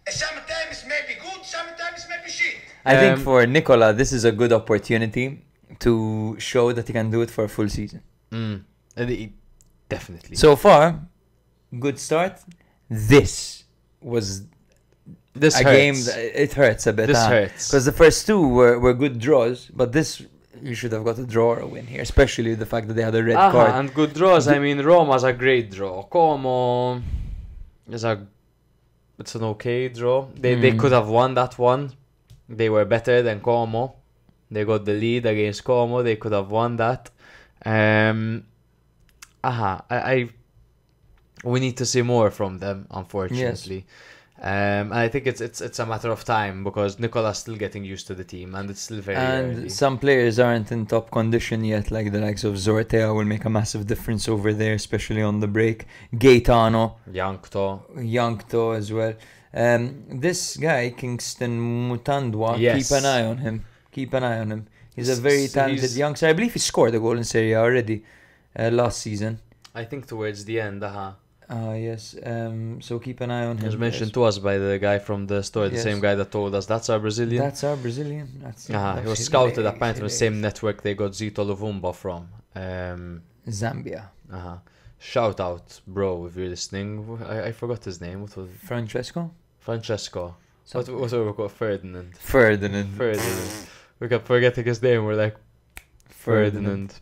Sometimes maybe good, sometimes maybe shit. I think for Nicola, this is a good opportunity to show that he can do it for a full season. Definitely. So far, good start. This was This a hurts. game, it hurts a bit. This hurts. Because the first two were good draws, but this, you should have got a draw or a win here, especially the fact that they had a red card. And good draws. I mean, Roma's a great draw. Como is it's an okay draw. They could have won that one. They were better than Como. They got the lead against Como. They could have won that. We need to see more from them, unfortunately. And I think it's a matter of time because Nicola's still getting used to the team and it's still very early. And some players aren't in top condition yet, like the likes of Zortea will make a massive difference over there, especially on the break. Gaetano, Yankto as well. This guy, Kingston Mutandwa, Yes. keep an eye on him. Keep an eye on him. He's a very talented youngster. I believe he scored a goal in Serie A already last season. I think towards the end, Yes. So keep an eye on him. It was mentioned to us by the guy from the store, the same guy that told us that's our Brazilian. That's our Brazilian. He was scouted apparently from the same network they got Zito Luvumba from. Zambia. Shout out, bro, if you're listening. I forgot his name. What was it? Francesco. What were we called? Ferdinand. We kept forgetting his name. We're like Ferdinand.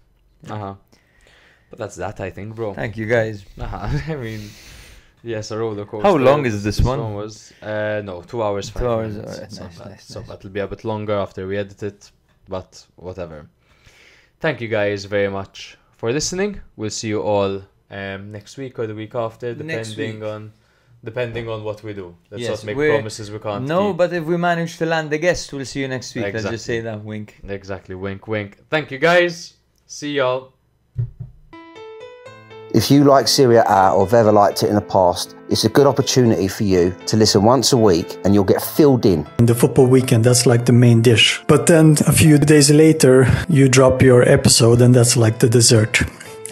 But that's that, I think, bro. Thank you, guys. I mean, yes, a roller coaster. How long is this one? This one was 2 hours. 5 2 hours. minutes. Alright, It's not bad. nice. So it'll be a bit longer after we edit it, but whatever. Thank you guys very much for listening. We'll see you all next week or the week after, depending on what we do. Let's not make promises we can't keep. But if we manage to land a guest, we'll see you next week. Exactly. Let's just say that. Wink. Exactly. Wink, wink. Thank you, guys. See y'all. If you like Serie A or have ever liked it in the past, it's a good opportunity for you to listen once a week and you'll get filled in. The football weekend, that's like the main dish. But then a few days later, you drop your episode and that's like the dessert.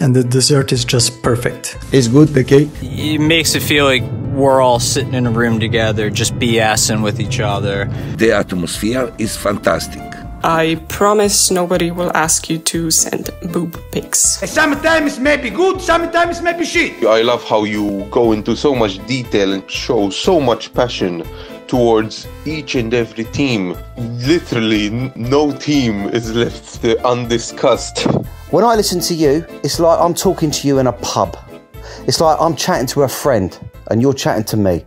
And the dessert is just perfect. It's good, the cake. It makes it feel like we're all sitting in a room together, just BSing with each other. The atmosphere is fantastic. I promise nobody will ask you to send boob pics. Sometimes maybe good, sometimes maybe shit. I love how you go into so much detail and show so much passion towards each and every team. Literally, no team is left undiscussed. When I listen to you, it's like I'm talking to you in a pub. It's like I'm chatting to a friend and you're chatting to me.